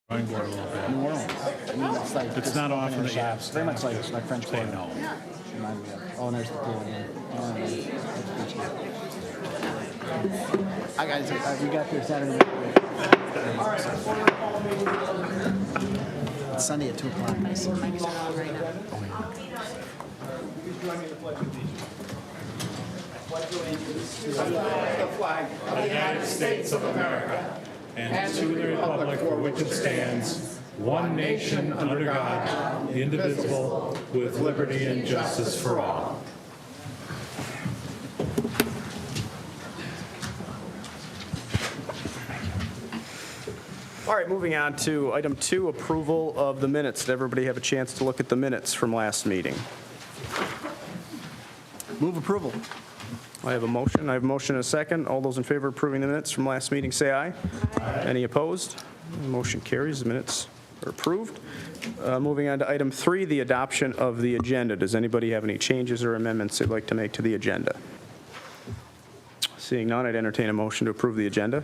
Drawing board a little bit. New Orleans. It's like It's just not opening often a that you shop. have Very much like French Say Quarter. no. Remind me of. Oh, and there's the pool again. I got we got there Saturday. It's Sunday at 2 o'clock. I see mics are on right now. The United States of America and to the republic for which it stands, one nation under God, indivisible, with liberty and justice for all. All right, moving on to item 2, approval of the minutes. Did everybody have a chance to look at the minutes from last meeting? Move approval. I have a motion. I have a motion and a second. All those in favor of approving the minutes from last meeting, say aye. Aye. Any opposed? Motion carries. The minutes are approved. Moving on to item 3, the adoption of the agenda. Does anybody have any changes or amendments they'd like to make to the agenda? Seeing none, I'd entertain a motion to approve the agenda.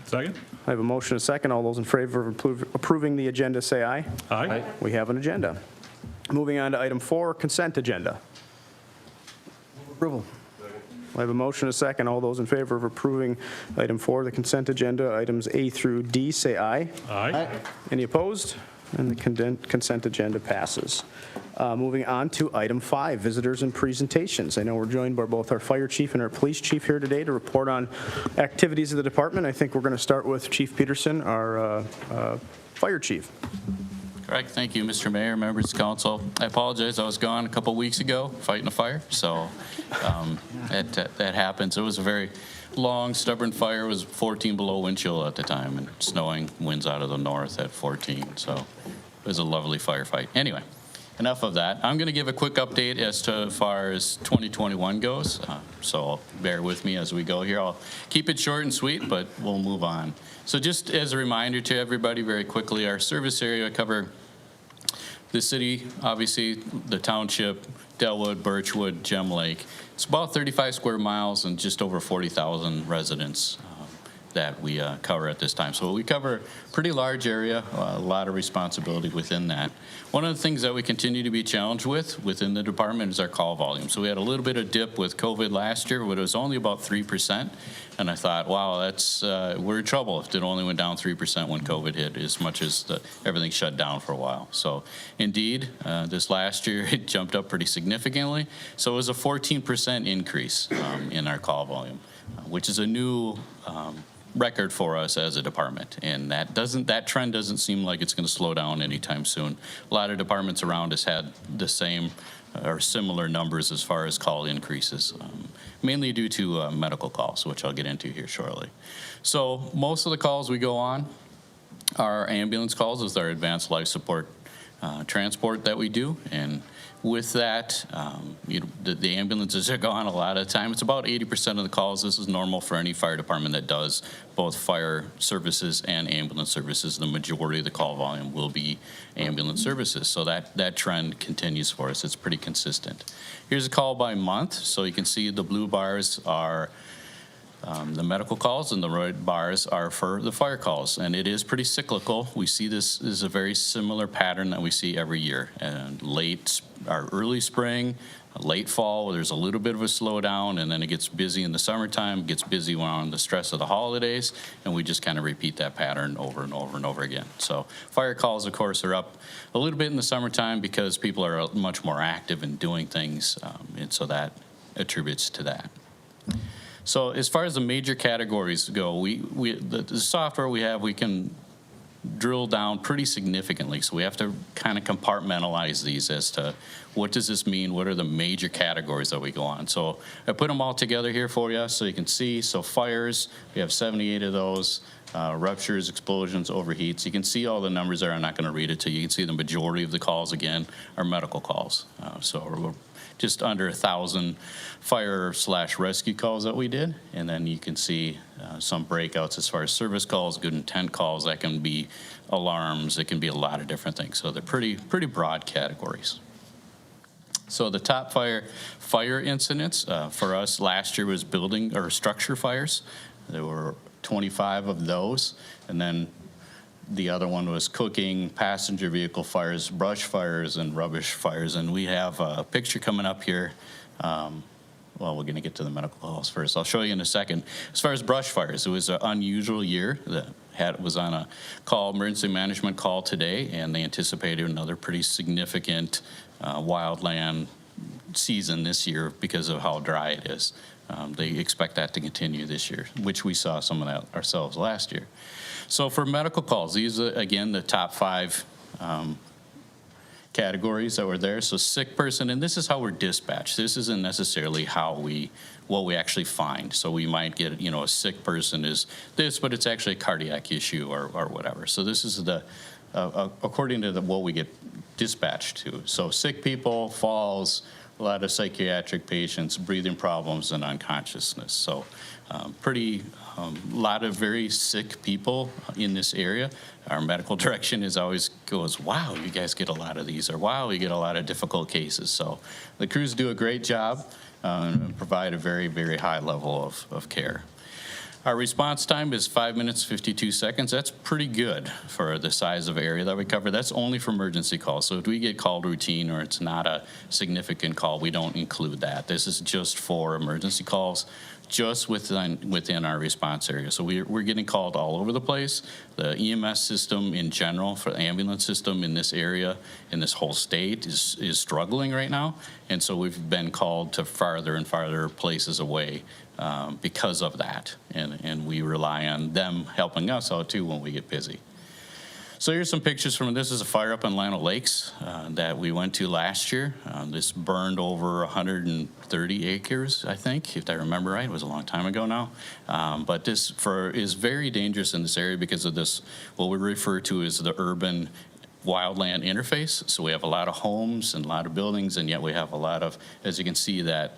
Second? I have a motion and a second. All those in favor of approving the agenda, say aye. Aye. We have an agenda. Moving on to item 4, consent agenda. Approval. I have a motion and a second. All those in favor of approving item 4, the consent agenda, items A through D, say aye. Aye. Any opposed? And the consent agenda passes. Moving on to item 5, visitors and presentations. I know we're joined by both our fire chief and our police chief here today to report on activities of the department. I think we're going to start with Chief Peterson, our fire chief. Correct. Thank you, Mr. Mayor, members of council. I apologize. I was gone a couple weeks ago fighting a fire, so that happens. It was a very long, stubborn fire. It was 14 below wind chill at the time and snowing, winds out of the north at 14. So it was a lovely firefight. Anyway, enough of that. I'm going to give a quick update as far as 2021 goes. So bear with me as we go here. I'll keep it short and sweet, but we'll move on. So just as a reminder to everybody very quickly, our service area cover the city, obviously the township, Delwood, Birchwood, Gem Lake. It's about 35 square miles and just over 40,000 residents that we cover at this time. So we cover a pretty large area, a lot of responsibility within that. One of the things that we continue to be challenged with within the department is our call volume. So we had a little bit of dip with COVID last year, but it was only about 3%. And I thought, wow, that's we're in trouble if it only went down 3% when COVID hit, as much as everything shut down for a while. So indeed, this last year, it jumped up pretty significantly. So it was a 14% increase in our call volume, which is a new record for us as a department, and that trend doesn't seem like it's going to slow down anytime soon. A lot of departments around us had the same or similar numbers as far as call increases, mainly due to medical calls, which I'll get into here shortly. So most of the calls we go on are ambulance calls, is our advanced life support transport that we do, and with that, the ambulances are gone a lot of the time. It's about 80% of the calls. This is normal for any fire department that does both fire services and ambulance services. The majority of the call volume will be ambulance services. So that trend continues for us. It's pretty consistent. Here's a call by month. So you can see the blue bars are the medical calls, and the red bars are for the fire calls, and it is pretty cyclical. We see this is a very similar pattern that we see every year. And early spring, late fall, there's a little bit of a slowdown, and then it gets busy in the summertime, gets busy around the stress of the holidays, and we just kind of repeat that pattern over and over and over again. So fire calls, of course, are up a little bit in the summertime because people are much more active in doing things, and so that attributes to that. So as far as the major categories go, the software we have, we can drill down pretty significantly. So we have to kind of compartmentalize these as to what does this mean? What are the major categories that we go on? So I put them all together here for you so you can see. So fires, we have 78 of those. Ruptures, explosions, overheats. You can see all the numbers there. I'm not going to read it to you. You can see the majority of the calls, again, are medical calls. So we're just under 1,000 fire/rescue calls that we did. And then you can see some breakouts as far as service calls, good intent calls. That can be alarms. It can be a lot of different things. So they're pretty broad categories. So the top fire incidents for us last year was building or structure fires. There were 25 of those, and then The other one was cooking, passenger vehicle fires, brush fires, and rubbish fires. And we have a picture coming up here. Well, we're going to get to the medical calls first. I'll show you in a second. As far as brush fires, it was an unusual year. Was on a emergency management call today, and they anticipated another pretty significant wildland season this year because of how dry it is. They expect that to continue this year, which we saw some of that ourselves last year. So for medical calls, these are, again, the top 5 categories that were there. So sick person, and this is how we're dispatched. This isn't necessarily what we actually find. So we might get, a sick person is this, but it's actually a cardiac issue or whatever. So this is according to what we get dispatched to. So sick people, falls, a lot of psychiatric patients, breathing problems, and unconsciousness. So lot of very sick people in this area. Our medical direction always goes, wow, you guys get a lot of these, or wow, you get a lot of difficult cases. So the crews do a great job and provide a very, very high level of care. Our response time is 5 minutes, 52 seconds. That's pretty good for the size of area that we cover. That's only for emergency calls. So if we get called routine or it's not a significant call, we don't include that. This is just for emergency calls, just within our response area. So we're getting called all over the place. The EMS system in general, for the ambulance system in this area, in this whole state, is struggling right now. And so we've been called to farther and farther places away because of that. And we rely on them helping us out too when we get busy. So here's some pictures from, this is a fire up in Lino Lakes that we went to last year. This burned over 130 acres, I think, if I remember right. It was a long time ago now. But this is very dangerous in this area because of this, what we refer to as the urban wildland interface. So we have a lot of homes and a lot of buildings, and yet we have a lot of, as you can see, that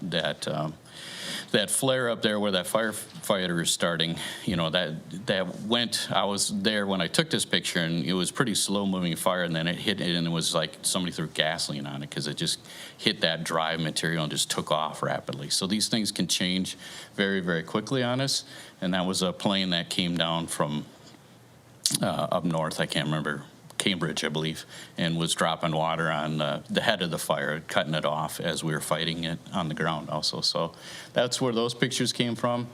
flare up there where that firefighter is starting, I was there when I took this picture, and it was pretty slow moving fire, and then it hit it, and it was like somebody threw gasoline on it because it just hit that dry material and just took off rapidly. So these things can change very, very quickly on us, and that was a plane that came down from up north, I can't remember, Cambridge, I believe, and was dropping water on the head of the fire, cutting it off as we were fighting it on the ground also. So that's where those pictures came from.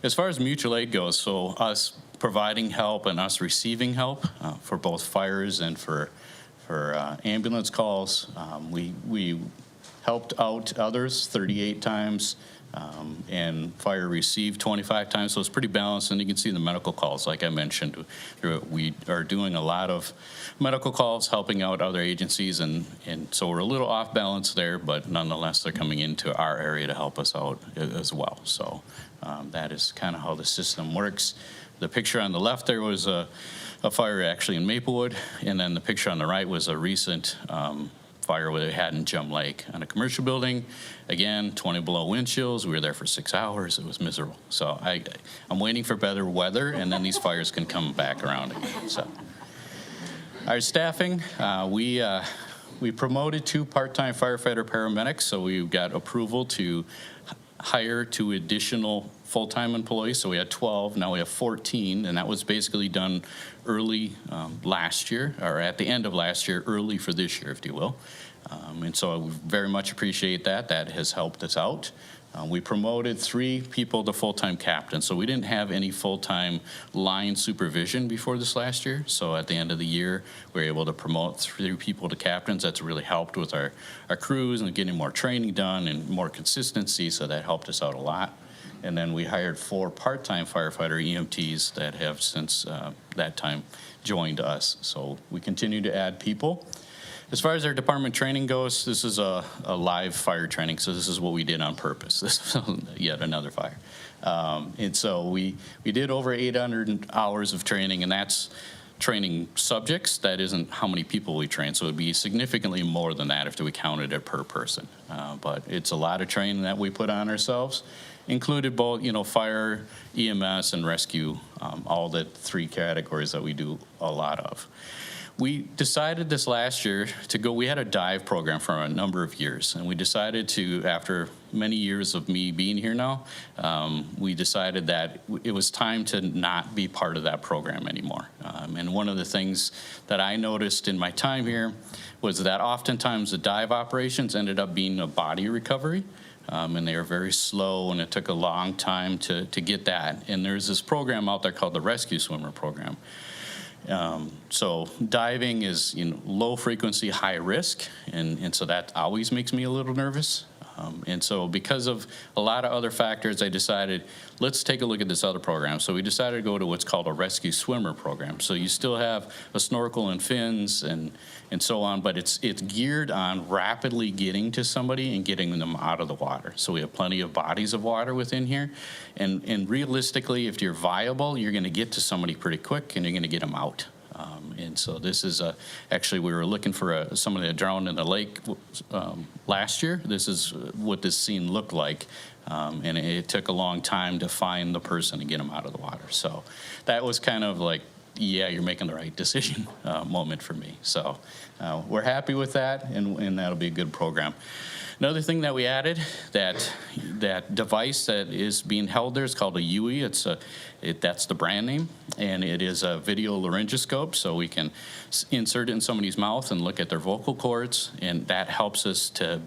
As far as mutual aid goes, so us providing help and us receiving help for both fires and for ambulance calls, we helped out others 38 times. And fire received 25 times, so it's pretty balanced. And you can see the medical calls, like I mentioned. We are doing a lot of medical calls, helping out other agencies, and so we're a little off balance there, but nonetheless, they're coming into our area to help us out as well. So that is kind of how the system works. The picture on the left there was a fire actually in Maplewood, and then the picture on the right was a recent fire we had in Gem Lake on a commercial building. Again, 20 below wind chills. We were there for 6 hours. It was miserable. So I'm waiting for better weather, and then these fires can come back around again. So our staffing, we promoted 2 part-time firefighter paramedics. So we got approval to hire 2 additional full-time employees. So we had 12, now we have 14, and that was basically done early last year, or at the end of last year, early for this year, if you will. And so we very much appreciate that. That has helped us out. We promoted 3 people to full-time captains. So we didn't have any full-time line supervision before this last year. So at the end of the year, we were able to promote 3 people to captains. That's really helped with our crews and getting more training done and more consistency. So that helped us out a lot. And then we hired 4 part-time firefighter EMTs that have since that time joined us. So we continue to add people. As far as our department training goes, this is a live fire training, so this is what we did on purpose. This is yet another fire. And so we did over 800 hours of training, and that's training subjects. That isn't how many people we train, so it would be significantly more than that if we counted it per person. But it's a lot of training that we put on ourselves. Included both, fire, EMS, and rescue, all the 3 categories that we do a lot of. We decided this last year to go, we had a dive program for a number of years, and we decided to, after many years of me being here now, we decided that it was time to not be part of that program anymore. And one of the things that I noticed in my time here was that oftentimes the dive operations ended up being a body recovery. And they were very slow, and it took a long time to get that. And there's this program out there called the Rescue Swimmer Program. So diving is low frequency, high risk, and so that always makes me a little nervous. And so because of a lot of other factors, I decided, let's take a look at this other program. So we decided to go to what's called a Rescue Swimmer Program. So you still have a snorkel and fins and so on, but it's geared on rapidly getting to somebody and getting them out of the water. So we have plenty of bodies of water within here. And realistically, if you're viable, you're going to get to somebody pretty quick and you're going to get them out. And so this is actually, we were looking for somebody that drowned in the lake last year. This is what this scene looked like. And it took a long time to find the person and get them out of the water. So that was kind of like, yeah, you're making the right decision moment for me. So we're happy with that, and that'll be a good program. Another thing that we added, that device that is being held there is called a UE. That's the brand name, and it is a video laryngoscope, so we can insert it in somebody's mouth and look at their vocal cords, and that helps us to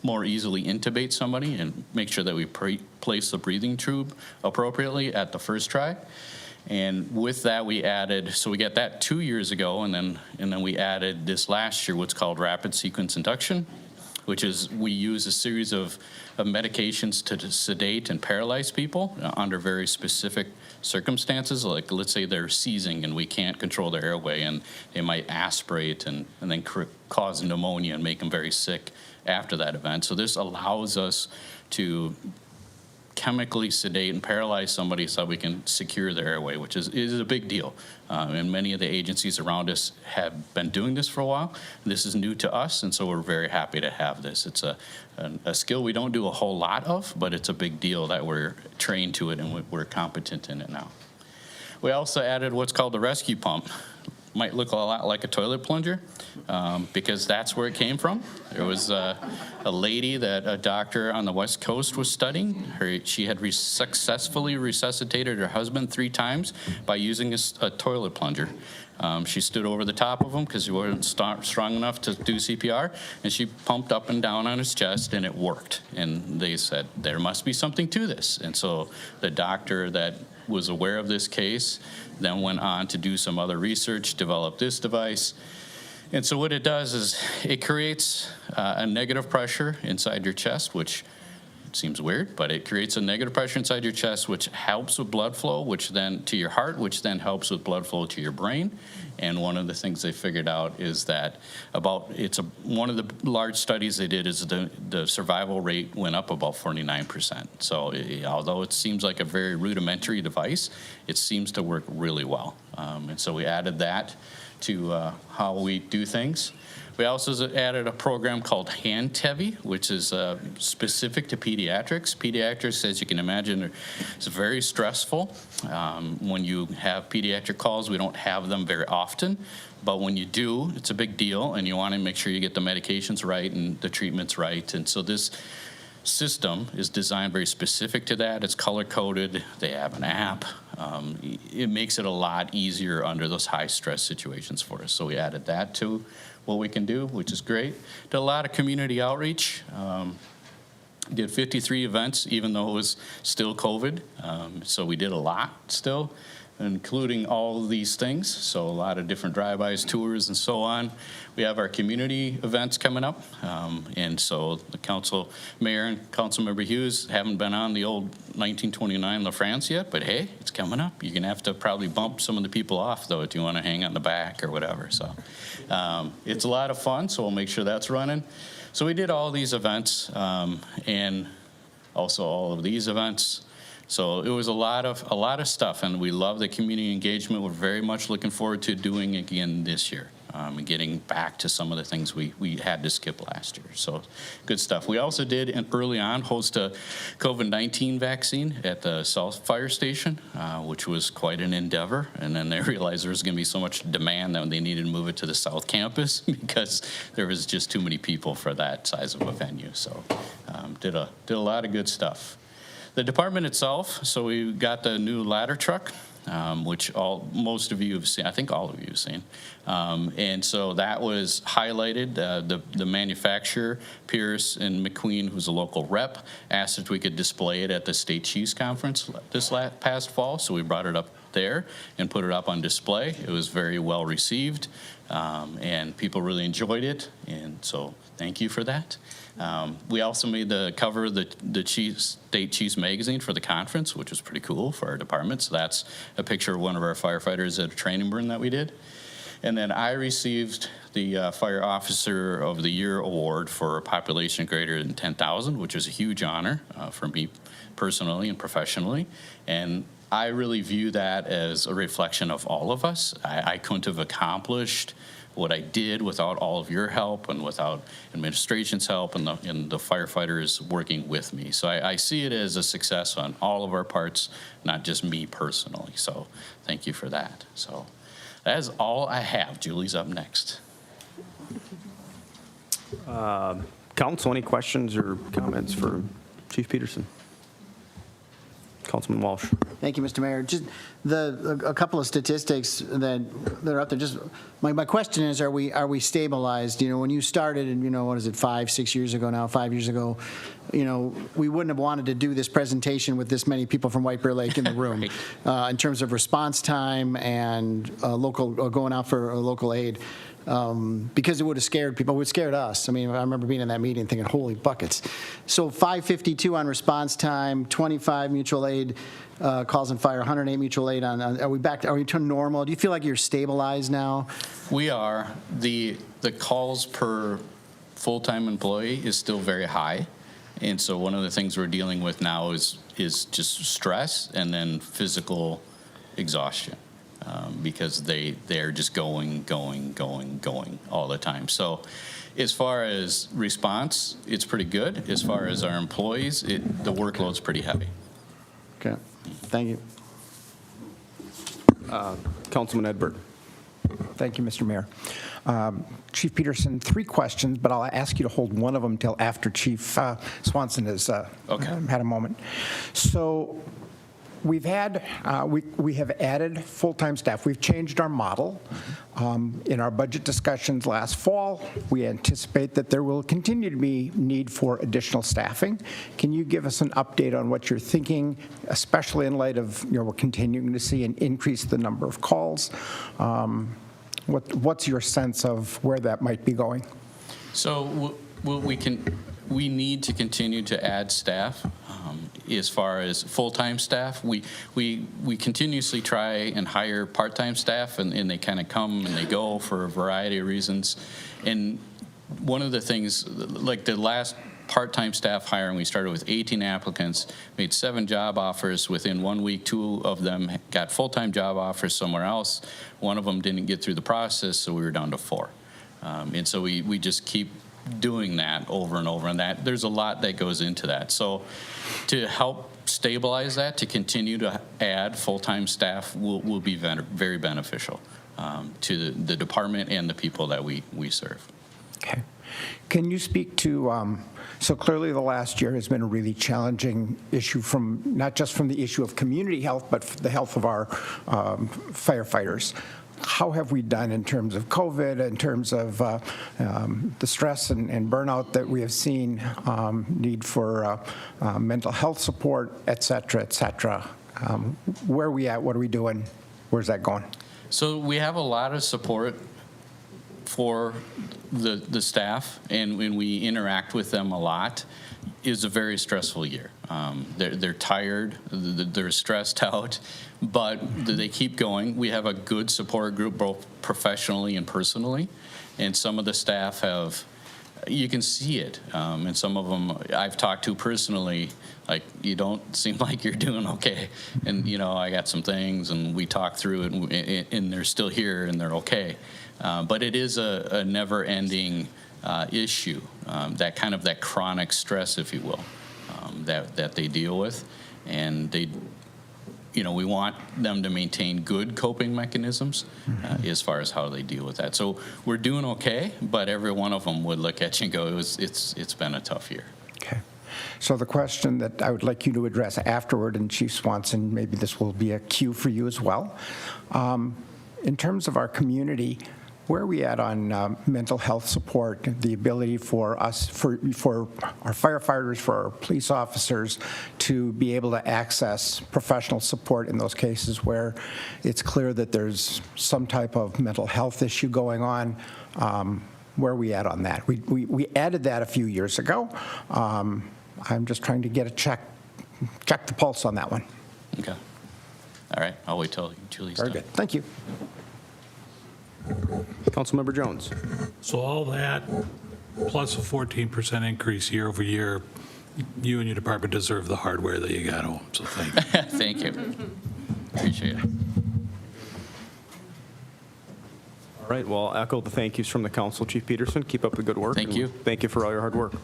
more easily intubate somebody and make sure that we place the breathing tube appropriately at the first try. And with that, we added, so we got that 2 years ago, and then we added this last year what's called rapid sequence induction, which is we use a series of medications to sedate and paralyze people under very specific circumstances. Like, let's say they're seizing and we can't control their airway, and they might aspirate and then cause pneumonia and make them very sick after that event. So this allows us to chemically sedate and paralyze somebody so we can secure their airway, which is a big deal. And many of the agencies around us have been doing this for a while. This is new to us, and so we're very happy to have this. It's a skill we don't do a whole lot of, but it's a big deal that we're trained to it and we're competent in it now. We also added what's called the rescue pump. Might look a lot like a toilet plunger because that's where it came from. There was a lady that a doctor on the West Coast was studying. She had successfully resuscitated her husband 3 times by using a toilet plunger. She stood over the top of him because he wasn't strong enough to do CPR, and she pumped up and down on his chest, and it worked. And they said, there must be something to this. And so the doctor that was aware of this case then went on to do some other research, develop this device. And so what it does is it creates a negative pressure inside your chest, which seems weird, but it creates a negative pressure inside your chest, which helps with blood flow, which then to your heart, which then helps with blood flow to your brain. And one of the things they figured out is that one of the large studies they did is the survival rate went up about 49%. So although it seems like a very rudimentary device, it seems to work really well. And so we added that to how we do things. We also added a program called Hand Tevi, which is specific to pediatrics. Pediatrics, as you can imagine, is very stressful. When you have pediatric calls, we don't have them very often. But when you do, it's a big deal, and you want to make sure you get the medications right and the treatments right. And so this system is designed very specific to that. It's color-coded. They have an app. It makes it a lot easier under those high-stress situations for us. So we added that to what we can do, which is great. Did a lot of community outreach. Did 53 events, even though it was still COVID. So we did a lot still, including all of these things. So a lot of different drive-bys, tours, and so on. We have our community events coming up. And so the council mayor and Councilmember Hughes haven't been on the old 1929 La France yet, but hey, it's coming up. You're gonna have to probably bump some of the people off though if you wanna hang on the back or whatever. So it's a lot of fun, so we'll make sure that's running. So we did all these events and also all of these events. So it was a lot of stuff, and we love the community engagement. We're very much looking forward to doing it again this year. and getting back to some of the things we had to skip last year. So good stuff. We also did early on host a COVID-19 vaccine at the South Fire Station, which was quite an endeavor. And then they realized there was going to be so much demand that they needed to move it to the South Campus because there was just too many people for that size of a venue. So did a lot of good stuff. The department itself, so we got the new ladder truck, which most of you have seen. I think all of you have seen. And so that was highlighted. The manufacturer, Pierce and McQueen, who's a local rep, asked if we could display it at the State Chiefs Conference this past fall. So we brought it up there and put it up on display. It was very well received, and people really enjoyed it. And so thank you for that. We also made the cover of the State Chiefs magazine for the conference, which was pretty cool for our department. So that's a picture of one of our firefighters at a training burn that we did. And then I received the Fire Officer of the Year award for a population greater than 10,000, which is a huge honor for me personally and professionally. And I really view that as a reflection of all of us. I couldn't have accomplished what I did without all of your help and without administration's help and the firefighters working with me. So I see it as a success on all of our parts, not just me personally. So thank you for that. So that is all I have. Julie's up next. Council, any questions or comments for Chief Peterson? Councilman Walsh. Thank you, Mr. Mayor. Just a couple of statistics that are out there. Just my question is, are we stabilized? You know, when you started, and what is it, 5-6 years ago now, 5 years ago, we wouldn't have wanted to do this presentation with this many people from White Bear Lake in the room in terms of response time and going out for local aid. Because it would have scared people. It would have scared us. I mean, I remember being in that meeting thinking, holy buckets. So 552 on response time, 25 mutual aid calls and fire, 108 mutual aid on. Are we to normal? Do you feel like you're stabilized now? We are. The calls per full-time employee is still very high. And so one of the things we're dealing with now is just stress and then physical exhaustion. Because they're just going all the time. So as far as response, it's pretty good. As far as our employees, the workload's pretty heavy. Okay, thank you. Councilman Edbert. Thank you, Mr. Mayor. Chief Peterson, 3 questions, but I'll ask you to hold one of them till after Chief Swanson has had a moment. So we've had, we have added full-time staff. We've changed our model. In our budget discussions last fall, we anticipate that there will continue to be need for additional staffing. Can you give us an update on what you're thinking, especially in light of, we're continuing to see an increase in the number of calls? What's your sense of where that might be going? So we need to continue to add staff. As far as full-time staff, we continuously try and hire part-time staff, and they kind of come and they go for a variety of reasons. And one of the things, like the last part-time staff hiring, we started with 18 applicants, made 7 job offers. Within 1 week, 2 of them got full-time job offers somewhere else. One of them didn't get through the process, so we were down to 4. And so we just keep doing that over and over, and that there's a lot that goes into that. So to help stabilize that, to continue to add full-time staff will be very beneficial to the department and the people that we serve. Okay. Can you speak to, so clearly the last year has been a really challenging issue, from not just from the issue of community health, but the health of our firefighters. How have we done in terms of COVID, in terms of the stress and burnout that we have seen, need for mental health support, et cetera, et cetera? Where are we at? What are we doing? Where's that going? So we have a lot of support for the staff, and when we interact with them a lot. Is a very stressful year. They're tired, they're stressed out, but they keep going. We have a good support group, both professionally and personally, and some of the staff have, you can see it, and some of them I've talked to personally, like, you don't seem like you're doing okay, and I got some things, and we talk through it, and they're still here, and they're okay. But it is a never-ending issue, that chronic stress, if you will, that they deal with. And we want them to maintain good coping mechanisms as far as how they deal with that. So we're doing okay, but every one of them would look at you and go, it's been a tough year. Okay. So the question that I would like you to address afterward, and Chief Swanson, maybe this will be a cue for you as well. In terms of our community, where are we at on mental health support, the ability for us, for our firefighters, for our police officers to be able to access professional support in those cases where it's clear that there's some type of mental health issue going on? Where are we at on that? We added that a few years ago. I'm just trying to get a check the pulse on that one. Okay. All right. I'll wait till Julie's done. Very good. Thank you. Councilmember Jones. So all that, plus a 14% increase year over year, you and your department deserve the hardware that you got home, so thank you. Thank you. Appreciate it. All right, well, I'll echo the thank yous from the council. Chief Peterson, keep up the good work. Thank you. Thank you for all your hard work.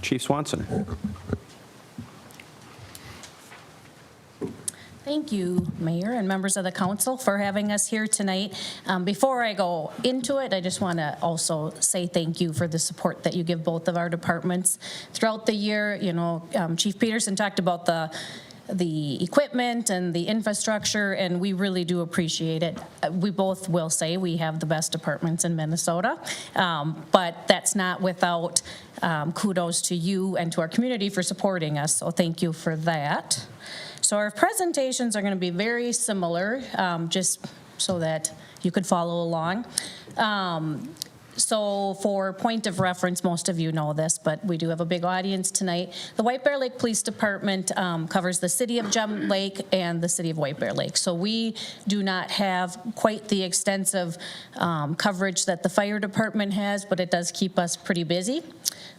Chief Swanson. Thank you, Mayor and members of the council, for having us here tonight. Before I go into it, I just want to also say thank you for the support that you give both of our departments throughout the year. Chief Peterson talked about the equipment and the infrastructure, and we really do appreciate it. We both will say we have the best departments in Minnesota, but that's not without kudos to you and to our community for supporting us, so thank you for that. So our presentations are going to be very similar, just so that you could follow along. So for point of reference, most of you know this, but we do have a big audience tonight. The White Bear Lake Police Department covers the city of Gem Lake and the city of White Bear Lake. So we do not have quite the extensive coverage that the fire department has, but it does keep us pretty busy.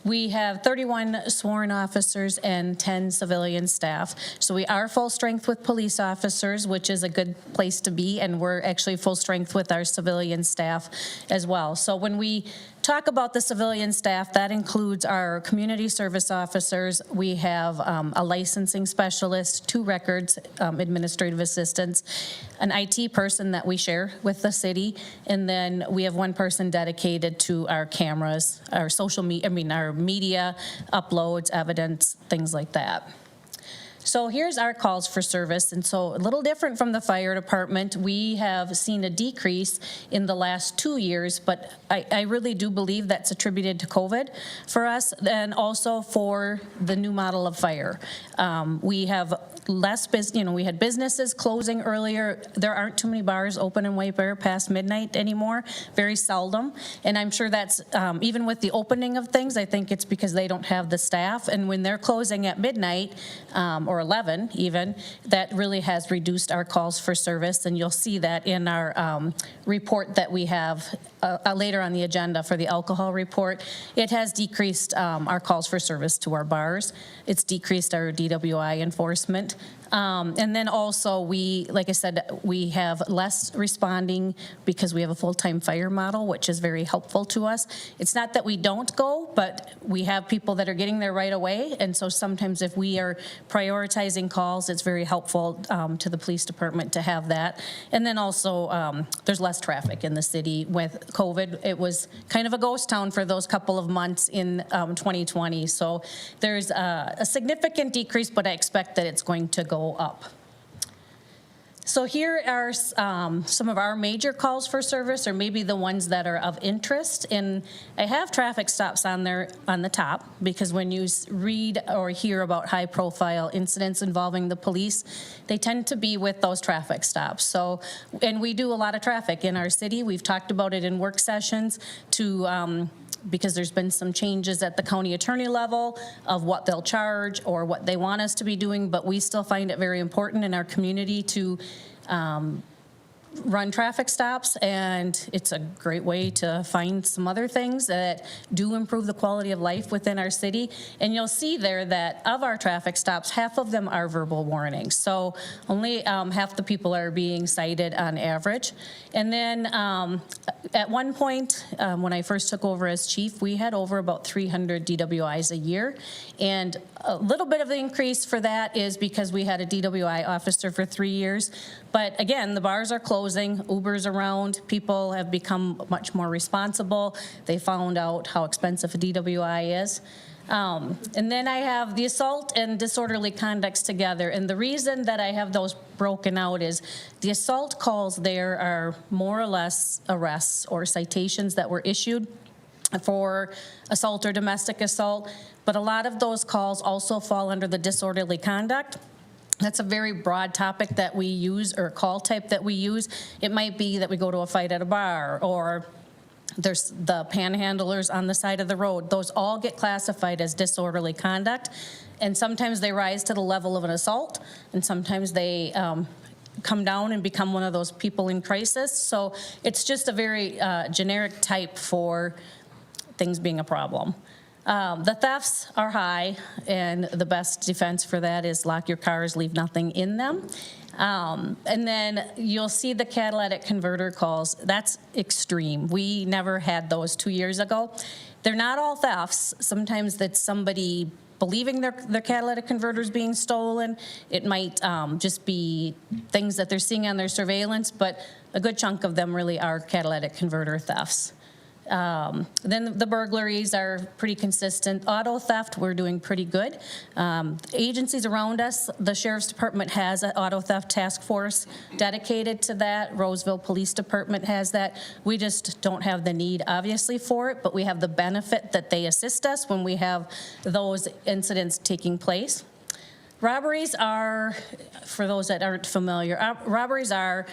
We have 31 sworn officers and 10 civilian staff. So we are full strength with police officers, which is a good place to be, and we're actually full strength with our civilian staff as well. So when we talk about the civilian staff, that includes our community service officers. We have a licensing specialist, 2 records, administrative assistants, an IT person that we share with the city, and then we have 1 person dedicated to our cameras, our our media uploads, evidence, things like that. So here's our calls for service, and so a little different from the fire department. We have seen a decrease in the last 2 years, but I really do believe that's attributed to COVID for us, and also for the new model of fire. We have less business, we had businesses closing earlier. There aren't too many bars open in White Bear past midnight anymore, very seldom. And I'm sure that's, even with the opening of things, I think it's because they don't have the staff. And when they're closing at midnight, or 11 even, that really has reduced our calls for service. And you'll see that in our report that we have later on the agenda for the alcohol report. It has decreased our calls for service to our bars. It's decreased our DWI enforcement. And then also like I said, we have less responding because we have a full-time fire model, which is very helpful to us. It's not that we don't go, but we have people that are getting there right away. And so sometimes if we are prioritizing calls, it's very helpful to the police department to have that. And then also there's less traffic in the city with COVID. It was kind of a ghost town for those couple of months in 2020. So there's a significant decrease, but I expect that it's going to go up. So here are some of our major calls for service, or maybe the ones that are of interest. And I have traffic stops on there on the top, because when you read or hear about high-profile incidents involving the police, they tend to be with those traffic stops. So, and we do a lot of traffic in our city. We've talked about it in work sessions because there's been some changes at the county attorney level of what they'll charge or what they want us to be doing, but we still find it very important in our community to run traffic stops, and it's a great way to find some other things that do improve the quality of life within our city. And you'll see there that of our traffic stops, half of them are verbal warnings. So only half the people are being cited on average. And then at one point, when I first took over as chief, we had over about 300 DWIs a year. And a little bit of the increase for that is because we had a DWI officer for 3 years. But again, the bars are closing, Uber's around, people have become much more responsible. They found out how expensive a DWI is. And then I have the assault and disorderly conducts together. And the reason that I have those broken out is the assault calls there are more or less arrests or citations that were issued for assault or domestic assault. But a lot of those calls also fall under the disorderly conduct. That's a very broad topic that we use, or call type that we use. It might be that we go to a fight at a bar, or there's the panhandlers on the side of the road. Those all get classified as disorderly conduct, and sometimes they rise to the level of an assault, and sometimes they come down and become one of those people in crisis. So it's just a very generic type for things being a problem. The thefts are high, and the best defense for that is lock your cars, leave nothing in them. And then you'll see the catalytic converter calls. That's extreme. We never had those 2 years ago. They're not all thefts. Sometimes that's somebody believing their catalytic converters being stolen. It might just be things that they're seeing on their surveillance, but a good chunk of them really are catalytic converter thefts. Then the burglaries are pretty consistent. Auto theft, we're doing pretty good. Agencies around us, the Sheriff's Department has an auto theft task force dedicated to that. Roseville Police Department has that. We just don't have the need, obviously, for it, but we have the benefit that they assist us when we have those incidents taking place. Robberies are, for those that aren't familiar, robberies are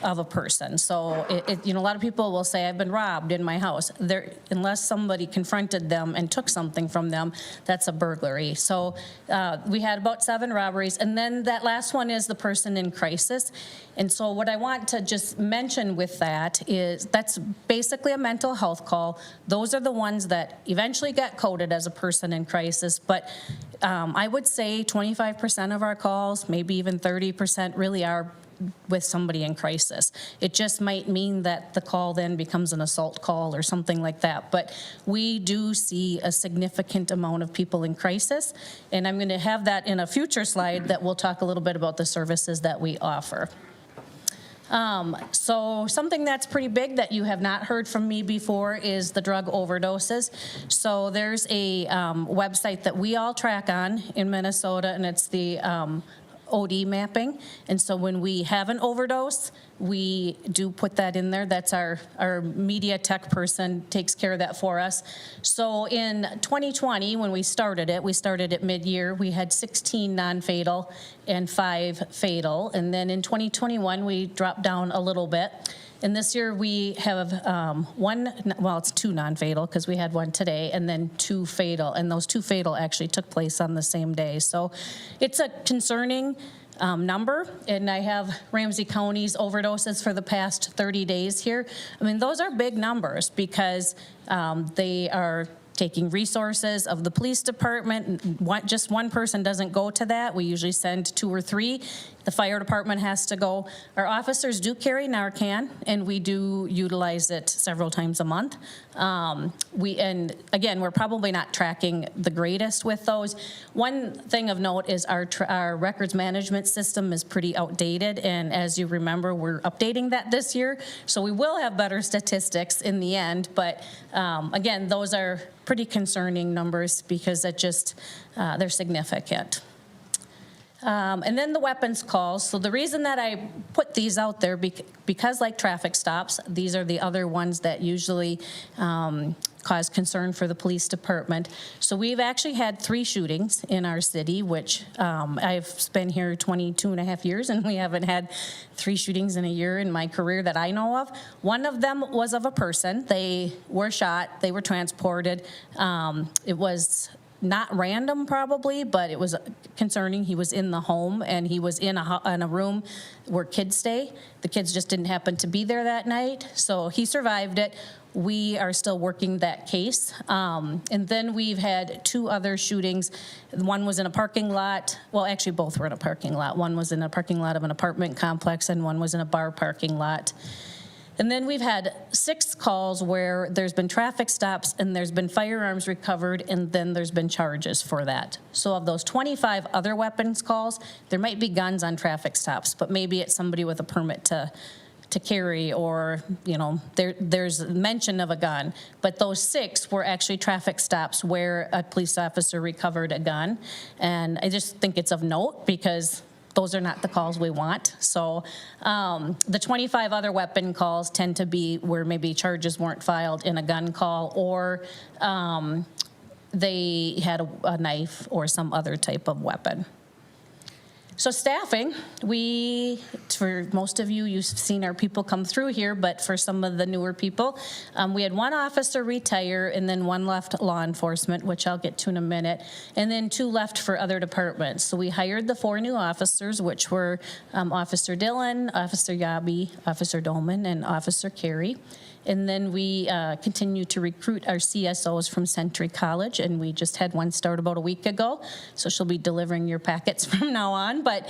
of a person. So, a lot of people will say, I've been robbed in my house. Unless somebody confronted them and took something from them, that's a burglary. So we had about 7 robberies. And then that last one is the person in crisis. And so what I want to just mention with that is that's basically a mental health call. Those are the ones that eventually get coded as a person in crisis. But I would say 25% of our calls, maybe even 30%, really are with somebody in crisis. It just might mean that the call then becomes an assault call or something like that. But we do see a significant amount of people in crisis, and I'm going to have that in a future slide that we'll talk a little bit about the services that we offer. So something that's pretty big that you have not heard from me before is the drug overdoses. So there's a website that we all track on in Minnesota, and it's the OD mapping. And so when we have an overdose, we do put that in there. That's our media tech person takes care of that for us. So in 2020, when we started it mid-year, we had 16 non-fatal and 5 fatal. And then in 2021, we dropped down a little bit. And this year we have it's 2 non-fatal because we had 1 today, and then 2 fatal. And those 2 fatal actually took place on the same day. So it's a concerning number. And I have Ramsey County's overdoses for the past 30 days here. I mean, those are big numbers because they are taking resources of the police department. Just one person doesn't go to that. We usually send 2 or 3. The fire department has to go. Our officers do carry Narcan, and we do utilize it several times a month. And again, we're probably not tracking the greatest with those. One thing of note is our records management system is pretty outdated, and as you remember, we're updating that this year, so we will have better statistics in the end. But again, those are pretty concerning numbers because they're significant. And then the weapons calls. So the reason that I put these out there, because like traffic stops, these are the other ones that usually cause concern for the police department. So we've actually had 3 shootings in our city, which I've been here 22 and a half years, and we haven't had 3 shootings in a year in my career that I know of. One of them was of a person. They were shot. They were transported. It was not random probably, but it was concerning. He was in the home and he was in a room where kids stay. The kids just didn't happen to be there that night, so he survived it. We are still working that case. And then we've had 2 other shootings. One was in a parking lot. Well, actually both were in a parking lot. One was in a parking lot of an apartment complex and one was in a bar parking lot. And then we've had 6 calls where there's been traffic stops and there's been firearms recovered and then there's been charges for that. So of those 25 other weapons calls, there might be guns on traffic stops, but maybe it's somebody with a permit to carry, or, you know, there's mention of a gun. But those 6 were actually traffic stops where a police officer recovered a gun. And I just think it's of note because those are not the calls we want. So the 25 other weapon calls tend to be where maybe charges weren't filed in a gun call, or they had a knife or some other type of weapon. So staffing, for most of you, you've seen our people come through here, but for some of the newer people, we had 1 officer retire and then 1 left law enforcement, which I'll get to in a minute, and then 2 left for other departments. So we hired the 4 new officers, which were Officer Dillon, Officer Yabi, Officer Dolman, and Officer Carey. And then we continue to recruit our CSOs from Century College, and we just had one start about a week ago, so she'll be delivering your packets from now on. But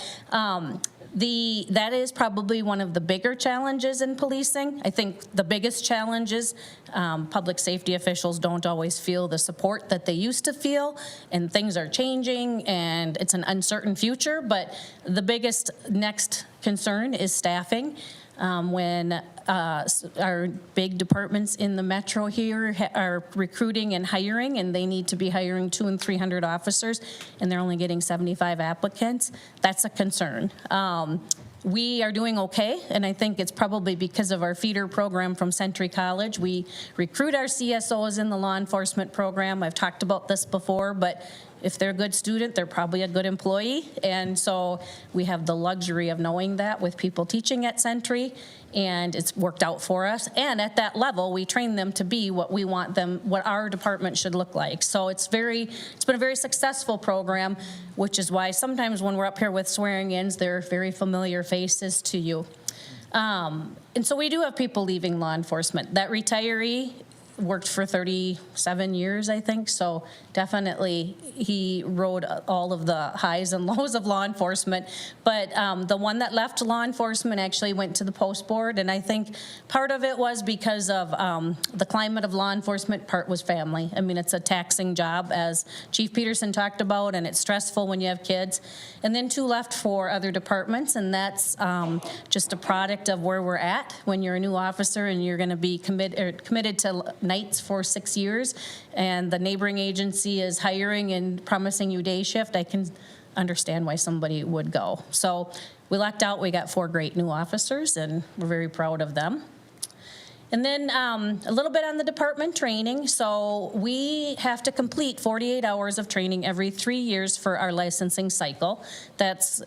that is probably one of the bigger challenges in policing. I think the biggest challenge is public safety officials don't always feel the support that they used to feel, and things are changing, and it's an uncertain future. But the biggest next concern is staffing. When our big departments in the metro here are recruiting and hiring, and they need to be hiring 200 and 300 officers, and they're only getting 75 applicants, that's a concern. We are doing okay, and I think it's probably because of our feeder program from Century College. We recruit our CSOs in the law enforcement program. I've talked about this before, but if they're a good student, they're probably a good employee. And so we have the luxury of knowing that with people teaching at Century, and it's worked out for us. And at that level, we train them to be what we want them, what our department should look like. So it's been a very successful program, which is why sometimes when we're up here with swearing-ins, they're very familiar faces to you. And so we do have people leaving law enforcement. That retiree worked for 37 years, I think, so definitely he rode all of the highs and lows of law enforcement. But the one that left law enforcement actually went to the post board, and I think part of it was because of the climate of law enforcement, part was family. I mean, it's a taxing job, as Chief Peterson talked about, and it's stressful when you have kids. And then 2 left for other departments, and that's just a product of where we're at when you're a new officer and you're going to be committed to nights for 6 years, and the neighboring agency is hiring and promising you day shift. I can understand why somebody would go. So we lucked out. We got 4 great new officers, and we're very proud of them. And then a little bit on the department training. So we have to complete 48 hours of training every 3 years for our licensing cycle. That's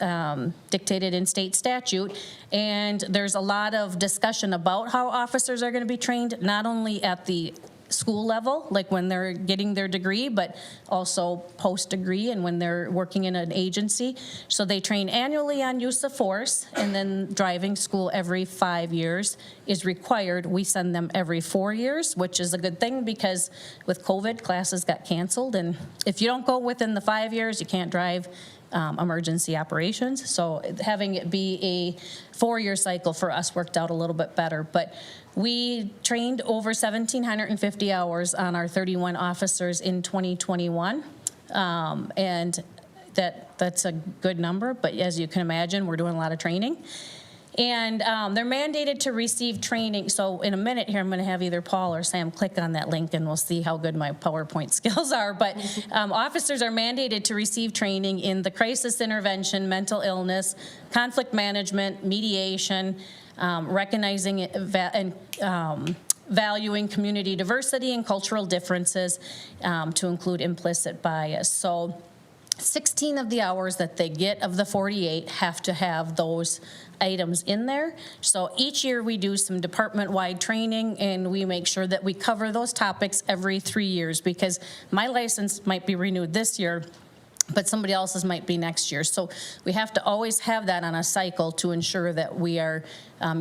dictated in state statute. And there's a lot of discussion about how officers are going to be trained, not only at the school level, like when they're getting their degree, but also post-degree and when they're working in an agency. So they train annually on use of force, and then driving school every 5 years is required. We send them every 4 years, which is a good thing because with COVID, classes got canceled, and if you don't go within the 5 years, you can't drive emergency operations. So having it be a 4-year cycle for us worked out a little bit better. But we trained over 1,750 hours on our 31 officers in 2021. And that's a good number, but as you can imagine, we're doing a lot of training. And they're mandated to receive training. So in a minute here, I'm going to have either Paul or Sam click on that link, and we'll see how good my PowerPoint skills are. But officers are mandated to receive training in the crisis intervention, mental illness, conflict management, mediation, recognizing and valuing community diversity and cultural differences, to include implicit bias. So 16 of the hours that they get of the 48 have to have those items in there. So each year we do some department-wide training, and we make sure that we cover those topics every 3 years, because my license might be renewed this year, but somebody else's might be next year. So we have to always have that on a cycle to ensure that we are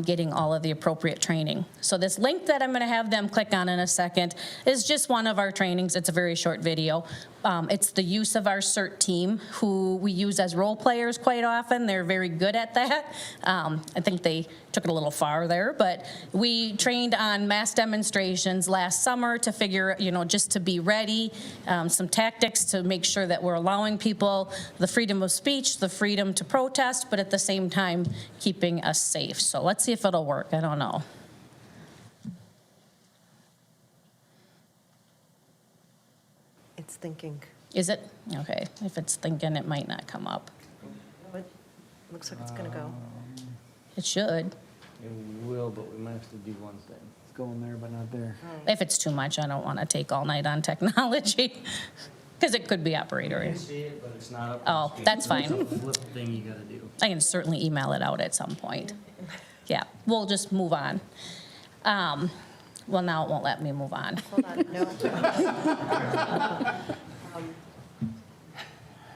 getting all of the appropriate training. So this link that I'm going to have them click on in a second is just one of our trainings. It's a very short video. It's the use of our CERT team, who we use as role players quite often. They're very good at that. I think they took it a little far there, but we trained on mass demonstrations last summer to figure, just to be ready, some tactics to make sure that we're allowing people the freedom of speech, the freedom to protest, but at the same time keeping us safe. So let's see if it'll work. I don't know. It's thinking. Is it? Okay. If it's thinking, it might not come up. But looks like it's going to go. It should. It will, but we might have to do one thing. It's going there, but not there. If it's too much, I don't want to take all night on technology, because it could be operator. You can see it, but it's not up. Oh, on the screen. that's fine. There's a flip thing you gotta do. I can certainly email it out at some point. Yeah, we'll just move on. Well, now it won't let me move on. Hold on, no.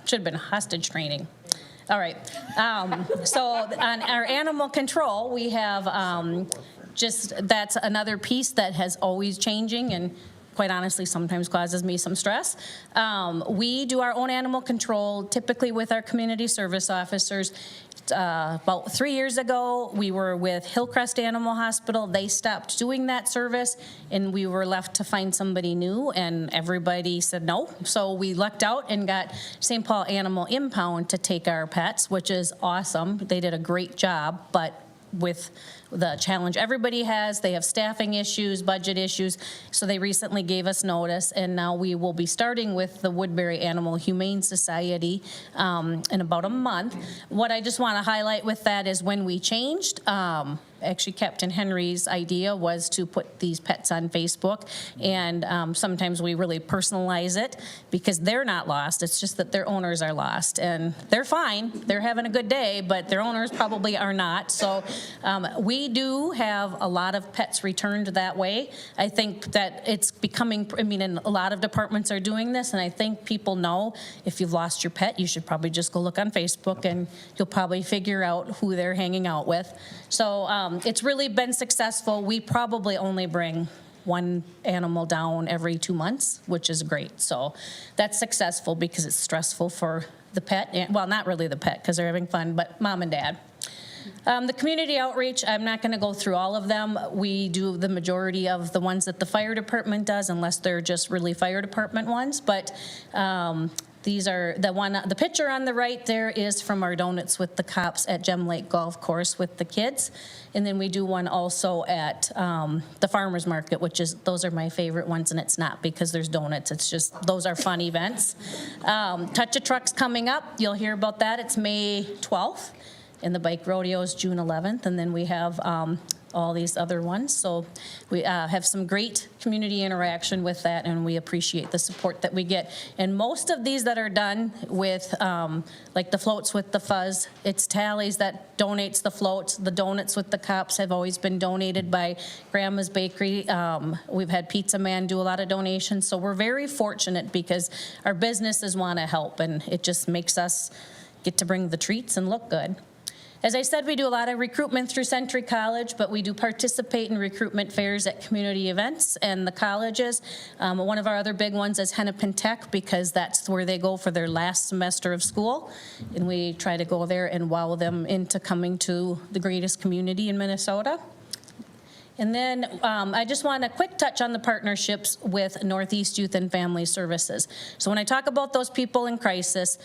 Should have been hostage training. All right. So on our animal control, we have that's another piece that has always changing, and quite honestly sometimes causes me some stress. We do our own animal control, typically with our community service officers. About 3 years ago, we were with Hillcrest Animal Hospital. They stopped doing that service, and we were left to find somebody new, and everybody said no. So we lucked out and got St. Paul Animal Impound to take our pets, which is awesome. They did a great job, but with the challenge everybody has, they have staffing issues, budget issues, so they recently gave us notice, and now we will be starting with the Woodbury Animal Humane Society in about a month. What I just want to highlight with that is when we changed, actually Captain Henry's idea was to put these pets on Facebook, and sometimes we really personalize it because they're not lost, it's just that their owners are lost, and they're fine, they're having a good day, but their owners probably are not. So we do have a lot of pets returned that way. I think that it's becoming, and a lot of departments are doing this, and I think people know if you've lost your pet, you should probably just go look on Facebook, and you'll probably figure out who they're hanging out with. So it's really been successful. We probably only bring one animal down every 2 months, which is great. So that's successful because it's stressful for the pet. Well, not really the pet because they're having fun, but mom and dad. The community outreach, I'm not going to go through all of them. We do the majority of the ones that the fire department does, unless they're just really fire department ones. But these are the picture on the right there is from our Donuts with the Cops at Gem Lake Golf Course with the kids. And then we do one also at the farmer's market, those are my favorite ones, and it's not because there's donuts, it's just, those are fun events. Touch a Truck's coming up, you'll hear about that, it's May 12th. And the bike rodeo is June 11th, and then we have all these other ones. So we have some great community interaction with that, and we appreciate the support that we get. And most of these that are done with, like the floats with the fuzz, it's Tallies that donates the floats. The Donuts with the Cops have always been donated by Grandma's Bakery. We've had Pizza Man do a lot of donations. So we're very fortunate because our businesses want to help, and it just makes us get to bring the treats and look good. As I said, we do a lot of recruitment through Century College, but we do participate in recruitment fairs at community events and the colleges. One of our other big ones is Hennepin Tech, because that's where they go for their last semester of school. And we try to go there and wow them into coming to the greatest community in Minnesota. And then I just want a quick touch on the partnerships with Northeast Youth and Family Services. So when I talk about those people in crisis,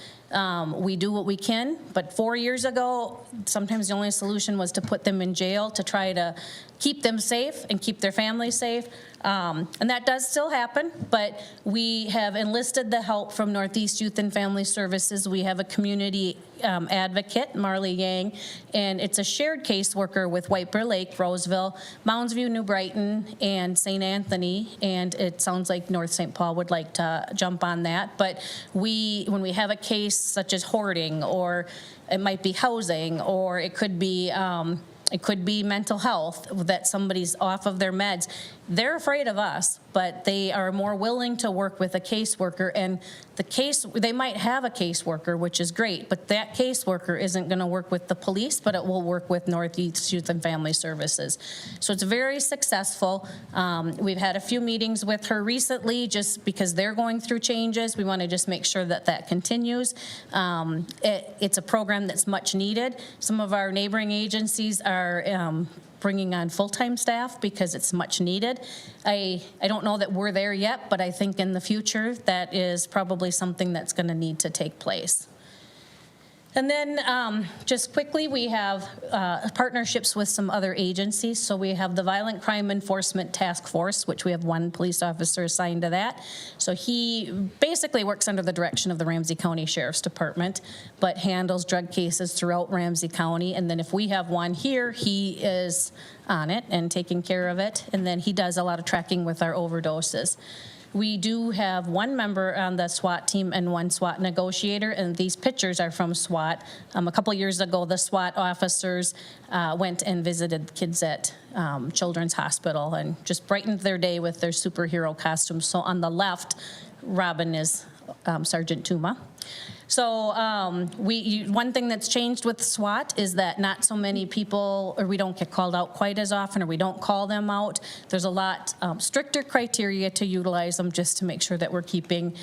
we do what we can, but 4 years ago, sometimes the only solution was to put them in jail to try to keep them safe and keep their families safe. And that does still happen, but we have enlisted the help from Northeast Youth and Family Services. We have a community advocate, Marley Yang, and it's a shared caseworker with White Bear Lake, Roseville, Mounds View, New Brighton, and St. Anthony, and it sounds like North St. Paul would like to jump on that. But when we have a case such as hoarding, or it might be housing, or it could be mental health, that somebody's off of their meds. They're afraid of us, but they are more willing to work with a caseworker. And they might have a caseworker, which is great, but that caseworker isn't going to work with the police, but it will work with Northeast Youth and Family Services. So it's very successful. We've had a few meetings with her recently, just because they're going through changes. We want to just make sure that continues. It's a program that's much needed. Some of our neighboring agencies are bringing on full-time staff because it's much needed. I don't know that we're there yet, but I think in the future that is probably something that's going to need to take place. And then just quickly, we have partnerships with some other agencies. So we have the Violent Crime Enforcement Task Force, which we have one police officer assigned to that. So he basically works under the direction of the Ramsey County Sheriff's Department, but handles drug cases throughout Ramsey County. And then if we have one here, he is on it and taking care of it. And then he does a lot of tracking with our overdoses. We do have one member on the SWAT team and one SWAT negotiator, and these pictures are from SWAT. A couple years ago, the SWAT officers went and visited kids at Children's Hospital and just brightened their day with their superhero costumes. So on the left, Robin is Sergeant Tuma. So one thing that's changed with SWAT is that not so many people, or we don't get called out quite as often, or we don't call them out. There's a lot stricter criteria to utilize them, just to make sure that we're keeping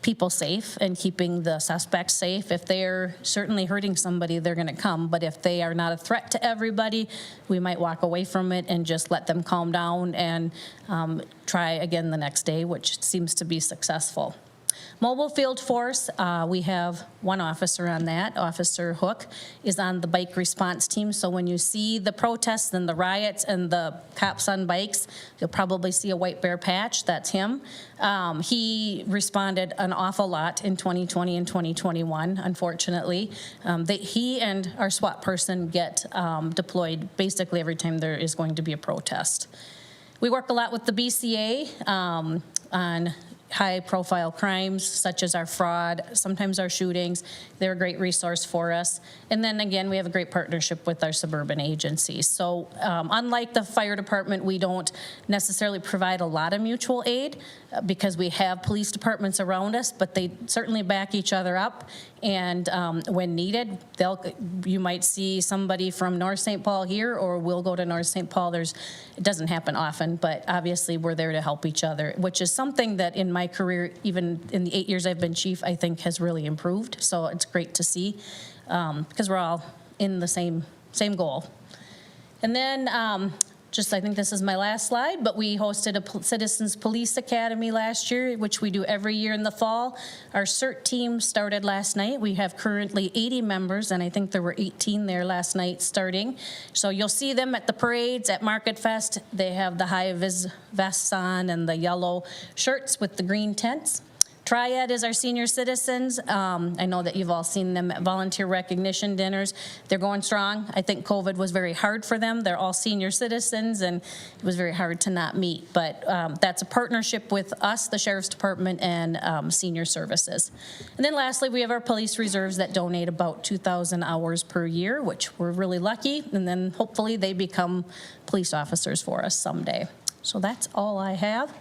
people safe and keeping the suspects safe. If they're certainly hurting somebody, they're going to come. But if they are not a threat to everybody, we might walk away from it and just let them calm down and try again the next day, which seems to be successful. Mobile Field Force, we have one officer on that. Officer Hook is on the bike response team. So when you see the protests and the riots and the cops on bikes, you'll probably see a White Bear patch. That's him. He responded an awful lot in 2020 and 2021, unfortunately. He and our SWAT person get deployed basically every time there is going to be a protest. We work a lot with the BCA on high-profile crimes, such as our fraud, sometimes our shootings. They're a great resource for us. And then again, we have a great partnership with our suburban agencies. So unlike the fire department, we don't necessarily provide a lot of mutual aid because we have police departments around us, but they certainly back each other up. And when needed, you might see somebody from North St. Paul here, or we'll go to North St. Paul. It doesn't happen often, but obviously we're there to help each other, which is something that in my career, even in the 8 years I've been chief, I think has really improved. So it's great to see because we're all in the same goal. And then I think this is my last slide, but we hosted a Citizens Police Academy last year, which we do every year in the fall. Our CERT team started last night. We have currently 80 members, and I think there were 18 there last night starting. So you'll see them at the parades, at Market Fest. They have the high-vis vests on and the yellow shirts with the green tents. Triad is our senior citizens. I know that you've all seen them at volunteer recognition dinners. They're going strong. I think COVID was very hard for them. They're all senior citizens, and it was very hard to not meet. But that's a partnership with us, the Sheriff's Department, and Senior Services. And then lastly, we have our police reserves that donate about 2,000 hours per year, which we're really lucky. And then hopefully they become police officers for us someday. So that's all I have.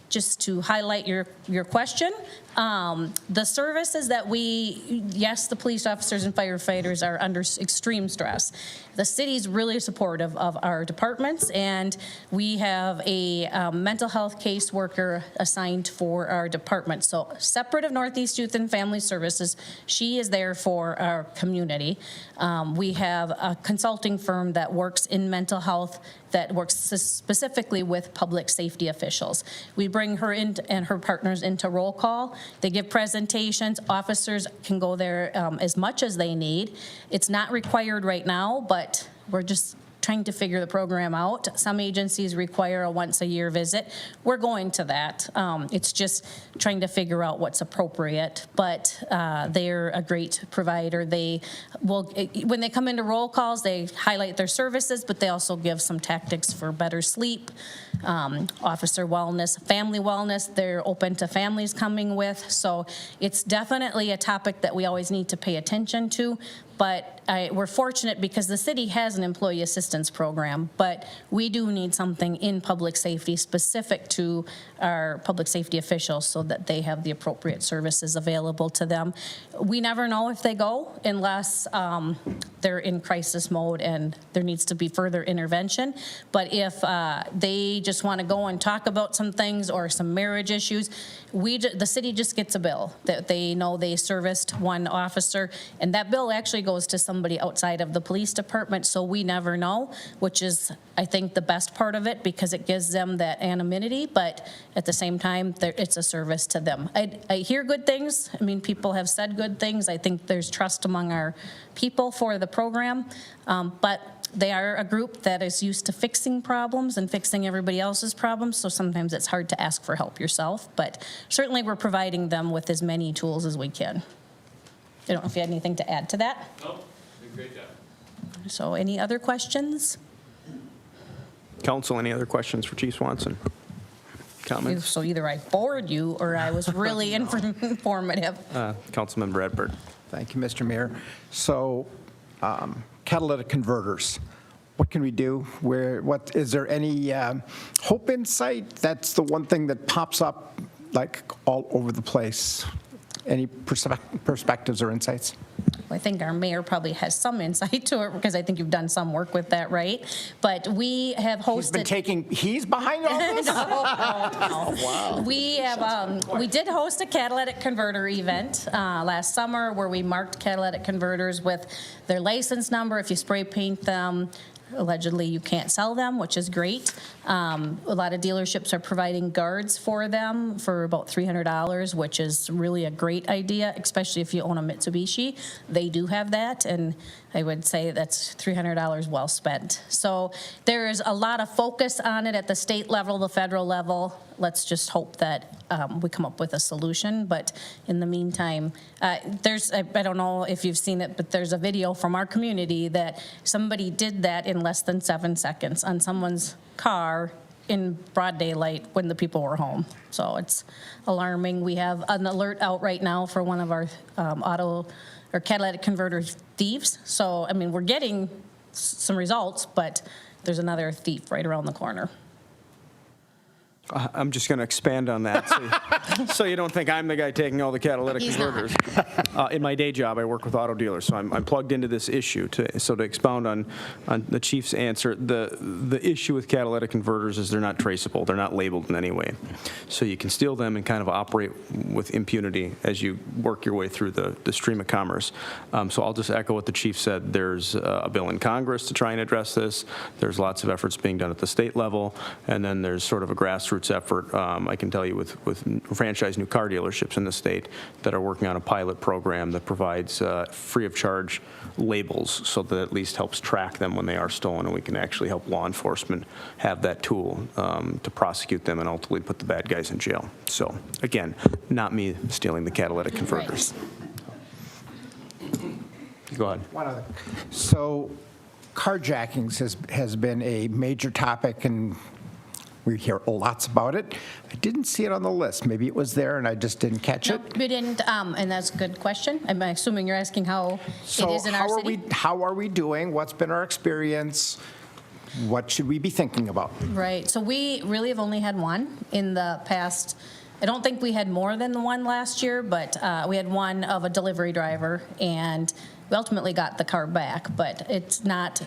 Just to highlight your question, the services that yes, the police officers and firefighters are under extreme stress. The city's really supportive of our departments, and we have a mental health caseworker assigned for our department. So separate of Northeast Youth and Family Services, she is there for our community. We have a consulting firm that works in mental health that works specifically with public safety officials. We bring her in and her partners into roll call. They give presentations. Officers can go there as much as they need. It's not required right now, but we're just trying to figure the program out. Some agencies require a once-a-year visit. We're going to that. It's just trying to figure out what's appropriate, but they're a great provider. They will, when they come into roll calls, they highlight their services, but they also give some tactics for better sleep, officer wellness, family wellness. They're open to families coming with. So it's definitely a topic that we always need to pay attention to. But we're fortunate because the city has an employee assistance program, but we do need something in public safety specific to our public safety officials so that they have the appropriate services available to them. We never know if they go unless they're in crisis mode and there needs to be further intervention. But if they just want to go and talk about some things or some marriage issues, the city just gets a bill that they know they serviced one officer, and that bill actually goes to somebody outside of the police department, so we never know, which is, I think, the best part of it because it gives them that anonymity, but at the same time, it's a service to them. I hear good things. I mean, people have said good things. I think there's trust among our people for the program, but they are a group that is used to fixing problems and fixing everybody else's problems, so sometimes it's hard to ask for help yourself, but certainly we're providing them with as many tools as we can. I don't know if you had anything to add to that. No, did a great job. So any other questions? Council, any other questions for Chief Swanson? Comments? So either I bored you or I was really informative. Councilmember Edberg. Thank you, Mr. Mayor. So catalytic converters, what can we do? What is there any hope in sight? That's the one thing that pops up like all over the place. Any perspectives or insights? I think our mayor probably has some insight to it because I think you've done some work with that, right? But we have hosted. He's behind all this? No. Wow. We have, we did host a catalytic converter event last summer where we marked catalytic converters with their license number. If you spray paint them, allegedly you can't sell them, which is great. A lot of dealerships are providing guards for them for about $300, which is really a great idea, especially if you own a Mitsubishi. They do have that, and I would say that's $300 well spent. So there's a lot of focus on it at the state level, the federal level. Let's just hope that we come up with a solution. But in the meantime, I don't know if you've seen it, but there's a video from our community that somebody did that in less than 7 seconds on someone's car in broad daylight when the people were home. So it's alarming. We have an alert out right now for one of our catalytic converter thieves. So, I mean, we're getting some results, but there's another thief right around the corner. I'm just going to expand on that so you don't think I'm the guy taking all the catalytic He's converters. In my day job, I work with auto dealers, so I'm plugged into this issue. To expound on the chief's answer, the issue with catalytic converters is they're not traceable. They're not labeled in any way. So you can steal them and kind of operate with impunity as you work your way through the stream of commerce. So I'll just echo what the chief said. There's a bill in Congress to try and address this. There's lots of efforts being done at the state level, and then there's sort of a grassroots effort, I can tell you, with franchise new car dealerships in the state that are working on a pilot program that provides free of charge labels so that at least helps track them when they are stolen, and we can actually help law enforcement have that tool to prosecute them and ultimately put the bad guys in jail. So again, not me stealing the catalytic converters. Go ahead. One other. So carjackings has been a major topic, and we hear lots about it. I didn't see it on the list. Maybe it was there and I just didn't catch it. We didn't, and that's a good question. I'm assuming you're asking how it is in our city? How are we doing? What's been our experience? What should we be thinking about? Right. So we really have only had one in the past. I don't think we had more than the one last year, but we had one of a delivery driver, and we ultimately got the car back, but it's not,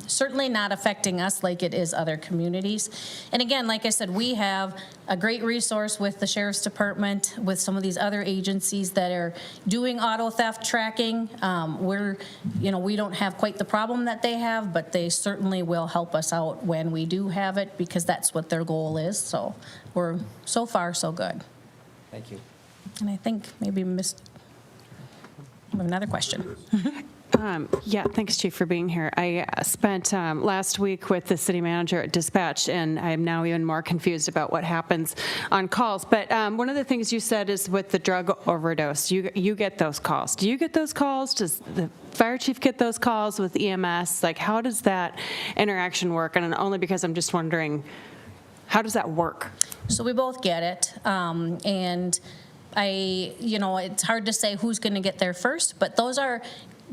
certainly not affecting us like it is other communities. And again, like I said, we have a great resource with the Sheriff's Department, with some of these other agencies that are doing auto theft tracking. We don't have quite the problem that they have, but they certainly will help us out when we do have it, because that's what their goal is. So we're so far so good. Thank you. And I think maybe missed another question. Yeah, thanks, Chief, for being here. I spent last week with the city manager at Dispatch, and I'm now even more confused about what happens on calls. But one of the things you said is with the drug overdose, you get those calls. Do you get those calls? Does the fire chief get those calls with EMS? Like, how does that interaction work? And only because I'm just wondering, how does that work? So we both get it, and it's hard to say who's going to get there first, but those are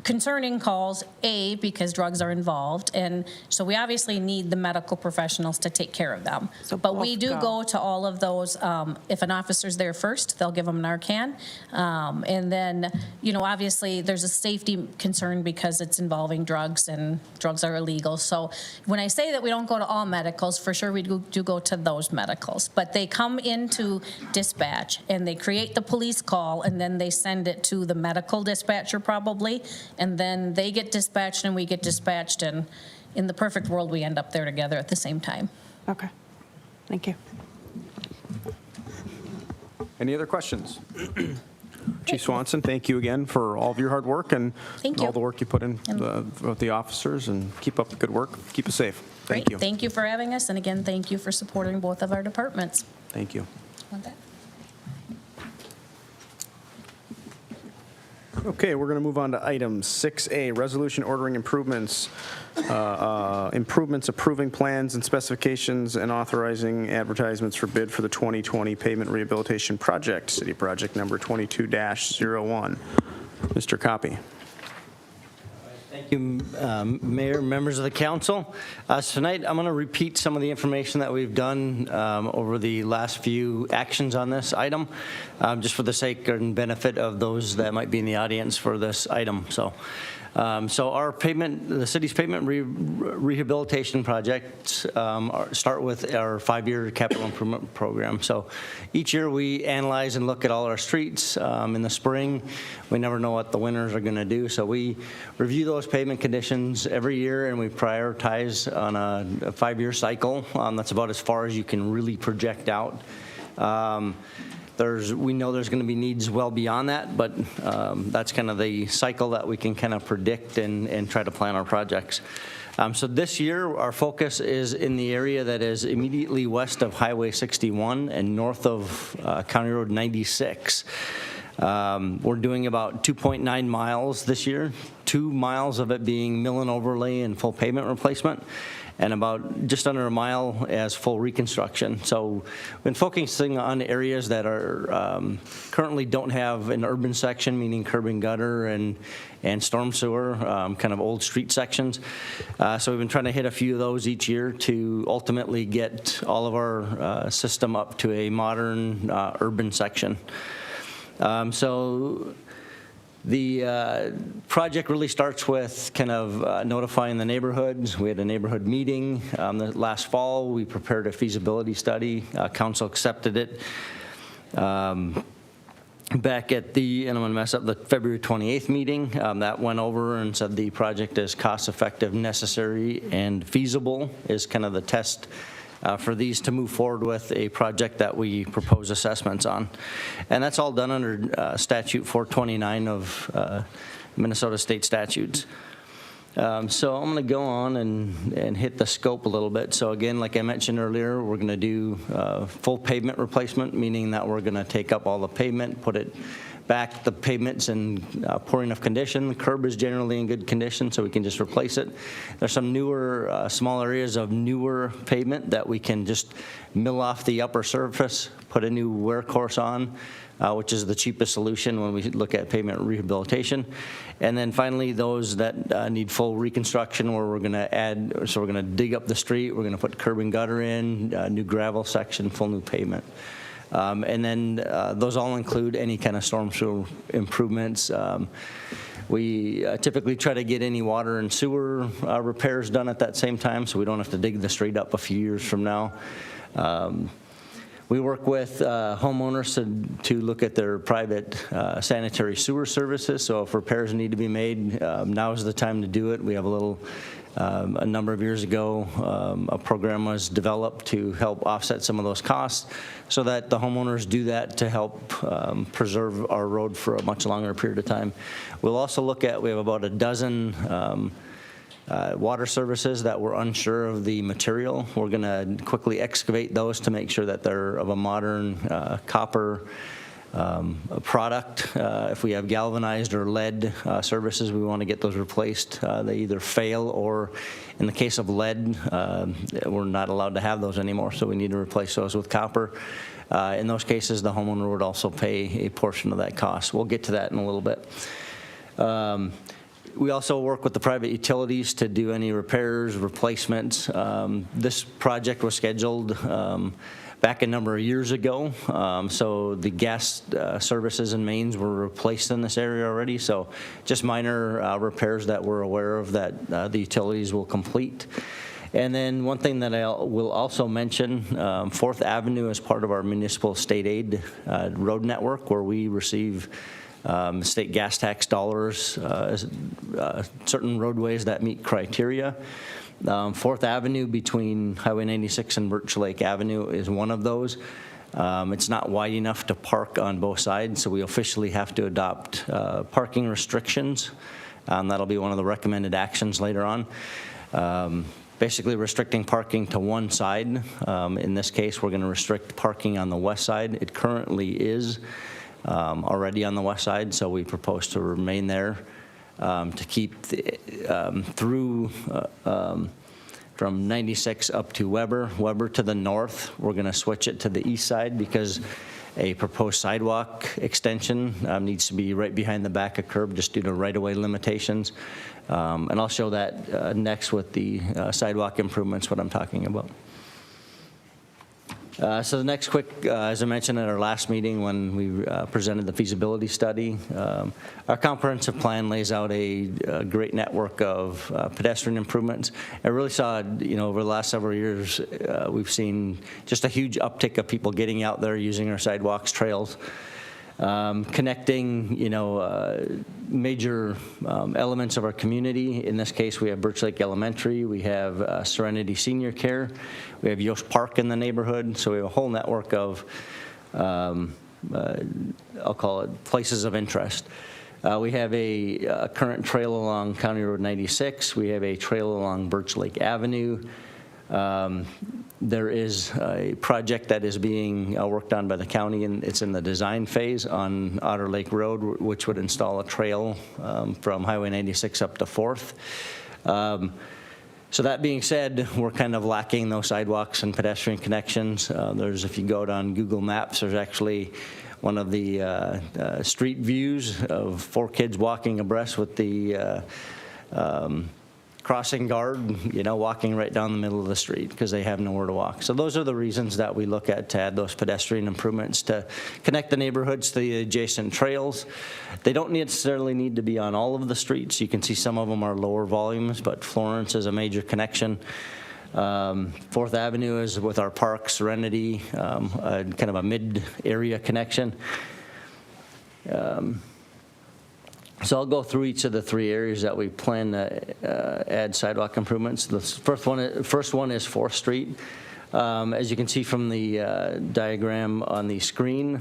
concerning calls, because drugs are involved, and so we obviously need the medical professionals to take care of them. But we do go to all of those. If an officer's there first, they'll give them Narcan, and then, obviously there's a safety concern because it's involving drugs, and drugs are illegal. So when I say that we don't go to all medicals, for sure we do go to those medicals, but they come into dispatch and they create the police call, and then they send it to the medical dispatcher probably, and then they get dispatched and we get dispatched, and in the perfect world, we end up there together at the same time. Okay, thank you. Any other questions? Chief Swanson, thank you again for all of your hard work and Thank you. all the work you put in with the officers, and keep up the good work. Keep us safe. Thank you. Thank you for having us, and again, thank you for supporting both of our departments. Thank you. Want that? Okay, we're going to move on to item 6A, resolution ordering improvements, approving plans and specifications, and authorizing advertisements for bid for the 2020 pavement rehabilitation project, city project number 22-01. Mr. Copy. Thank you, Mayor, members of the council. So tonight, I'm going to repeat some of the information that we've done over the last few actions on this item, just for the sake and benefit of those that might be in the audience for this item. So our pavement, the city's pavement rehabilitation projects start with our 5-year capital improvement program. So each year we analyze and look at all our streets. In the spring, we never know what the winters are going to do. So we review those pavement conditions every year, and we prioritize on a 5-year cycle. That's about as far as you can really project out. We know there's going to be needs well beyond that, but that's kind of the cycle that we can kind of predict and try to plan our projects. So this year, our focus is in the area that is immediately west of Highway 61 and north of County Road 96. We're doing about 2.9 miles this year, 2 miles of it being mill and overlay and full pavement replacement, and about just under a mile as full reconstruction. So we've been focusing on areas that are currently don't have an urban section, meaning curb and gutter and storm sewer, kind of old street sections. So we've been trying to hit a few of those each year to ultimately get all of our system up to a modern urban section. So the project really starts with kind of notifying the neighborhoods. We had a neighborhood meeting the last fall. We prepared a feasibility study. Council accepted it back at the, and I'm going to mess up, the February 28th meeting. That went over and said the project is cost-effective, necessary, and feasible is kind of the test for these to move forward with a project that we propose assessments on. And that's all done under statute 429 of Minnesota state statutes. So I'm going to go on and hit the scope a little bit. So again, like I mentioned earlier, we're going to do full pavement replacement, meaning that we're going to take up all the pavement, put it back. The pavement's in poor enough condition. The curb is generally in good condition, so we can just replace it. There's some newer, small areas of newer pavement that we can just mill off the upper surface, put a new wear course on, which is the cheapest solution when we look at pavement rehabilitation. And then finally, those that need full reconstruction, where we're going to add, so we're going to dig up the street, we're going to put curb and gutter in, new gravel section, full new pavement. And then those all include any kind of storm sewer improvements. We typically try to get any water and sewer repairs done at that same time, so we don't have to dig the street up a few years from now. We work with homeowners to look at their private sanitary sewer services. So if repairs need to be made, now is the time to do it. We have a little A number of years ago, a program was developed to help offset some of those costs so that the homeowners do that to help preserve our road for a much longer period of time. We'll also look at, we have about a dozen water services that we're unsure of the material. We're going to quickly excavate those to make sure that they're of a modern copper product. If we have galvanized or lead services, we want to get those replaced. They either fail or, in the case of lead, we're not allowed to have those anymore, so we need to replace those with copper. In those cases, the homeowner would also pay a portion of that cost. We'll get to that in a little bit. We also work with the private utilities to do any repairs, replacements. This project was scheduled back a number of years ago, so the gas services and mains were replaced in this area already, so just minor repairs that we're aware of that the utilities will complete. And then one thing that I will also mention, 4th Avenue is part of our municipal state aid road network, where we receive state gas tax dollars, certain roadways that meet criteria. 4th Avenue between Highway 96 and Birch Lake Avenue is one of those. It's not wide enough to park on both sides, so we officially have to adopt parking restrictions. That'll be one of the recommended actions later on. Basically restricting parking to one side. In this case, we're going to restrict parking on the west side. It currently is already on the west side, so we propose to remain there to keep through from 96 up to Weber to the north. We're going to switch it to the east side because a proposed sidewalk extension needs to be right behind the back of curb just due to right-of-way limitations. And I'll show that next with the sidewalk improvements, what I'm talking about. So the next quick, as I mentioned at our last meeting when we presented the feasibility study, our comprehensive plan lays out a great network of pedestrian improvements. I really saw, over the last several years, we've seen just a huge uptick of people getting out there using our sidewalks, trails, connecting, major elements of our community. In this case, we have Birch Lake Elementary, we have Serenity Senior Care, we have Yost Park in the neighborhood, so we have a whole network of, I'll call it places of interest. We have a current trail along County Road 96, we have a trail along Birch Lake Avenue. There is a project that is being worked on by the county, and it's in the design phase on Otter Lake Road, which would install a trail from Highway 96 up to 4th. So that being said, we're kind of lacking those sidewalks and pedestrian connections. If you go down Google Maps, there's actually one of the street views of 4 kids walking abreast with the crossing guard, walking right down the middle of the street because they have nowhere to walk. So those are the reasons that we look at to add those pedestrian improvements to connect the neighborhoods to the adjacent trails. They don't necessarily need to be on all of the streets. You can see some of them are lower volumes, but Florence is a major connection. 4th Avenue is with our park, Serenity, kind of a mid-area connection. So I'll go through each of the 3 areas that we plan to add sidewalk improvements. The first one is 4th Street. As you can see from the diagram on the screen,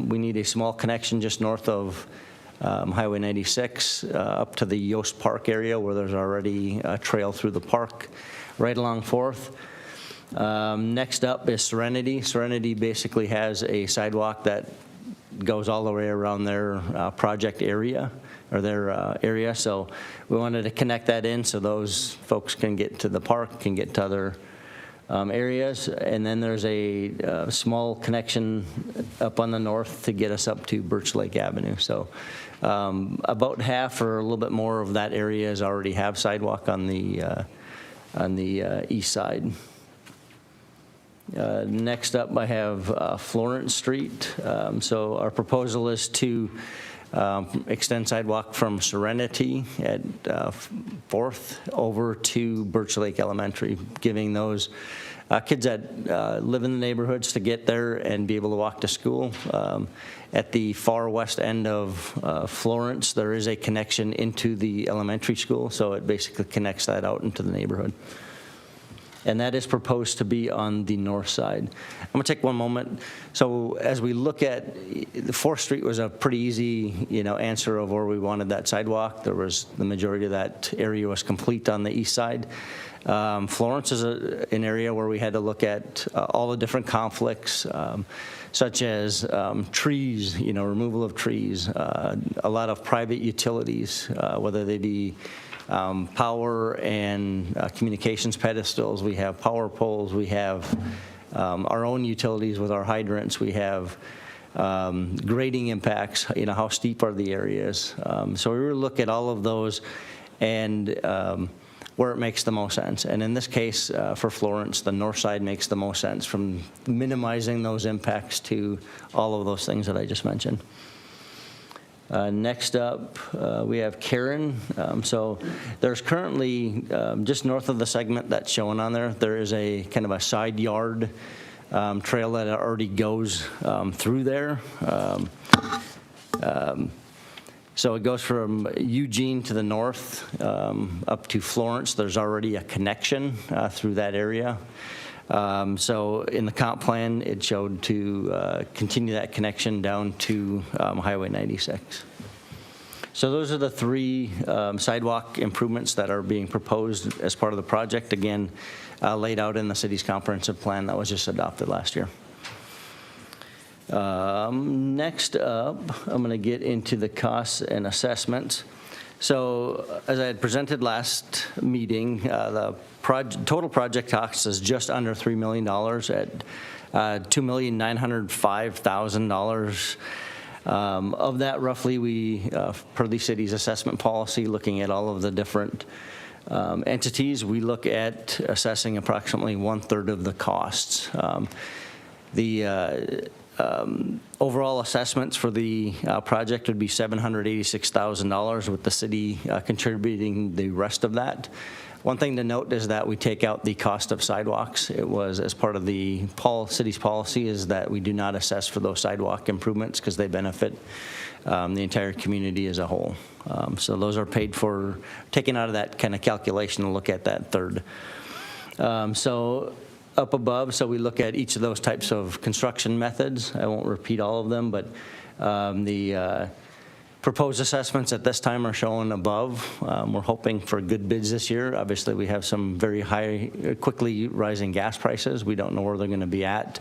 we need a small connection just north of Highway 96 up to the Yost Park area where there's already a trail through the park right along 4th. Next up is Serenity. Serenity basically has a sidewalk that goes all the way around their project area, or their area, so we wanted to connect that in so those folks can get to the park, can get to other areas. And then there's a small connection up on the north to get us up to Birch Lake Avenue. So about half or a little bit more of that area is already have sidewalk on the east side. Next up, I have Florence Street. So our proposal is to extend sidewalk from Serenity at 4th over to Birch Lake Elementary, giving those kids that live in the neighborhoods to get there and be able to walk to school. At the far west end of Florence, there is a connection into the elementary school, so it basically connects that out into the neighborhood. And that is proposed to be on the north side. I'm going to take one moment. So as we look at, the 4th Street was a pretty easy, answer of where we wanted that sidewalk. There was, the majority of that area was complete on the east side. Florence is an area where we had to look at all the different conflicts, such as trees, removal of trees, a lot of private utilities, whether they be power and communications pedestals. We have power poles. We have our own utilities with our hydrants. We have grading impacts, how steep are the areas. So we really look at all of those and where it makes the most sense. And in this case, for Florence, the north side makes the most sense, from minimizing those impacts to all of those things that I just mentioned. Next up, we have Karen. So there's currently, just north of the segment that's shown on there, there is a kind of a side yard trail that already goes through there. So it goes from Eugene to the north up to Florence. There's already a connection through that area. So in the comp plan, it showed to continue that connection down to Highway 96. So those are the 3 sidewalk improvements that are being proposed as part of the project, again, laid out in the city's comprehensive plan that was just adopted last year. Next up, I'm going to get into the costs and assessments. So as I had presented last meeting, the total project cost is just under $3 million at $2,905,000. Of that, roughly, we, per the city's assessment policy, looking at all of the different entities, we look at assessing approximately 1/3 of the costs. Overall assessments for the project would be $786,000, with the city contributing the rest of that. One thing to note is that we take out the cost of sidewalks. It was, as part of the city's policy, is that we do not assess for those sidewalk improvements because they benefit the entire community as a whole. So those are paid for, taken out of that kind of calculation to look at that third. So up above, so we look at each of those types of construction methods. I won't repeat all of them, but the proposed assessments at this time are shown above. We're hoping for good bids this year. Obviously, we have some very high, quickly rising gas prices. We don't know where they're going to be at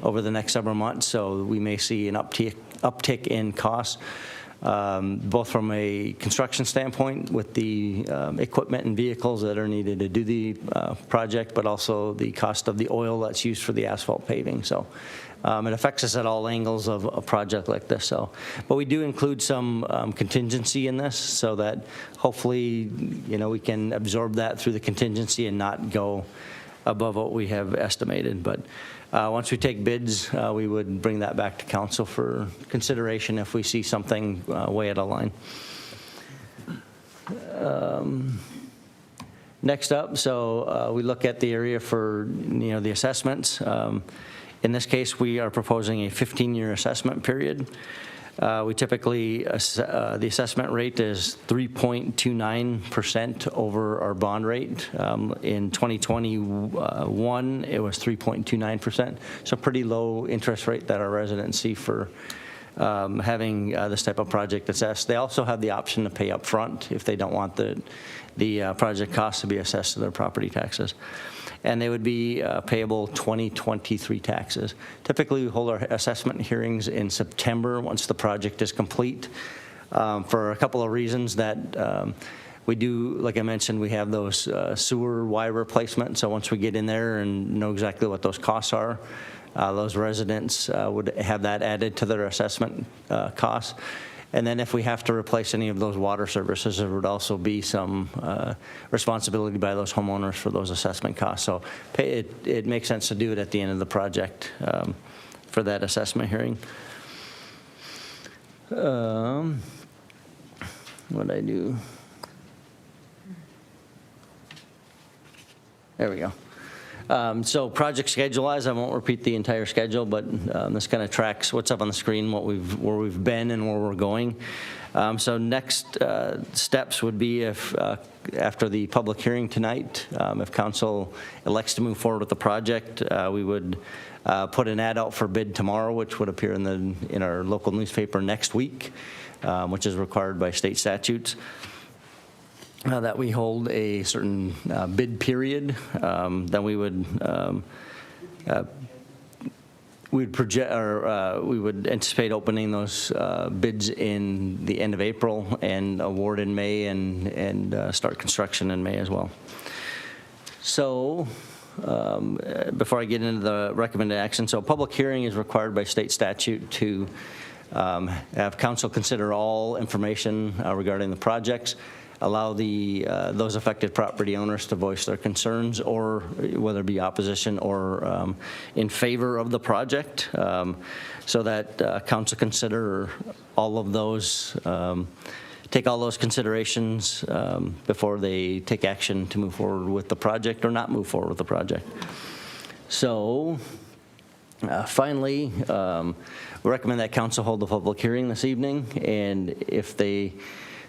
over the next several months, so we may see an uptick in costs, both from a construction standpoint with the equipment and vehicles that are needed to do the project, but also the cost of the oil that's used for the asphalt paving. So it affects us at all angles of a project like this. So, but we do include some contingency in this, so that hopefully, we can absorb that through the contingency and not go above what we have estimated. But once we take bids, we would bring that back to council for consideration if we see something way out of line. Next up, so we look at the area for the assessments. In this case, we are proposing a 15-year assessment period. We typically, the assessment rate is 3.29% over our bond rate. In 2021, it was 3.29%, so pretty low interest rate that our residents see for having this type of project assessed. They also have the option to pay up front if they don't want the project costs to be assessed to their property taxes. And they would be payable 2023 taxes. Typically, we hold our assessment hearings in September once the project is complete, for a couple of reasons. That we do, like I mentioned, we have those sewer wire replacements. So once we get in there and know exactly what those costs are, those residents would have that added to their assessment costs. And then if we have to replace any of those water services, there would also be some responsibility by those homeowners for those assessment costs. So it makes sense to do it at the end of the project for that assessment hearing. What'd I do? There we go. So project schedule-wise, I won't repeat the entire schedule, but this kind of tracks what's up on the screen, where we've been and where we're going. So next steps would be if, after the public hearing tonight, if council elects to move forward with the project, we would put an ad out for bid tomorrow, which would appear in our local newspaper next week, which is required by state statutes. That we hold a certain bid period. Then we would project, or we would anticipate opening those bids in the end of April and award in May, and start construction in May as well. So before I get into the recommended action, so a public hearing is required by state statute to have council consider all information regarding the projects, allow those affected property owners to voice their concerns, or whether it be opposition or in favor of the project, so that council consider all of those, take all those considerations before they take action to move forward with the project or not move forward with the project. So finally, we recommend that council hold the public hearing this evening, and if they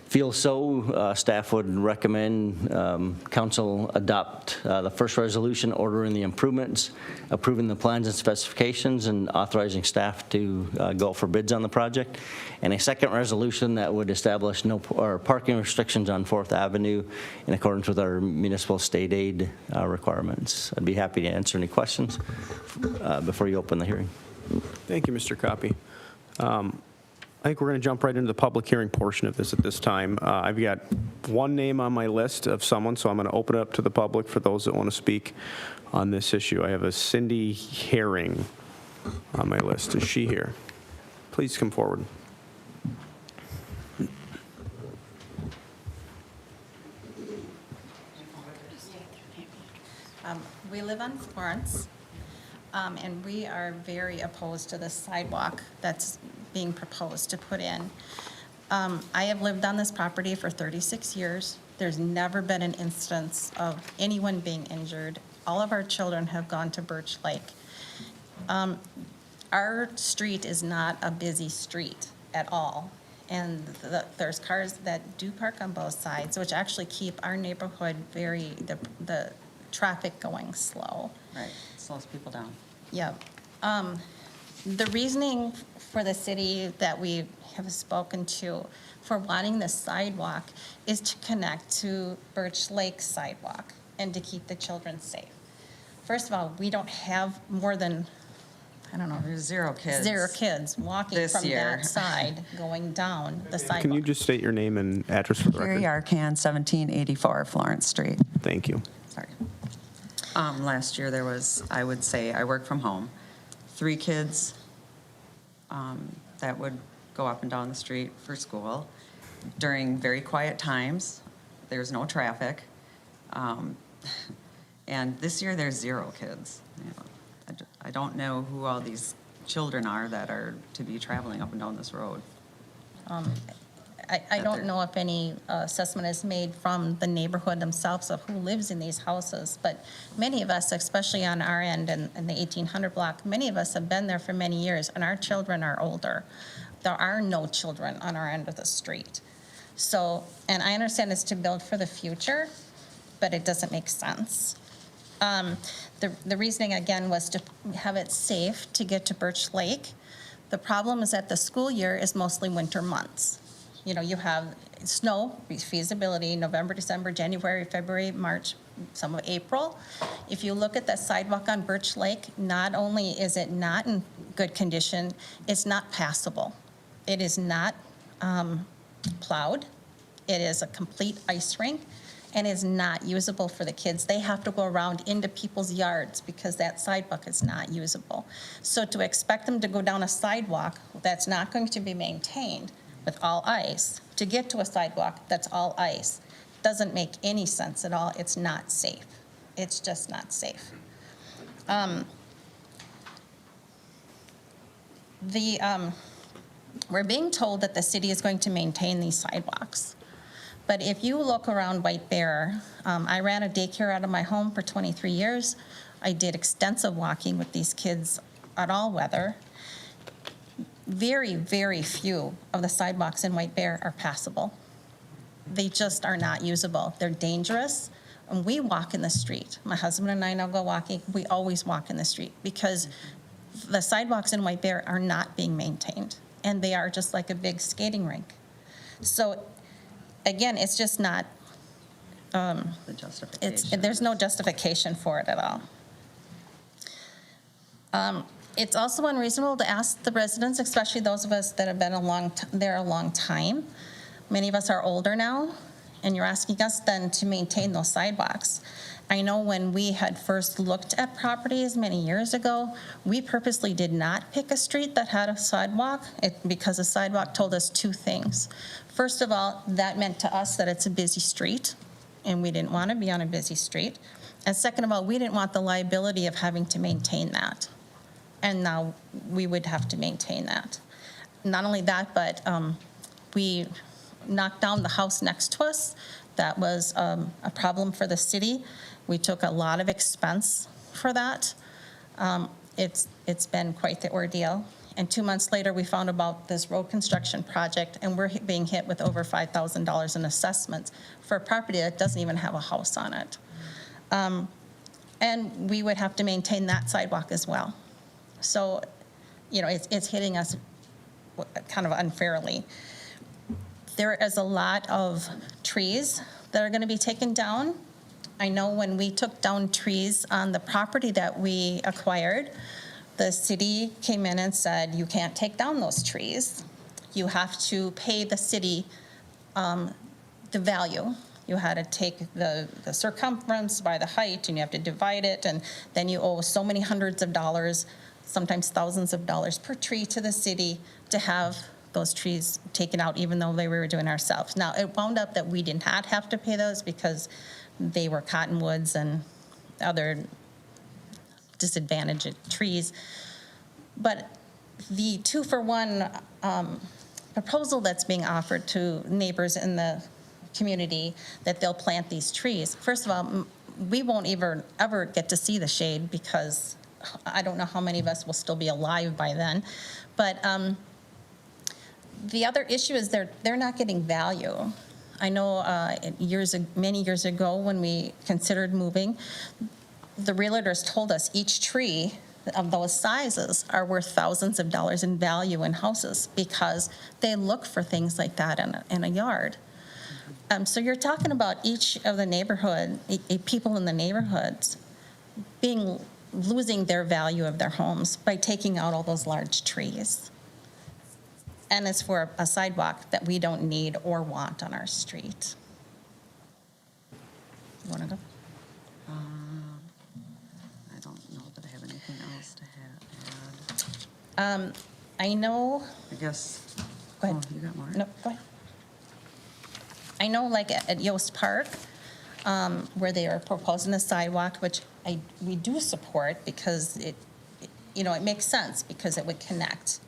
feel so, staff would recommend council adopt the first resolution ordering the improvements, approving the plans and specifications, and authorizing staff to go for bids on the project, and a second resolution that would establish parking restrictions on 4th Avenue in accordance with our municipal state aid requirements. I'd be happy to answer any questions before you open the hearing. Thank you, Mr. Copy. I think we're going to jump right into the public hearing portion of this at this time. I've got one name on my list of someone, so I'm going to open it up to the public for those that want to speak on this issue. I have a Cindy Herring on my list. Is she here? Please come forward. We live on Florence, and we are very opposed to the sidewalk that's being proposed to put in. I have lived on this property for 36 years. There's never been an instance of anyone being injured. All of our children have gone to Birch Lake. Our street is not a busy street at all, and there's cars that do park on both sides, which actually keep our neighborhood the traffic going slow. Right, slows people down. Yep. The reasoning for the city that we have spoken to for wanting the sidewalk is to connect to Birch Lake sidewalk and to keep the children safe. First of all, we don't have more than, I don't know, There's 0 kids. 0 kids walking This from year. that side going down the sidewalk. Can you just state your name and address for the Carrie record? Arcan, 1784 Florence Street. Thank you. Sorry. Last year there was, I would say, I work from home, 3 kids that would go up and down the street for school during very quiet times. There's no traffic. And this year there's 0 kids. You know, I don't know who all these children are that are to be traveling up and down this road. I don't know if any assessment is made from the neighborhood themselves of who lives in these houses, but many of us, especially on our end in the 1800 block, many of us have been there for many years, and our children are older. There are no children on our end of the street. So, and I understand it's to build for the future, but it doesn't make sense. The reasoning, again, was to have it safe to get to Birch Lake. The problem is that the school year is mostly winter months. You know, you have snow, feasibility, November, December, January, February, March, some of April. If you look at the sidewalk on Birch Lake, not only is it not in good condition, it's not passable. It is not plowed. It is a complete ice rink and is not usable for the kids. They have to go around into people's yards because that sidewalk is not usable. So to expect them to go down a sidewalk that's not going to be maintained with all ice, to get to a sidewalk that's all ice, doesn't make any sense at all. It's not safe. It's just not safe. We're being told that the city is going to maintain these sidewalks. But if you look around White Bear, I ran a daycare out of my home for 23 years. I did extensive walking with these kids at all weather. Very, very few of the sidewalks in White Bear are passable. They just are not usable. They're dangerous. And we walk in the street. My husband and I now go walking. We always walk in the street because the sidewalks in White Bear are not being maintained. And they are just like a big skating rink. So again, it's just not, The justification. there's no justification for it at all. It's also unreasonable to ask the residents, especially those of us that have been there a long time. Many of us are older now, and you're asking us then to maintain those sidewalks. I know when we had first looked at properties many years ago, we purposely did not pick a street that had a sidewalk because a sidewalk told us two things. First of all, that meant to us that it's a busy street, and we didn't want to be on a busy street. And second of all, we didn't want the liability of having to maintain that. And now we would have to maintain that. Not only that, but we knocked down the house next to us. That was a problem for the city. We took a lot of expense for that. It's been quite the ordeal. And 2 months later, we found about this road construction project, and we're being hit with over $5,000 in assessments for a property that doesn't even have a house on it. And we would have to maintain that sidewalk as well. So, you know, it's hitting us kind of unfairly. There is a lot of trees that are going to be taken down. I know when we took down trees on the property that we acquired, the city came in and said, you can't take down those trees. You have to pay the city the value. You had to take the circumference by the height, and you have to divide it, and then you owe so many hundreds of dollars, sometimes thousands of dollars per tree to the city to have those trees taken out, even though we were doing ourselves. Now, it wound up that we did not have to pay those because they were cottonwoods and other disadvantaged trees. But the 2-for-1 proposal that's being offered to neighbors in the community that they'll plant these trees. First of all, we won't ever get to see the shade because I don't know how many of us will still be alive by then. But the other issue is they're not getting value. I know many years ago when we considered moving, the realtors told us each tree of those sizes are worth thousands of dollars in value in houses because they look for things like that in a yard. So you're talking about each of the neighborhood, people in the neighborhoods losing their value of their homes by taking out all those large trees. And it's for a sidewalk that we don't need or want on our street. You want to go? I don't know that I have anything else to add. I know. I guess. Go ahead. Oh, you got more? No, go ahead. I know, like at Yost Park, where they are proposing a sidewalk, which we do support because it makes sense because it would connect.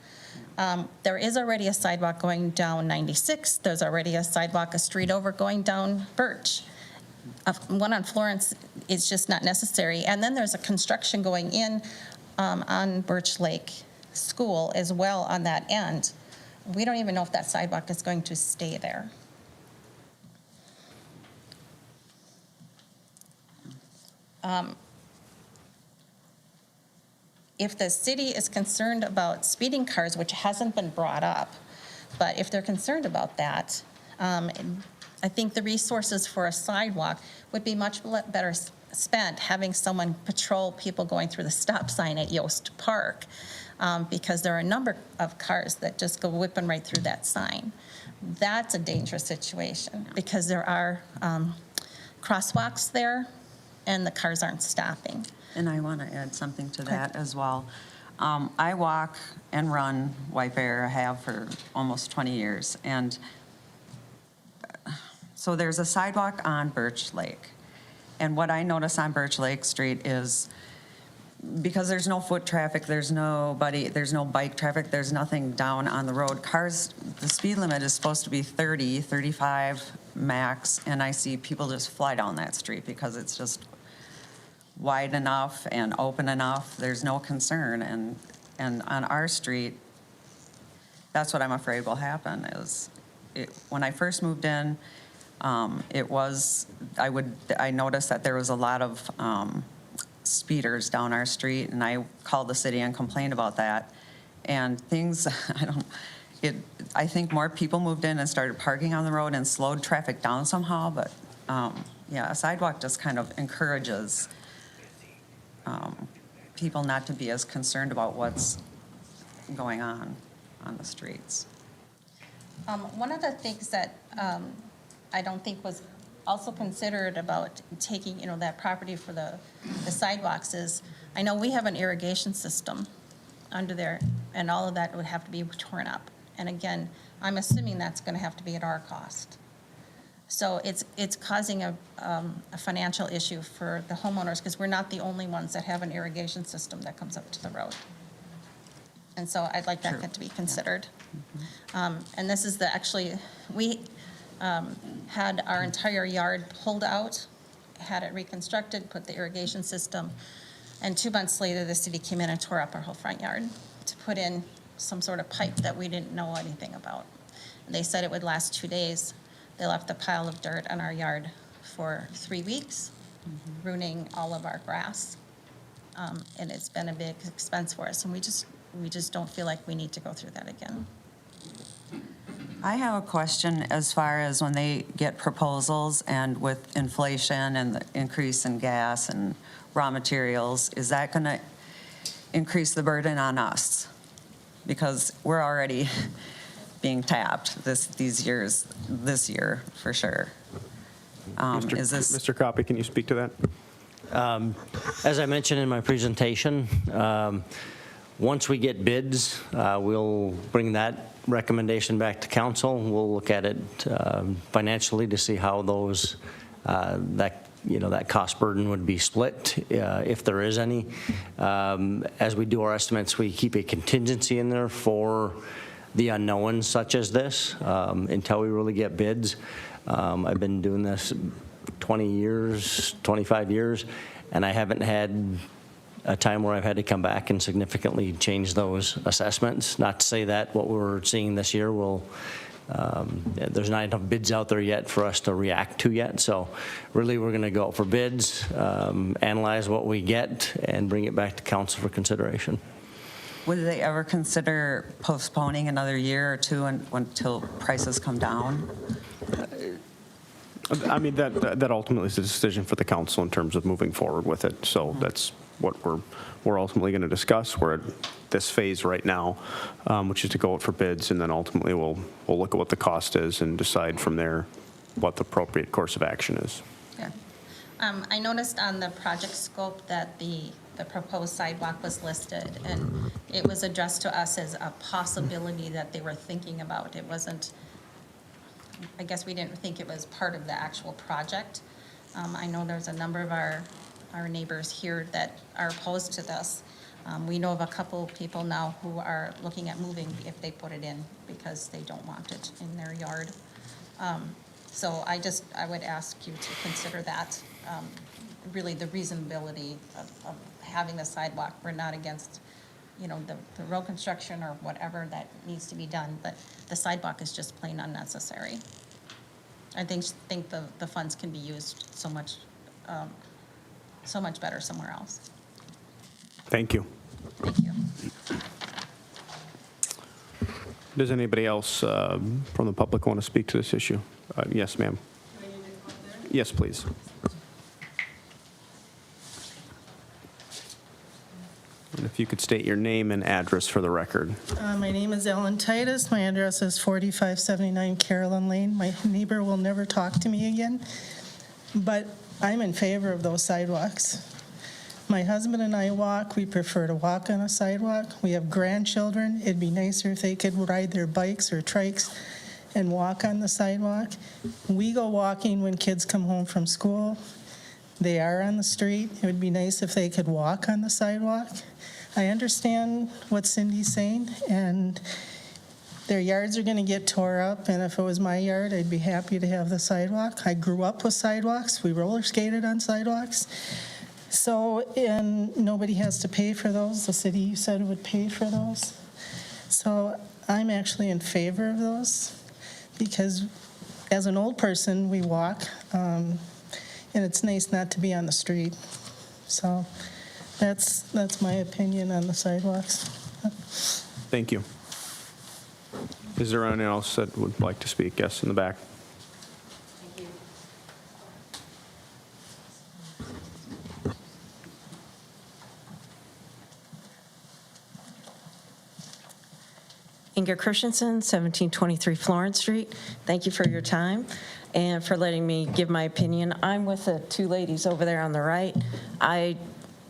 There is already a sidewalk going down 96. There's already a street over going down Birch. One on Florence is just not necessary. And then there's a construction going in on Birch Lake School as well on that end. We don't even know if that sidewalk is going to stay there. If the city is concerned about speeding cars, which hasn't been brought up, but if they're concerned about that, I think the resources for a sidewalk would be much better spent having someone patrol people going through the stop sign at Yost Park, because there are a number of cars that just go whipping right through that sign. That's a dangerous situation because there are crosswalks there and the cars aren't stopping. And I want to add something to that as well. I walk and run White Bear, I have for almost 20 years. And so there's a sidewalk on Birch Lake. And what I notice on Birch Lake Street is because there's no foot traffic, there's no bike traffic, there's nothing down on the road. Cars, the speed limit is supposed to be 30, 35 max, and I see people just fly down that street because it's just wide enough and open enough. There's no concern, and on our street, that's what I'm afraid will happen. When I first moved in, I noticed that there was a lot of speeders down our street, and I called the city and complained about that. And things, I think more people moved in and started parking on the road and slowed traffic down somehow, but yeah, a sidewalk just kind of encourages people not to be as concerned about what's going on the streets. One of the things that I don't think was also considered about taking, that property for the sidewalks is, I know we have an irrigation system under there, and all of that would have to be torn up. And again, I'm assuming that's going to have to be at our cost. So it's causing a financial issue for the homeowners, because we're not the only ones that have an irrigation system that comes up to the road. And so I'd like that to be considered. And this is we had our entire yard pulled out, had it reconstructed, put the irrigation system, and 2 months later, the city came in and tore up our whole front yard to put in some sort of pipe that we didn't know anything about. And they said it would last 2 days. They left a pile of dirt on our yard for 3 weeks, ruining all of our grass. And it's been a big expense for us, and we just don't feel like we need to go through that again. I have a question as far as when they get proposals, and with inflation and the increase in gas and raw materials, is that going to increase the burden on us? Because we're already being tapped this year for sure. Mr. Coppy, can you speak to that? As I mentioned in my presentation, once we get bids, we'll bring that recommendation back to council. We'll look at it financially to see how those that cost burden would be split, if there is any. As we do our estimates, we keep a contingency in there for the unknowns such as this until we really get bids. I've been doing this 20 years, 25 years, and I haven't had a time where I've had to come back and significantly change those assessments. Not to say that what we're seeing this year will, there's not enough bids out there yet for us to react to yet. So really we're going to go out for bids, analyze what we get, and bring it back to council for consideration. Would they ever consider postponing another year or two until prices come down? I mean, that ultimately is a decision for the council in terms of moving forward with it. So that's what we're ultimately going to discuss. We're at this phase right now, which is to go out for bids, and then ultimately we'll look at what the cost is and decide from there what the appropriate course of action is. Yeah. I noticed on the project scope that the proposed sidewalk was listed, and it was addressed to us as a possibility that they were thinking about. It wasn't, I guess we didn't think it was part of the actual project. I know there's a number of our neighbors here that are opposed to this. We know of a couple people now who are looking at moving if they put it in because they don't want it in their yard. So I would ask you to consider that, really the reasonability of having the sidewalk. We're not against, the road construction or whatever that needs to be done, but the sidewalk is just plain unnecessary. I think the funds can be used so much better somewhere else. Thank you. Thank you. Does anybody else from the public want to speak to this issue? Yes, ma'am. Yes, please. And if you could state your name and address for the record. My name is Ellen Titus. My address is 4579 Carolyn Lane. My neighbor will never talk to me again, but I'm in favor of those sidewalks. My husband and I walk. We prefer to walk on a sidewalk. We have grandchildren. It'd be nicer if they could ride their bikes or trikes and walk on the sidewalk. We go walking when kids come home from school. They are on the street. It would be nice if they could walk on the sidewalk. I understand what Cindy's saying, and their yards are going to get tore up, and if it was my yard, I'd be happy to have the sidewalk. I grew up with sidewalks. We roller skated on sidewalks. So, and nobody has to pay for those. The city, you said, would pay for those. So I'm actually in favor of those because as an old person, we walk, and it's nice not to be on the street. So that's my opinion on the sidewalks. Thank you. Is there anyone else that would like to speak? Yes, in the back. Inga Christensen, 1723 Florence Street. Thank you for your time and for letting me give my opinion. I'm with the two ladies over there on the right. I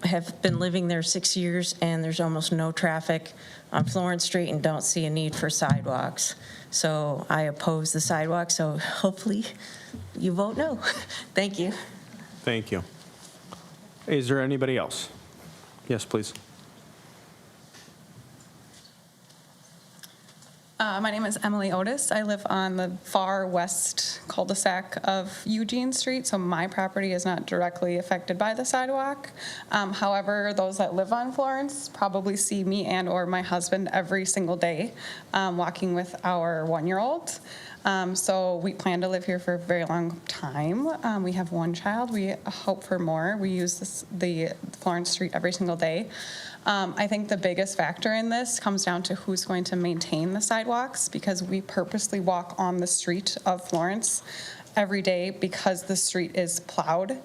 have been living there 6 years, and there's almost no traffic on Florence Street and don't see a need for sidewalks. So I oppose the sidewalk, so hopefully you vote no. Thank you. Thank you. Is there anybody else? Yes, please. My name is Emily Otis. I live on the far west cul-de-sac of Eugene Street, so my property is not directly affected by the sidewalk. However, those that live on Florence probably see me and or my husband every single day walking with our 1-year-old. So we plan to live here for a very long time. We have one child. We hope for more. We use the Florence Street every single day. I think the biggest factor in this comes down to who's going to maintain the sidewalks, because we purposely walk on the street of Florence every day because the street is plowed.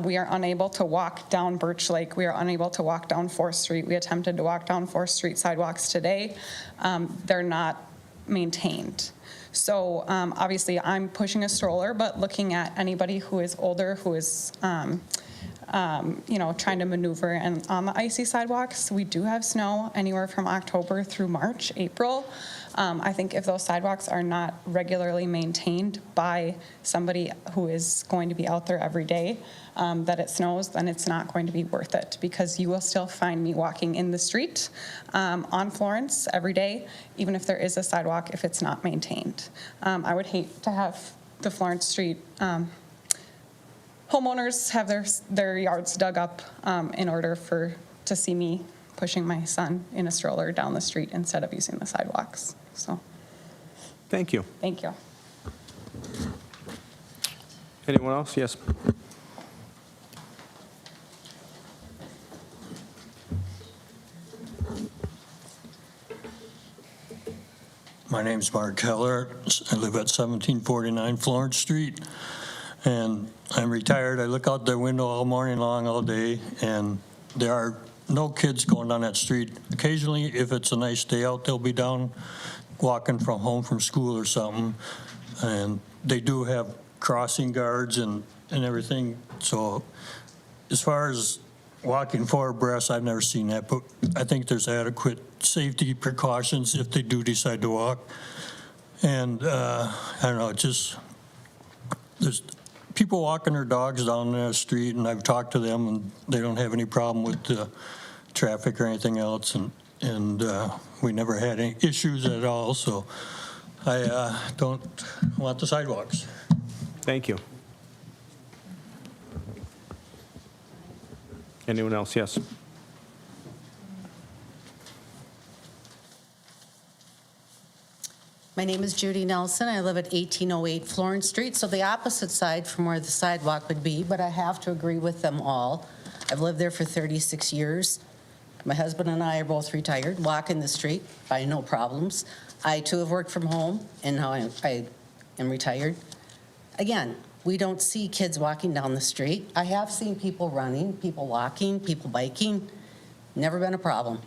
We are unable to walk down Birch Lake. We are unable to walk down 4th Street. We attempted to walk down 4th Street sidewalks today. They're not maintained. So obviously I'm pushing a stroller, but looking at anybody who is older, who is trying to maneuver and on the icy sidewalks. We do have snow anywhere from October through March, April. I think if those sidewalks are not regularly maintained by somebody who is going to be out there every day, that it snows, then it's not going to be worth it, because you will still find me walking in the street on Florence every day, even if there is a sidewalk, if it's not maintained. I would hate to have the Florence Street homeowners have their yards dug up in order to see me pushing my son in a stroller down the street instead of using the sidewalks. So, thank you. Thank you. Anyone else? Yes. My name's Mark Keller. I live at 1749 Florence Street, and I'm retired. I look out the window all morning long, all day, and there are no kids going down that street. Occasionally, if it's a nice day out, they'll be down walking from home from school or something, and they do have crossing guards and everything. So as far as walking 4 abreast, I've never seen that, but I think there's adequate safety precautions if they do decide to walk. And I don't know, there's people walking their dogs down the street, and I've talked to them, and they don't have any problem with the traffic or anything else, and we never had any issues at all, so I don't want the sidewalks. Thank you. Anyone else? Yes. My name is Judy Nelson. I live at 1808 Florence Street, so the opposite side from where the sidewalk would be, but I have to agree with them all. I've lived there for 36 years. My husband and I are both retired, walk in the street by no problems. I, too, have worked from home, and now I am retired. Again, we don't see kids walking down the street. I have seen people running, people walking, people biking. Never been a problem.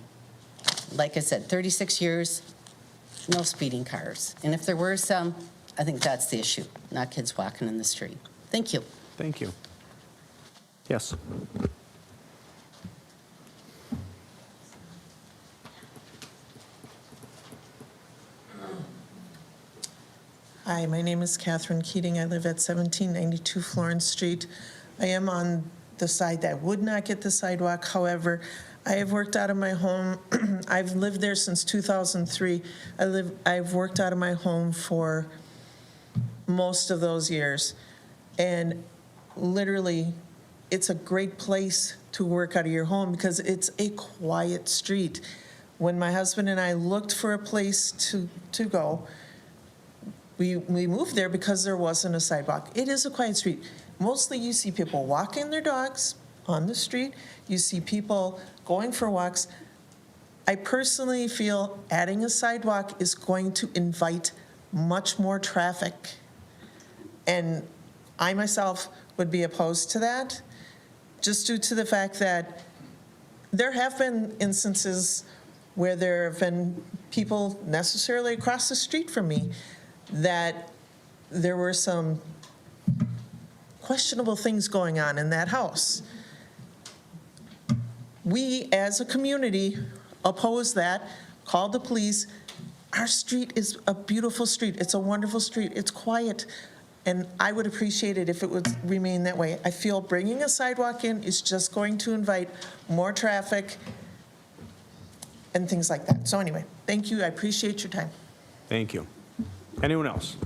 Like I said, 36 years, no speeding cars. And if there were some, I think that's the issue, not kids walking in the street. Thank you. Thank you. Yes. Hi, my name is Catherine Keating. I live at 1792 Florence Street. I am on the side that would not get the sidewalk. However, I have worked out of my home. I've lived there since 2003. I've worked out of my home for most of those years. And literally, it's a great place to work out of your home because it's a quiet street. When my husband and I looked for a place to go, we moved there because there wasn't a sidewalk. It is a quiet street. Mostly you see people walking their dogs on the street. You see people going for walks. I personally feel adding a sidewalk is going to invite much more traffic. And I myself would be opposed to that, just due to the fact that there have been instances where there have been people necessarily across the street from me that there were some questionable things going on in that house. We, as a community, oppose that, called the police. Our street is a beautiful street. It's a wonderful street. It's quiet. And I would appreciate it if it would remain that way. I feel bringing a sidewalk in is just going to invite more traffic and things like that. So anyway, thank you. I appreciate your time. Thank you. Anyone else?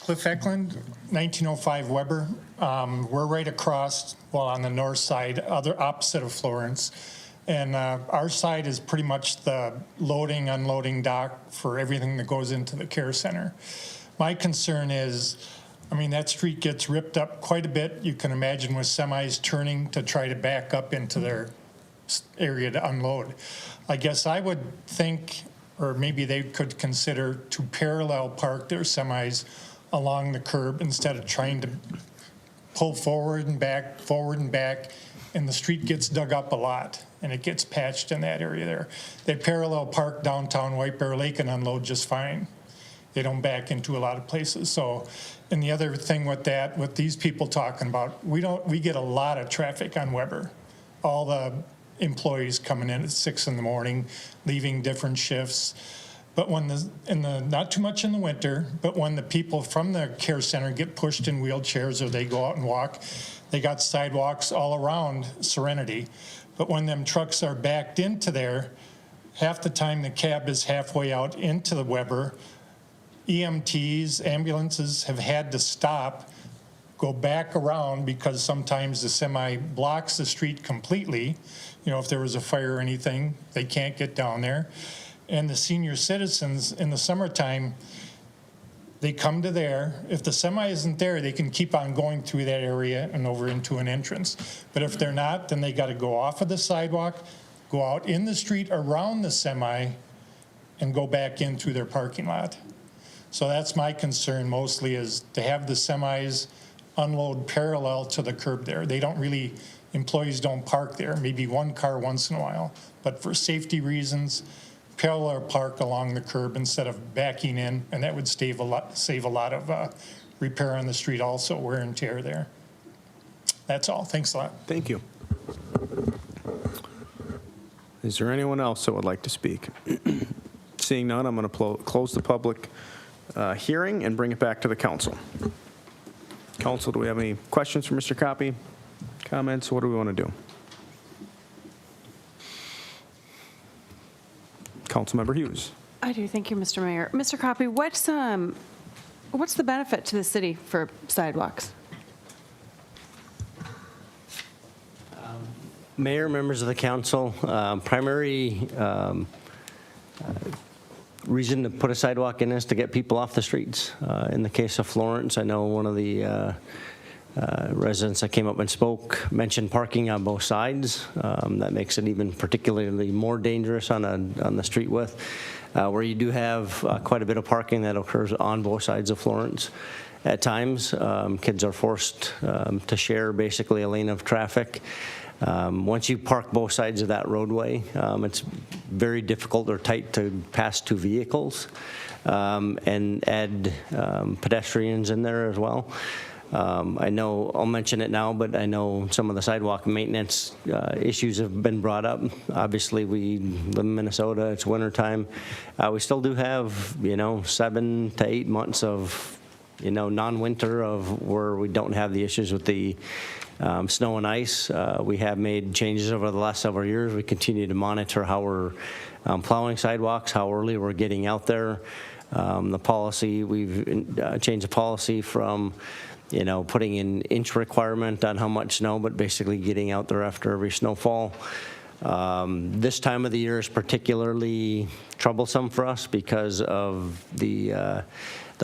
Cliff Eklund, 1905 Weber. We're right across, well, on the north side, opposite of Florence. And our side is pretty much the loading, unloading dock for everything that goes into the care center. My concern is, I mean, that street gets ripped up quite a bit. You can imagine with semis turning to try to back up into their area to unload. I guess I would think, or maybe they could consider to parallel park their semis along the curb instead of trying to pull forward and back, and the street gets dug up a lot, and it gets patched in that area there. They parallel park downtown White Bear Lake and unload just fine. They don't back into a lot of places. So, and the other thing with that, with these people talking about, we get a lot of traffic on Weber. All the employees coming in at 6 in the morning, leaving different shifts. But when not too much in the winter, but when the people from the care center get pushed in wheelchairs or they go out and walk, they got sidewalks all around Serenity. But when them trucks are backed into there, half the time the cab is halfway out into the Weber. EMTs, ambulances have had to stop, go back around because sometimes the semi blocks the street completely. You know, if there was a fire or anything, they can't get down there. And the senior citizens in the summertime, they come to there. If the semi isn't there, they can keep on going through that area and over into an entrance. But if they're not, then they got to go off of the sidewalk, go out in the street around the semi, and go back in through their parking lot. So that's my concern mostly, is to have the semis unload parallel to the curb there. They don't really, employees don't park there, maybe one car once in a while. But for safety reasons, parallel park along the curb instead of backing in, and that would save a lot of repair on the street also, wear and tear there. That's all. Thanks a lot. Thank you. Is there anyone else that would like to speak? Seeing none, I'm going to close the public hearing and bring it back to the council. Council, do we have any questions for Mr. Copy? Comments? What do we want to do? Councilmember Hughes. I do. Thank you, Mr. Mayor. Mr. Copy, what's the benefit to the city for sidewalks? Mayor, members of the council, primary reason to put a sidewalk in is to get people off the streets. In the case of Florence, I know one of the residents that came up and spoke mentioned parking on both sides. That makes it even particularly more dangerous on the street width, where you do have quite a bit of parking that occurs on both sides of Florence. At times, kids are forced to share basically a lane of traffic. Once you park both sides of that roadway, it's very difficult or tight to pass two vehicles and add pedestrians in there as well. I know, I'll mention it now, but I know some of the sidewalk maintenance issues have been brought up. Obviously, we live in Minnesota, it's wintertime. We still do have, 7 to 8 months of, non-winter of where we don't have the issues with the snow and ice. We have made changes over the last several years. We continue to monitor how we're plowing sidewalks, how early we're getting out there. The policy, we've changed the policy from putting an inch requirement on how much snow, but basically getting out there after every snowfall. This time of the year is particularly troublesome for us because of the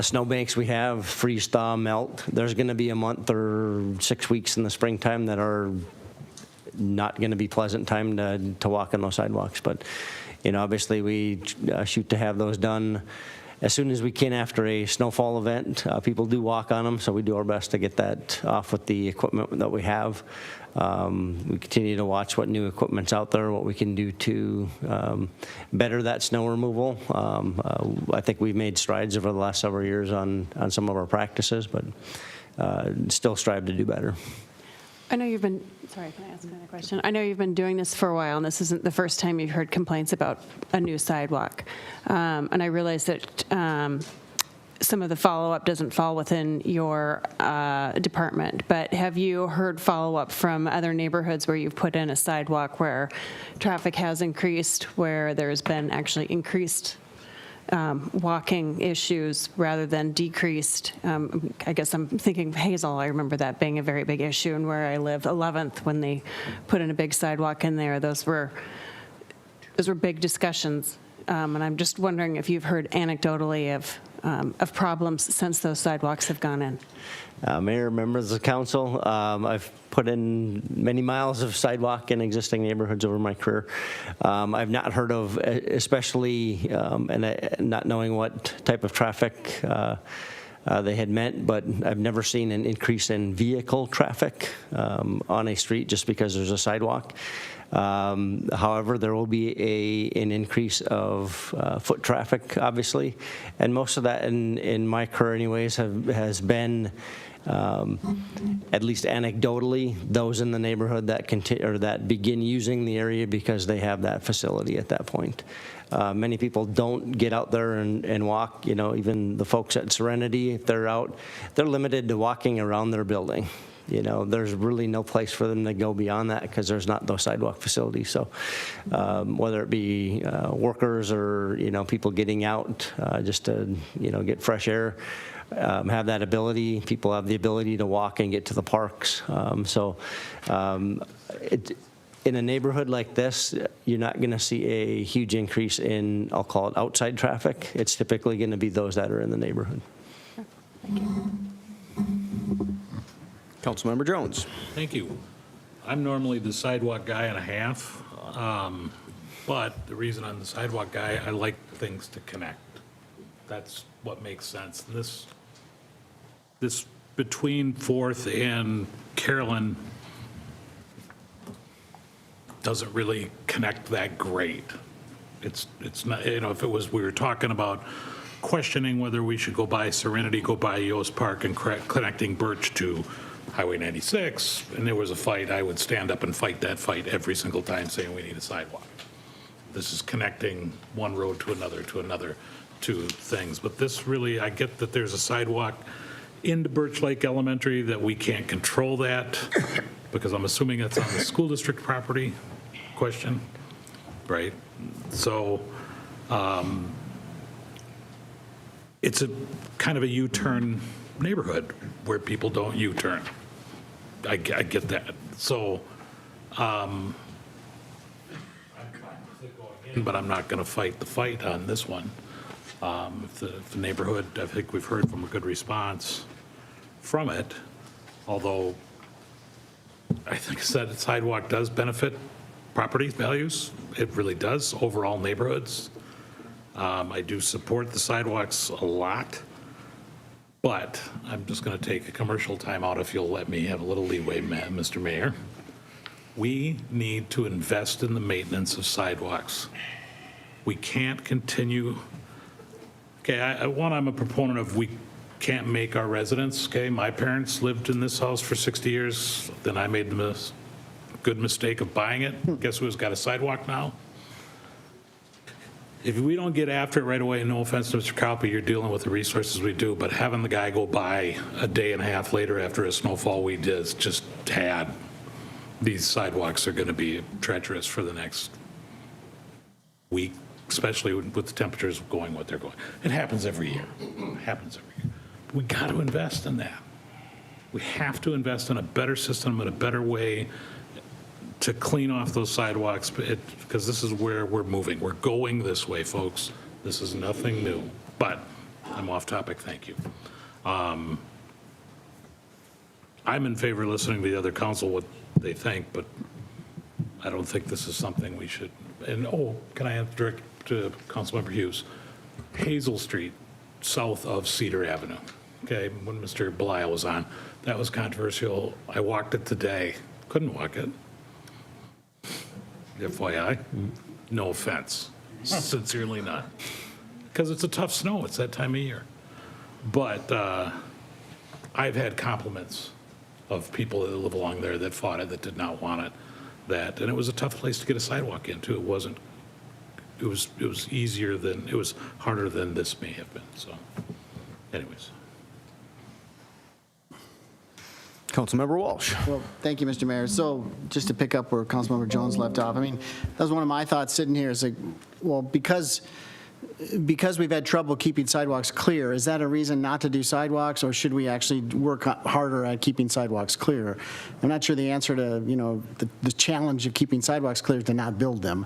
snowbanks we have, freeze, thaw, melt. There's going to be a month or 6 weeks in the springtime that are not going to be pleasant time to walk on those sidewalks. But, obviously we shoot to have those done as soon as we can after a snowfall event. People do walk on them, so we do our best to get that off with the equipment that we have. We continue to watch what new equipment's out there, what we can do to better that snow removal. I think we've made strides over the last several years on some of our practices, but still strive to do better. I know you've been, sorry, can I ask another question? I know you've been doing this for a while, and this isn't the first time you've heard complaints about a new sidewalk. And I realize that some of the follow-up doesn't fall within your department, but have you heard follow-up from other neighborhoods where you've put in a sidewalk where traffic has increased, where there's been actually increased walking issues rather than decreased? I guess I'm thinking Hazel. I remember that being a very big issue, and where I lived, 11th, when they put in a big sidewalk in there, those were big discussions. And I'm just wondering if you've heard anecdotally of problems since those sidewalks have gone in. Mayor, members of the council, I've put in many miles of sidewalk in existing neighborhoods over my career. I've not heard of, especially, not knowing what type of traffic they had meant, but I've never seen an increase in vehicle traffic on a street just because there's a sidewalk. However, there will be an increase of foot traffic, obviously, and most of that in my career anyways has been, at least anecdotally, those in the neighborhood that begin using the area because they have that facility at that point. Many people don't get out there and walk. Even the folks at Serenity, if they're out, they're limited to walking around their building. There's really no place for them to go beyond that because there's not those sidewalk facilities. So whether it be workers or, people getting out just to, get fresh air, have that ability. People have the ability to walk and get to the parks. In a neighborhood like this, you're not going to see a huge increase in, I'll call it outside traffic. It's typically going to be those that are in the neighborhood. Thank you. Councilmember Jones. Thank you. I'm normally the sidewalk guy and a half, but the reason I'm the sidewalk guy, I like things to connect. That's what makes sense. This between 4th and Carolyn doesn't really connect that great. It's not, if it was, we were talking about questioning whether we should go by Serenity, go by Yost Park, and connecting Birch to Highway 96, and there was a fight, I would stand up and fight that fight every single time saying we need a sidewalk. This is connecting one road to another, two things. But this really, I get that there's a sidewalk into Birch Lake Elementary, that we can't control that, because I'm assuming it's on the school district property, question, right? So it's a kind of a U-turn neighborhood where people don't U-turn. I get that. So I'm fine with it going in, but I'm not going to fight the fight on this one. If the neighborhood, I think we've heard from a good response from it, although I think that sidewalk does benefit property values. It really does, overall neighborhoods. I do support the sidewalks a lot. But I'm just going to take a commercial timeout if you'll let me have a little leeway, Mr. Mayor. We need to invest in the maintenance of sidewalks. We can't continue. Okay, I'm a proponent of we can't make our residents, okay? My parents lived in this house for 60 years, then I made the good mistake of buying it. Guess who's got a sidewalk now? If we don't get after it right away, no offense to Mr. Cowper, you're dealing with the resources we do, but having the guy go by a day and a half later after a snowfall we just had, these sidewalks are going to be treacherous for the next week, especially with the temperatures going what they're going. It happens every year. It happens every year. We got to invest in that. We have to invest in a better system and a better way to clean off those sidewalks, because this is where we're moving. We're going this way, folks. This is nothing new. But I'm off topic, thank you. I'm in favor of listening to the other council, what they think, but I don't think this is something we should. And, can I direct to Councilmember Hughes? Hazel Street, south of Cedar Avenue, okay, when Mr. Belial was on, that was controversial. I walked it today, couldn't walk it. FYI, no offense, sincerely not. Because it's a tough snow, it's that time of year. But I've had compliments of people that live along there that fought it, that did not want it, and it was a tough place to get a sidewalk into. It was harder than this may have been, so anyways. Councilmember Walsh. Well, thank you, Mr. Mayor. So just to pick up where Councilmember Jones left off, I mean, that was one of my thoughts sitting here is like, well, because we've had trouble keeping sidewalks clear, is that a reason not to do sidewalks, or should we actually work harder at keeping sidewalks clear? I'm not sure the answer to, the challenge of keeping sidewalks clear is to not build them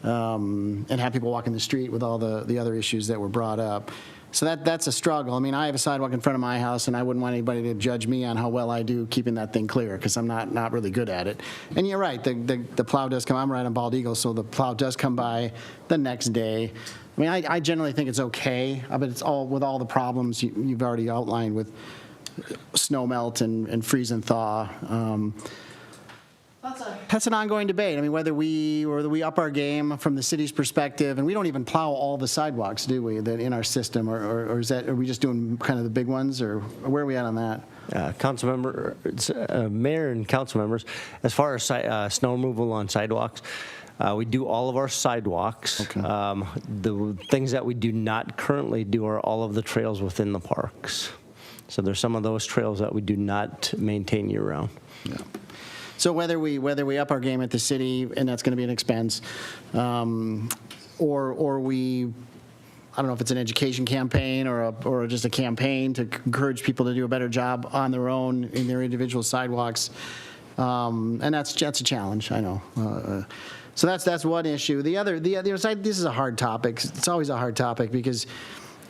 and have people walk in the street with all the other issues that were brought up. So that's a struggle. I mean, I have a sidewalk in front of my house, and I wouldn't want anybody to judge me on how well I do keeping that thing clear, because I'm not really good at it. And you're right, the plow does come. I'm right on Bald Eagle, so the plow does come by the next day. I mean, I generally think it's okay, but it's all with all the problems you've already outlined with snow melt and freeze and thaw. That's an ongoing debate. I mean, whether we up our game from the city's perspective, and we don't even plow all the sidewalks, do we, that in our system, or are we just doing kind of the big ones, or where are we at on that? Mayor and council members, as far as snow removal on sidewalks, we do all of our sidewalks. Okay. The things that we do not currently do are all of the trails within the parks. So there's some of those trails that we do not maintain year-round. Yeah. So whether we up our game at the city, and that's going to be an expense, or we, I don't know if it's an education campaign or just a campaign to encourage people to do a better job on their own in their individual sidewalks, and that's a challenge, I know. So that's one issue. The other side, this is a hard topic. It's always a hard topic because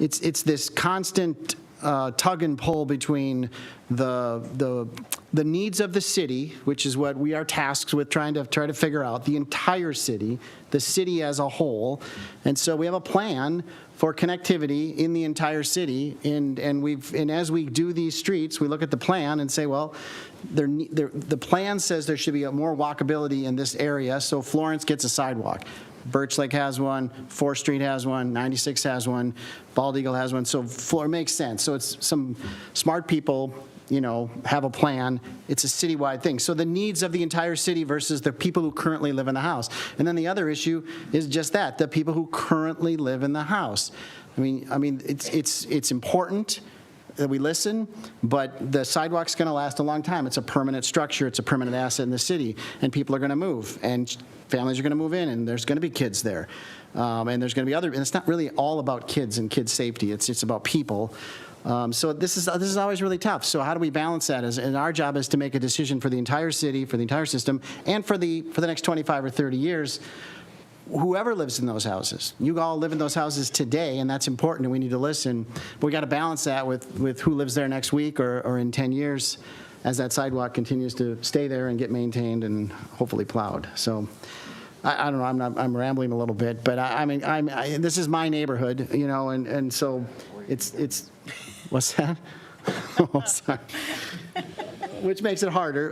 it's this constant tug and pull between the needs of the city, which is what we are tasked with trying to figure out, the entire city, the city as a whole. And so we have a plan for connectivity in the entire city, and as we do these streets, we look at the plan and say, well, the plan says there should be more walkability in this area, so Florence gets a sidewalk. Birch Lake has one, 4th Street has one, 96 has one, Bald Eagle has one, so it makes sense. So it's some smart people, have a plan. It's a citywide thing. So the needs of the entire city versus the people who currently live in the house. And then the other issue is just that, the people who currently live in the house. I mean, it's important that we listen, but the sidewalk's going to last a long time. It's a permanent structure. It's a permanent asset in the city, and people are going to move, and families are going to move in, and there's going to be kids there, and there's going to be and it's not really all about kids and kids' safety. It's about people. So this is always really tough. So how do we balance that? And our job is to make a decision for the entire city, for the entire system, and for the next 25 or 30 years. Whoever lives in those houses, you all live in those houses today, and that's important, and we need to listen. But we got to balance that with who lives there next week or in 10 years, as that sidewalk continues to stay there and get maintained and hopefully plowed. So I don't know. I'm rambling a little bit, but this is my neighborhood, and so it's what's that? Oh, sorry. Which makes it harder.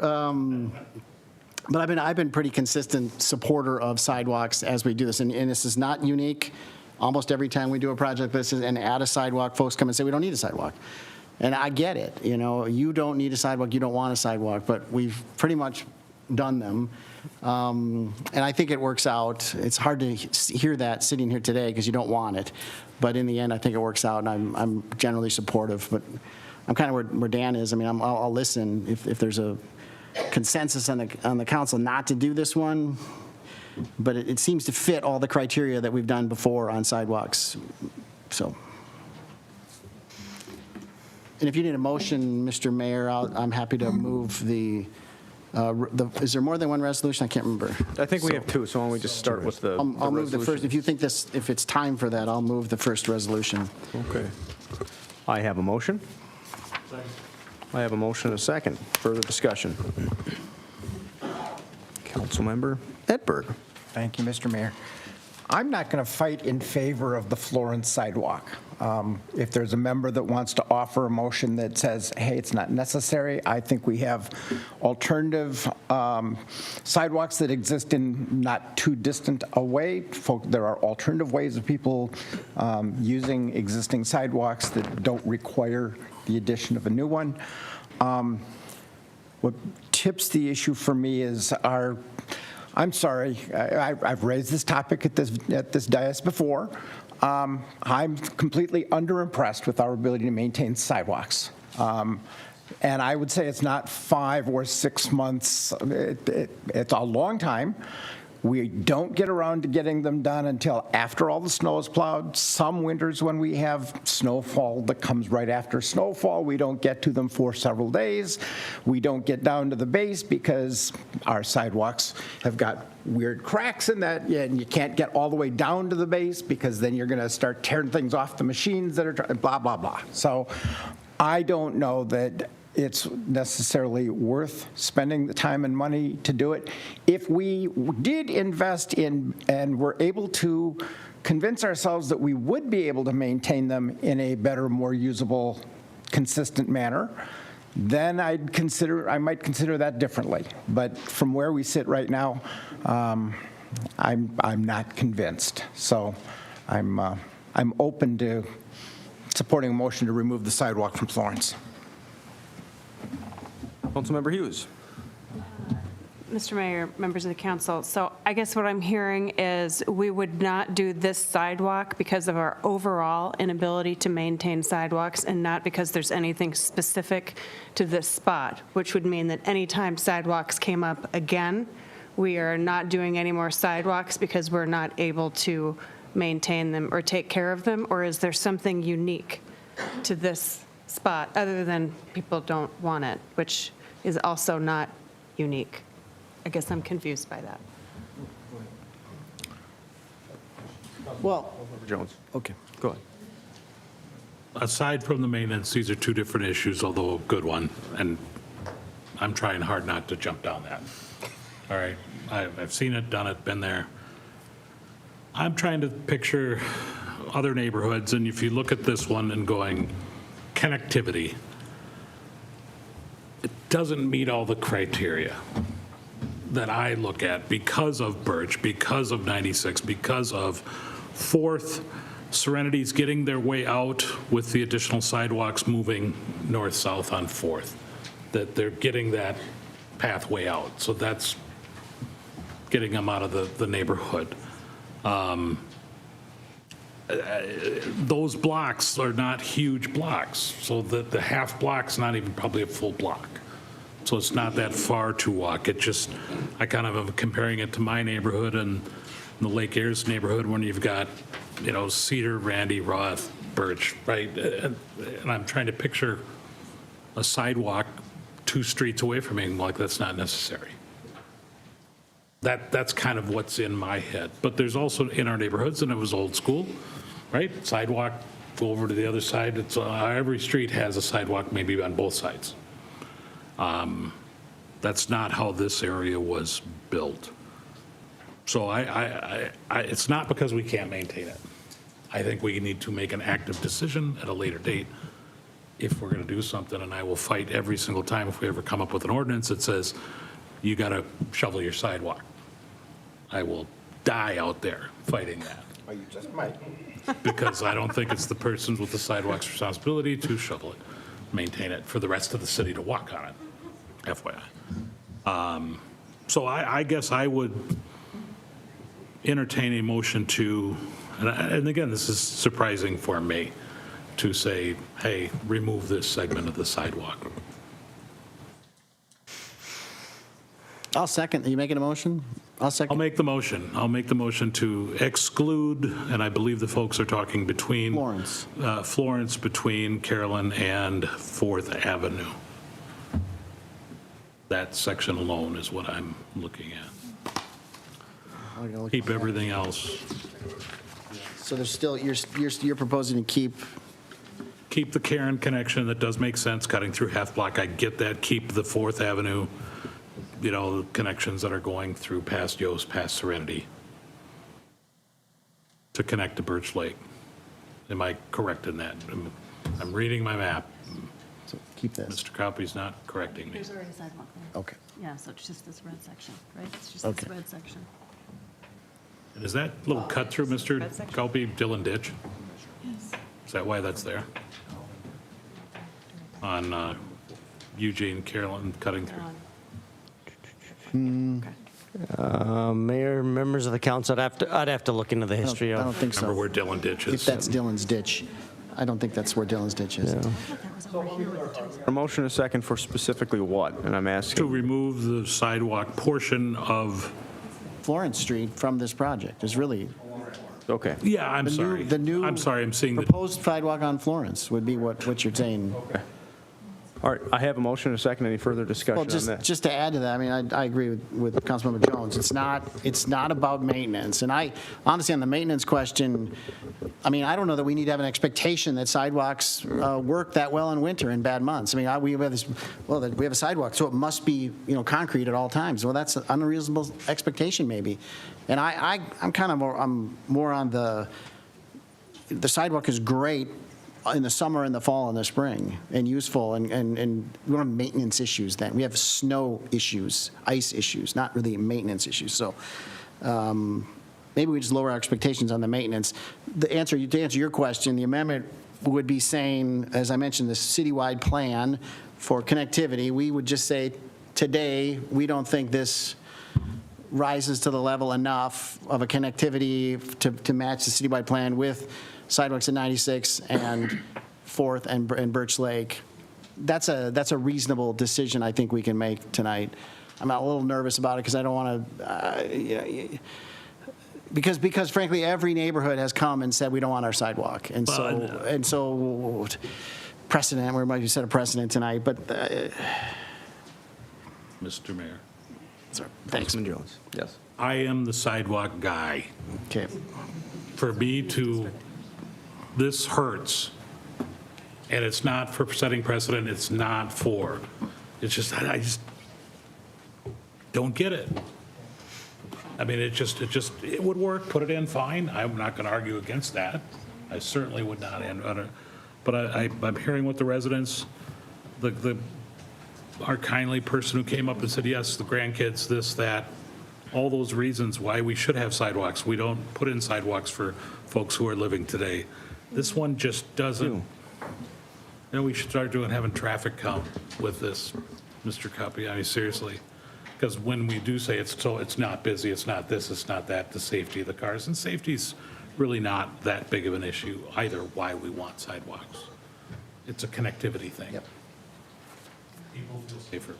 But I've been pretty consistent supporter of sidewalks as we do this, and this is not unique. Almost every time we do a project like this and add a sidewalk, folks come and say we don't need a sidewalk. And I get it, you know, you don't need a sidewalk, you don't want a sidewalk, but we've pretty much done them. And I think it works out. It's hard to hear that sitting here today because you don't want it. But in the end, I think it works out, and I'm generally supportive. But I'm kind of where Dan is. I mean, I'll listen if there's a consensus on the council not to do this one. But it seems to fit all the criteria that we've done before on sidewalks. So. And if you need a motion, Mr. Mayor, I'm happy to move the is there more than one resolution? I can't remember. I think we have two, so why don't we just start with the I'll move the first. resolution? If you think if it's time for that, I'll move the first resolution. Okay. I have a motion. I have a motion and a second. Further discussion. Councilmember Edberg. Thank you, Mr. Mayor. I'm not going to fight in favor of the Florence sidewalk. If there's a member that wants to offer a motion that says, hey, it's not necessary, I think we have alternative sidewalks that exist in not too distant away. There are alternative ways of people using existing sidewalks that don't require the addition of a new one. What tips the issue for me is I'm sorry, I've raised this topic at this dais before. I'm completely underimpressed with our ability to maintain sidewalks. And I would say it's not 5 or 6 months. It's a long time. We don't get around to getting them done until after all the snow is plowed. Some winters when we have snowfall that comes right after snowfall, we don't get to them for several days. We don't get down to the base because our sidewalks have got weird cracks in that, and you can't get all the way down to the base because then you're going to start tearing things off the machines that are blah, blah, blah. So I don't know that it's necessarily worth spending the time and money to do it. If we did invest in and were able to convince ourselves that we would be able to maintain them in a better, more usable, consistent manner, then I might consider that differently. But from where we sit right now, I'm not convinced. So I'm open to supporting a motion to remove the sidewalk from Florence. Councilmember Hughes. Mr. Mayor, members of the council, so I guess what I'm hearing is we would not do this sidewalk because of our overall inability to maintain sidewalks and not because there's anything specific to this spot, which would mean that anytime sidewalks came up again, we are not doing any more sidewalks because we're not able to maintain them or take care of them, or is there something unique to this spot other than people don't want it, which is also not unique? I guess I'm confused by that. Well, Jones. okay. Go ahead. Aside from the maintenance, these are two different issues, although a good one, and I'm trying hard not to jump down that. All right, I've seen it, done it, been there. I'm trying to picture other neighborhoods, and if you look at this one and going, connectivity, it doesn't meet all the criteria that I look at because of Birch, because of 96, because of 4th, Serenity's getting their way out with the additional sidewalks moving north-south on 4th, that they're getting that pathway out. So that's getting them out of the neighborhood. Those blocks are not huge blocks, so that the half block's not even probably a full block. So it's not that far to walk. It just, I kind of am comparing it to my neighborhood and the Lake Ayres neighborhood when you've got, you know, Cedar, Randy, Roth, Birch, right? And I'm trying to picture a sidewalk 2 streets away from me, like that's not necessary. That's kind of what's in my head. But there's also in our neighborhoods, and it was old school, right? Sidewalk, go over to the other side. It's every street has a sidewalk, maybe on both sides. That's not how this area was built. So it's not because we can't maintain it. I think we need to make an active decision at a later date if we're going to do something, and I will fight every single time if we ever come up with an ordinance that says you got to shovel your sidewalk. I will die out there fighting that. Well, you just might. Because I don't think it's the person with the sidewalk's responsibility to shovel it. maintain it for the rest of the city to walk on it, FYI. So I guess I would entertain a motion to, and again, this is surprising for me, to say, hey, remove this segment of the sidewalk. I'll second. Are you making a motion? I'll second. I'll make the motion. I'll make the motion to exclude, and I believe the folks are talking between Florence, between Carolyn and 4th Avenue. That section alone is what I'm looking at. Keep everything else. So there's still, you're proposing to Keep the Karen connection. That does make sense, cutting through half block. I get that. Keep the 4th Avenue, you know, the connections that are going through past Yost, past Serenity to connect to Birch Lake. Am I correct in that? I'm reading my map. So keep this. Mr. Copy's not correcting me. There's already a sidewalk there. Okay. Yeah, so it's just this red section, right? It's just Okay. this red section. And is that little cut through, Mr. Copy, Dillon Ditch? Yes. Is that why that's there? On Eugene, Carolyn, cutting through. Mayor, members of the council, I'd have to look into the history I of. don't think so. Remember where Dillon Ditch is. If that's Dillon's ditch. I don't think that's where Dillon's ditch is. A motion and a second for specifically what? And I'm To asking. remove the sidewalk portion of, Florence Street from this project is really, Okay. yeah, I'm The new- sorry. the new I'm sorry, I'm seeing the, proposed sidewalk on Florence would be what you're saying. All right, I have a motion and a second. Any further discussion Well, on that? just to add to that, I mean, I agree with Councilmember Jones. It's not about maintenance. And I, honestly, on the maintenance question, I mean, I don't know that we need to have an expectation that sidewalks work that well in winter in bad months. I mean, we have this, well, we have a sidewalk, so it must be, you know, concrete at all times. Well, that's an unreasonable expectation maybe. And I'm kind of more on the sidewalk is great in the summer, in the fall, and the spring, and useful, and we don't have maintenance issues then. We have snow issues, ice issues, not really maintenance issues. So maybe we just lower our expectations on the maintenance. To answer your question, the amendment would be saying, as I mentioned, the citywide plan for connectivity, we would just say, today, we don't think this rises to the level enough of a connectivity to match the citywide plan with sidewalks at 96 and 4th and Birch Lake. That's a reasonable decision I think we can make tonight. I'm a little nervous about it because I don't want to, because frankly, every neighborhood has come and said we don't want our sidewalk. And so precedent, we might have set a precedent tonight, but. Mr. Mayor. Sorry. Councilman Jones. Yes. I am the sidewalk guy. Okay. For me to, this hurts. And it's not for setting precedent, it's not for, it's just, I just don't get it. I mean, it would work, put it in, fine. I'm not going to argue against that. I certainly would not, but I'm hearing what the residents, our kindly person who came up and said, yes, the grandkids, this, that, all those reasons why we should have sidewalks. We don't put in sidewalks for folks who are living today. This one just doesn't. You know, we should start having traffic count with this, Mr. Copy. I mean, seriously. Because when we do say it's not busy, it's not this, it's not that, the safety of the cars. And safety's really not that big of an issue either, why we want sidewalks. It's a connectivity thing. Yep. People feel safer.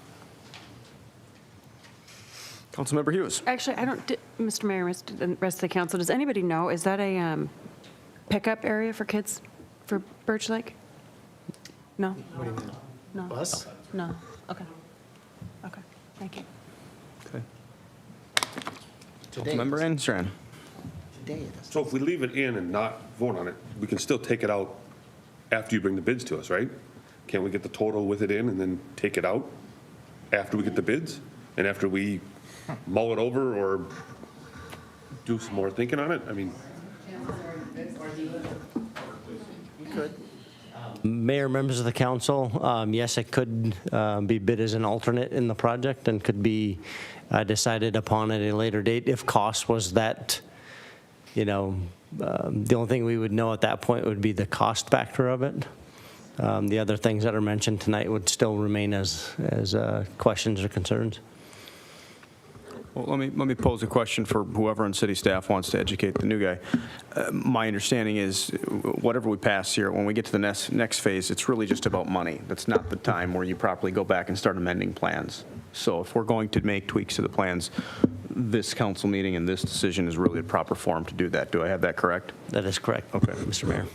Councilmember Hughes. Actually, Mr. Mayor, the rest of the council, does anybody know, is that a pickup area for kids for Birch Lake? No? What do you mean? No. Bus? No. Okay. Okay. Thank you. Okay. Councilmember Enstran. Today it is. So if we leave it in and not vote on it, we can still take it out after you bring the bids to us, right? Can't we get the total with it in and then take it out after we get the bids? And after we mull it over or do some more thinking on it? I mean. You could. Mayor, members of the council, yes, it could be bid as an alternate in the project and could be decided upon at a later date if cost was that, the only thing we would know at that point would be the cost factor of it. The other things that are mentioned tonight would still remain as questions or concerns. Well, let me pose a question for whoever on city staff wants to educate the new guy. My understanding is whatever we pass here, when we get to the next phase, it's really just about money. That's not the time where you properly go back and start amending plans. So if we're going to make tweaks to the plans, this council meeting and this decision is really the proper forum to do that. Do I have that correct? That is correct, okay, Mr. Mayor.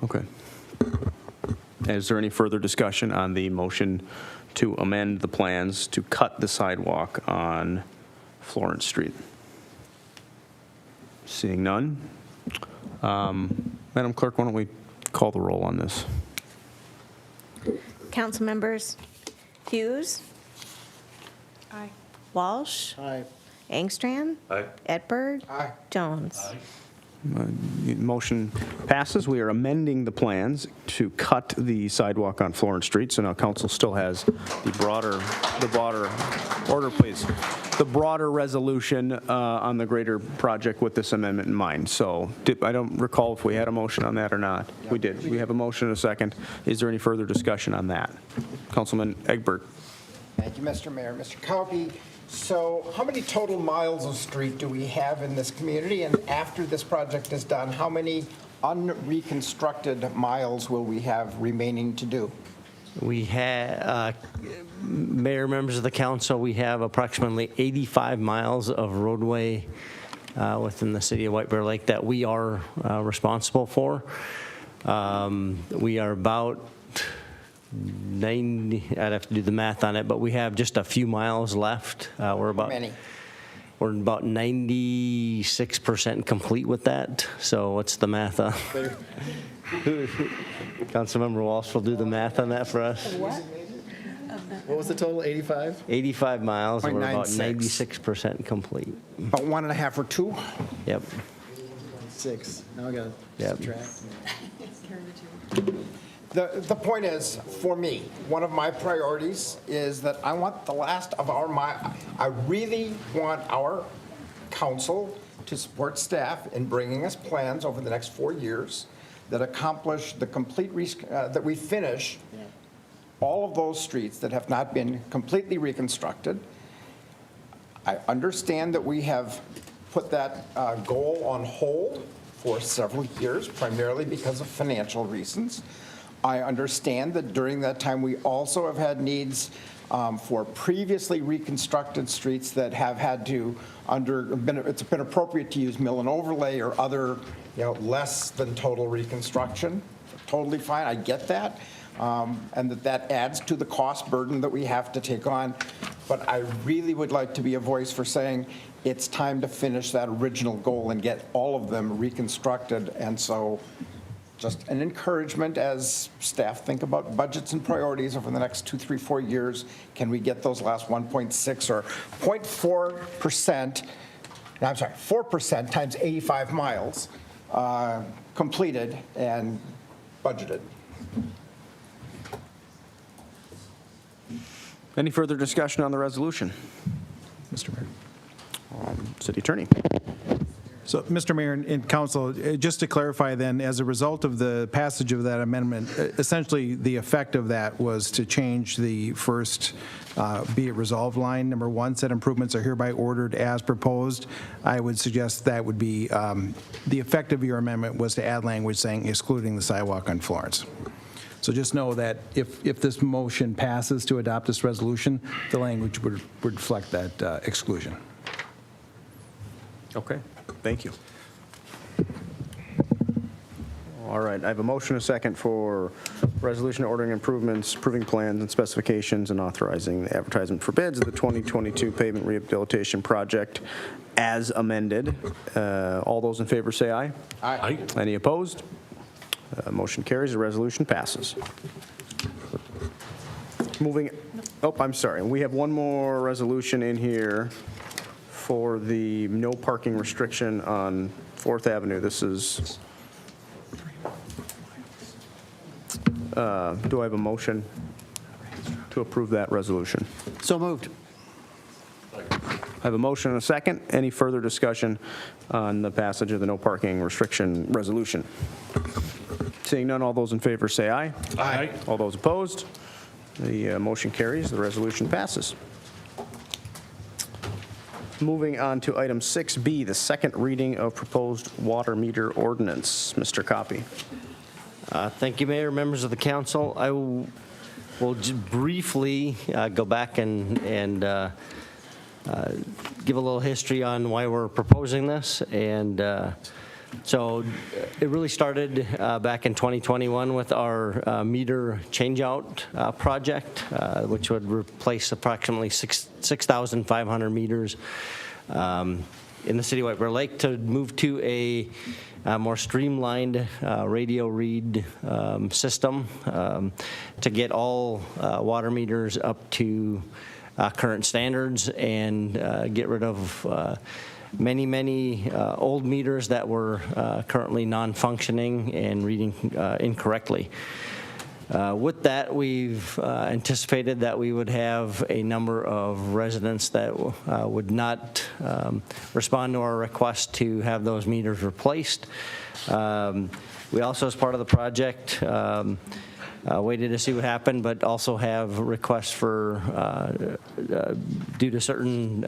Okay. Is there any further discussion on the motion to amend the plans to cut the sidewalk on Florence Street? Seeing none. Madam Clerk, why don't we call the roll on this? Council members Hughes. Aye. Walsh. Aye. Engstrand. Aye. Edberg. Aye. Jones. Motion passes. We are amending the plans to cut the sidewalk on Florence Street. So now council still has the broader, order please, the broader resolution on the greater project with this amendment in mind. So I don't recall if we had a motion on that or not. We did. We have a motion and a second. Is there any further discussion on that? Councilman Egbert. Thank you, Mr. Mayor. Mr. Cowpey, so how many total miles of street do we have in this community? And after this project is done, how many unreconstructed miles will we have remaining to do? We have, Mayor, members of the council, we have approximately 85 miles of roadway within the city of White Bear Lake that we are responsible for. We are about 90, I'd have to do the math on it, but we have just a few miles left. We're about 96% complete with that. So what's the math on? Councilmember Walsh will do the math on that for us. What was the total, 85? 85 miles, we're about 0.96. 96% complete. About 1.5 or 2? Yep. 6. Now I got to Yep. subtract. The point is, for me, one of my priorities is that I want the last of I really want our council to support staff in bringing us plans over the next 4 years that accomplish the complete, that we finish all of those streets that have not been completely reconstructed. I understand that we have put that goal on hold for several years, primarily because of financial reasons. I understand that during that time, we also have had needs for previously reconstructed streets that have had to it's been appropriate to use mill and overlay or other, less than total reconstruction. Totally fine, I get that. And that adds to the cost burden that we have to take on. But I really would like to be a voice for saying it's time to finish that original goal and get all of them reconstructed. And so just an encouragement as staff think about budgets and priorities over the next 2, 3, 4 years. Can we get those last 1.6 or 0.4%, I'm sorry, 4% times 85 miles completed and budgeted? Any further discussion on the resolution? Mr. Mayor. City Attorney. So, Mr. Mayor and Council, just to clarify then, as a result of the passage of that amendment, essentially the effect of that was to change the first be it resolved line. Number 1, said improvements are hereby ordered as proposed. I would suggest that would be, the effect of your amendment was to add language saying excluding the sidewalk on Florence. So just know that if this motion passes to adopt this resolution, the language would reflect that exclusion. Okay, thank you. All right, I have a motion and a second for resolution ordering improvements, approving plans and specifications, and authorizing the advertisement for bids of the 2022 pavement rehabilitation project as amended. All those in favor say aye. Aye. Any opposed? Motion carries. The resolution passes. Moving, I'm sorry. We have one more resolution in here for the no parking restriction on 4th Avenue. This is, do I have a motion to approve that resolution? So moved. I have a motion and a second. Any further discussion on the passage of the no parking restriction resolution? Seeing none, all those in favor say aye. Aye. All those opposed? The motion carries, the resolution passes. Moving on to item 6B, the second reading of proposed water meter ordinance. Mr. Copy. Thank you, Mayor, members of the council. I will just briefly go back and give a little history on why we're proposing this. And so it really started back in 2021 with our meter changeout project, which would replace approximately 6,500 meters in the city of White Bear Lake to move to a more streamlined radio read system to get all water meters up to current standards and get rid of many old meters that were currently non-functioning and reading incorrectly. With that, we've anticipated that we would have a number of residents that would not respond to our request to have those meters replaced. We also, as part of the project, waited to see what happened, but also have requests for, due to certain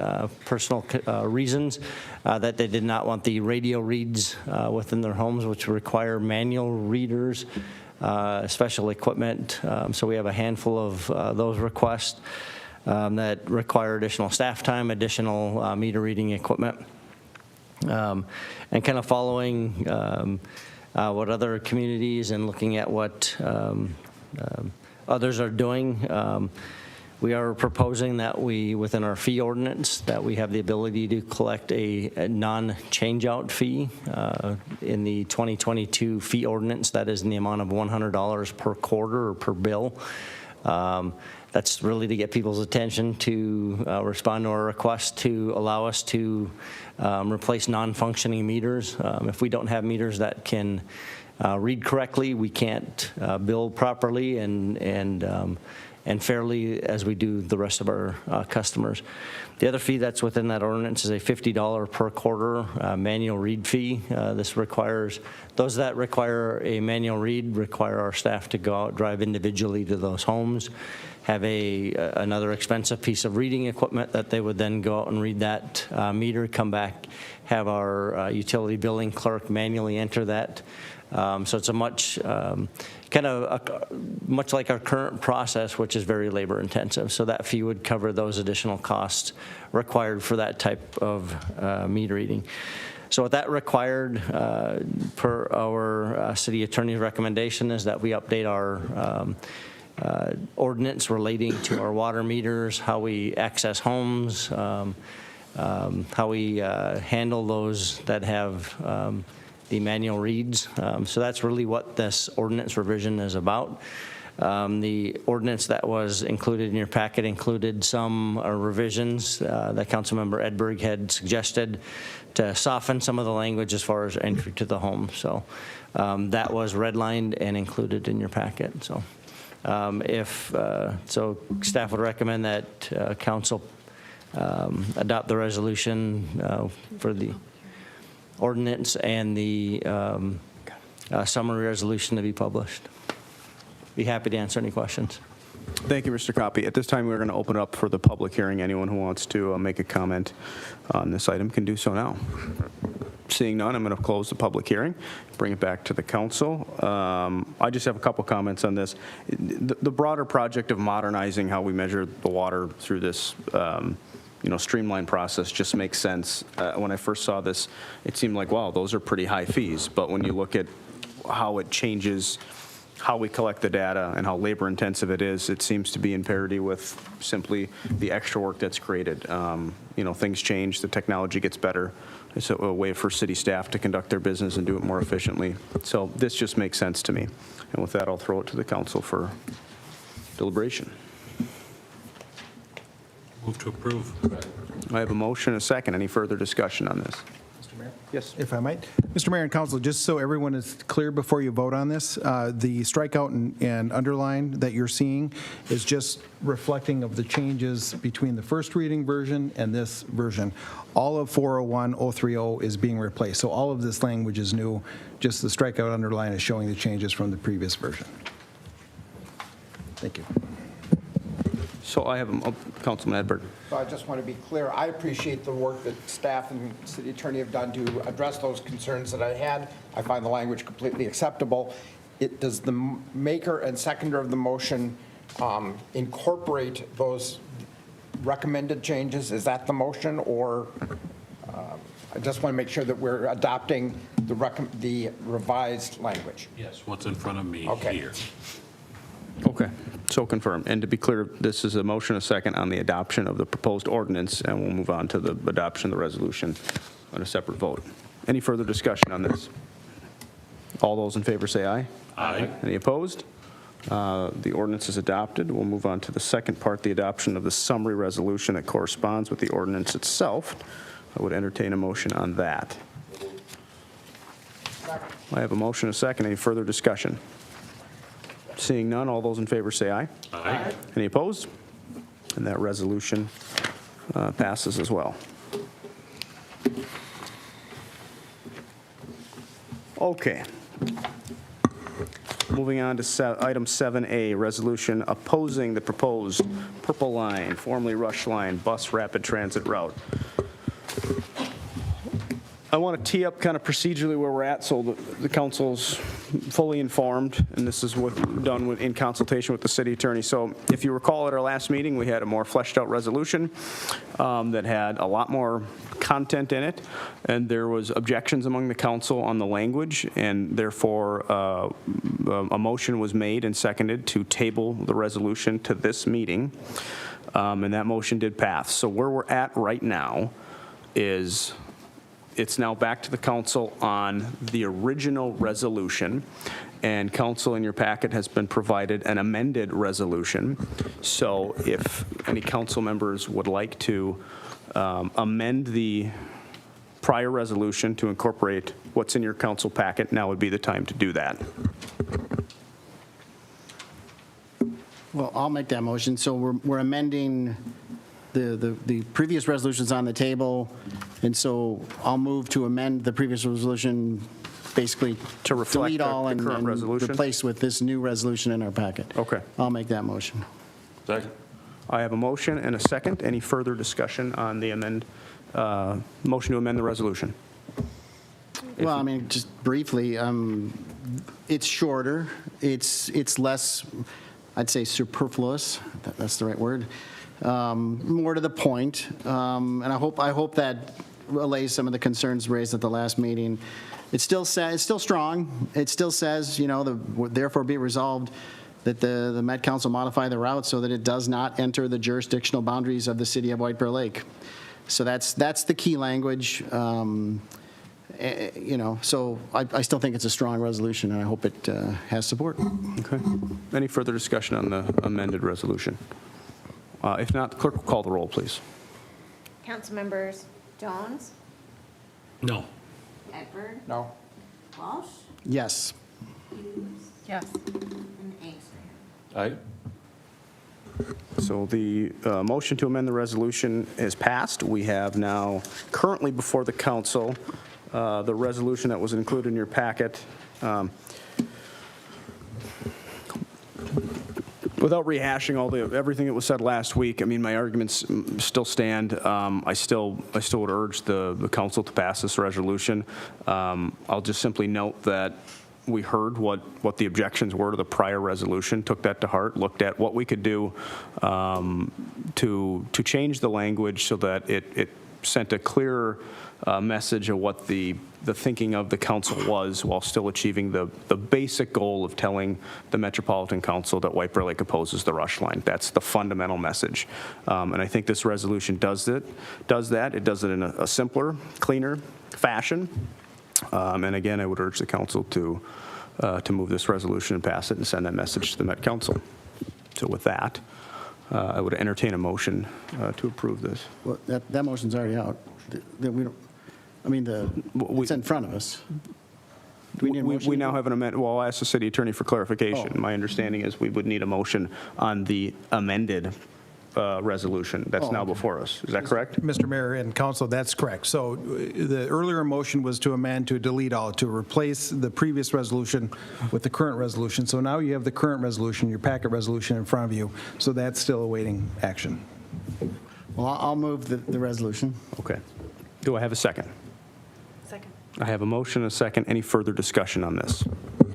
personal reasons, that they did not want the radio reads within their homes, which require manual readers, special equipment. So we have a handful of those requests that require additional staff time, additional meter reading equipment, and kind of following what other communities and looking at what others are doing. We are proposing that we, within our fee ordinance, that we have the ability to collect a non-changeout fee in the 2022 fee ordinance. That is in the amount of $100 per quarter or per bill. That's really to get people's attention to respond to our request to allow us to replace non-functioning meters. If we don't have meters that can read correctly, we can't bill properly and fairly as we do the rest of our customers. The other fee that's within that ordinance is a $50 per quarter manual read fee. This requires, those that require a manual read require our staff to go out, drive individually to those homes, have another expensive piece of reading equipment that they would then go out and read that meter, come back, have our utility billing clerk manually enter that. So it's a much, much like our current process, which is very labor intensive. So that fee would cover those additional costs required for that type of meter reading. So what that required, per our city attorney's recommendation, is that we update our ordinance relating to our water meters, how we access homes, how we handle those that have the manual reads. So that's really what this ordinance revision is about. The ordinance that was included in your packet included some revisions that Councilmember Edberg had suggested to soften some of the language as far as entry to the home. So that was redlined and included in your packet. So so staff would recommend that council adopt the resolution for the ordinance and the summary resolution to be published. Be happy to answer any questions. Thank you, Mr. Copy. At this time, we're going to open it up for the public hearing. Anyone who wants to make a comment on this item can do so now. Seeing none, I'm going to close the public hearing, bring it back to the council. I just have a couple comments on this. The broader project of modernizing how we measure the water through this streamlined process just makes sense. When I first saw this, it seemed like, wow, those are pretty high fees. But when you look at how it changes how we collect the data and how labor intensive it is, it seems to be in parity with simply the extra work that's created. Things change, the technology gets better. It's a way for city staff to conduct their business and do it more efficiently. So this just makes sense to me. And with that, I'll throw it to the council for deliberation. Move to approve. I have a motion and a second. Any further discussion on this? Mr. Mayor? Yes. If I might. Mr. Mayor and Council, just so everyone is clear before you vote on this, the strikeout and underline that you're seeing is just reflecting of the changes between the first reading version and this version. All of 401-030 is being replaced. So all of this language is new. Just the strikeout underline is showing the changes from the previous version. Thank you. So I have, Councilman Edberg. So I just want to be clear, I appreciate the work that staff and city attorney have done to address those concerns that I had. I find the language completely acceptable. Does the maker and seconder of the motion incorporate those recommended changes? Is that the motion, or I just want to make sure that we're adopting the revised language? Yes, what's in front of me here. Okay, so confirmed. And to be clear, this is a motion, a second on the adoption of the proposed ordinance, and we'll move on to the adoption of the resolution on a separate vote. Any further discussion on this? All those in favor say aye. Aye. Any opposed? The ordinance is adopted. We'll move on to the second part, the adoption of the summary resolution that corresponds with the ordinance itself. I would entertain a motion on that. I have a motion, a second. Any further discussion? Seeing none, all those in favor say aye. Aye. Any opposed? And that resolution passes as well. Okay. Moving on to item 7A, resolution opposing the proposed Purple Line, formerly Rush Line, bus rapid transit route. I want to tee up kind of procedurally where we're at so the council's fully informed, and this is done in consultation with the city attorney. So if you recall at our last meeting, we had a more fleshed out resolution that had a lot more content in it, and there was objections among the council on the language, and therefore a motion was made and seconded to table the resolution to this meeting, and that motion did pass. So where we're at right now is it's now back to the council on the original resolution, and council in your packet has been provided an amended resolution. So if any council members would like to amend the prior resolution to incorporate what's in your council packet, now would be the time to do that. Well, I'll make that motion. So we're amending the previous resolution's on the table, and so I'll move to amend the previous resolution, basically to reflect delete all the and current resolution? replace with this new resolution in our packet. Okay. I'll make that motion. Second. I have a motion and a second. Any further discussion on the motion to amend the resolution? Well, I mean, just briefly, it's shorter. It's less, I'd say, superfluous. That's the right word. More to the point, and I hope that allays some of the concerns raised at the last meeting. It still says, it's still strong. It still says, therefore be resolved that the Met Council modify the route so that it does not enter the jurisdictional boundaries of the city of White Bear Lake. So that's the key language. So I still think it's a strong resolution, and I hope it has support. Okay. Any further discussion on the amended resolution? If not, the clerk will call the roll, please. Councilmembers Jones, No. Edberg, No. Walsh, Yes. Hughes, Yes. and Angstrom. Aye. So the motion to amend the resolution is passed. We have now currently before the council the resolution that was included in your packet. Without rehashing everything that was said last week, I mean, my arguments still stand. I still would urge the council to pass this resolution. I'll just simply note that we heard what the objections were to the prior resolution, took that to heart, looked at what we could do to change the language so that it sent a clearer message of what the thinking of the council was, while still achieving the basic goal of telling the Metropolitan Council that White Bear Lake opposes the Rush Line. That's the fundamental message. And I think this resolution does that. It does it in a simpler, cleaner fashion. And again, I would urge the council to move this resolution and pass it and send that message to the Met Council. So with that, I would entertain a motion to approve this. Well, that motion's already out. We don't. I mean, it's in front of us. Do we need a motion? We now have an amendment. Well, I'll ask the city attorney for clarification. Oh. My understanding is we would need a motion on the amended resolution that's now before us. Is that correct? Mr. Mayor and Council, that's correct. So the earlier motion was to amend, to delete all, to replace the previous resolution with the current resolution. So now you have the current resolution, your packet resolution in front of you. So that's still awaiting action. Well, I'll move the resolution. Okay. Do I have a second? Second. I have a motion and a second. Any further discussion on this?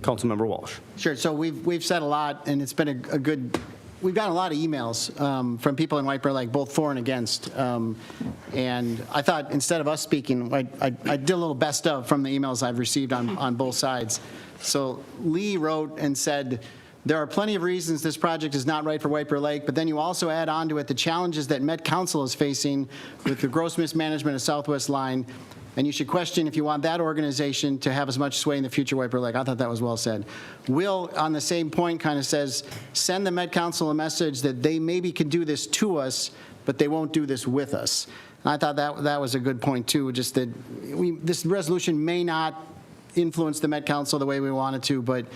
Councilmember Walsh. Sure. So we've said a lot, and it's been a good. We've gotten a lot of emails from people in White Bear Lake, both for and against. And I thought instead of us speaking, I did a little best of from the emails I've received on both sides. So Lee wrote and said, there are plenty of reasons this project is not right for White Bear Lake, but then you also add on to it the challenges that Met Council is facing with the gross mismanagement of Southwest Line. And you should question if you want that organization to have as much sway in the future White Bear Lake. I thought that was well said. Will, on the same point, kind of says, send the Met Council a message that they maybe can do this to us, but they won't do this with us. And I thought that was a good point, too, just that this resolution may not influence the Met Council the way we want it to, but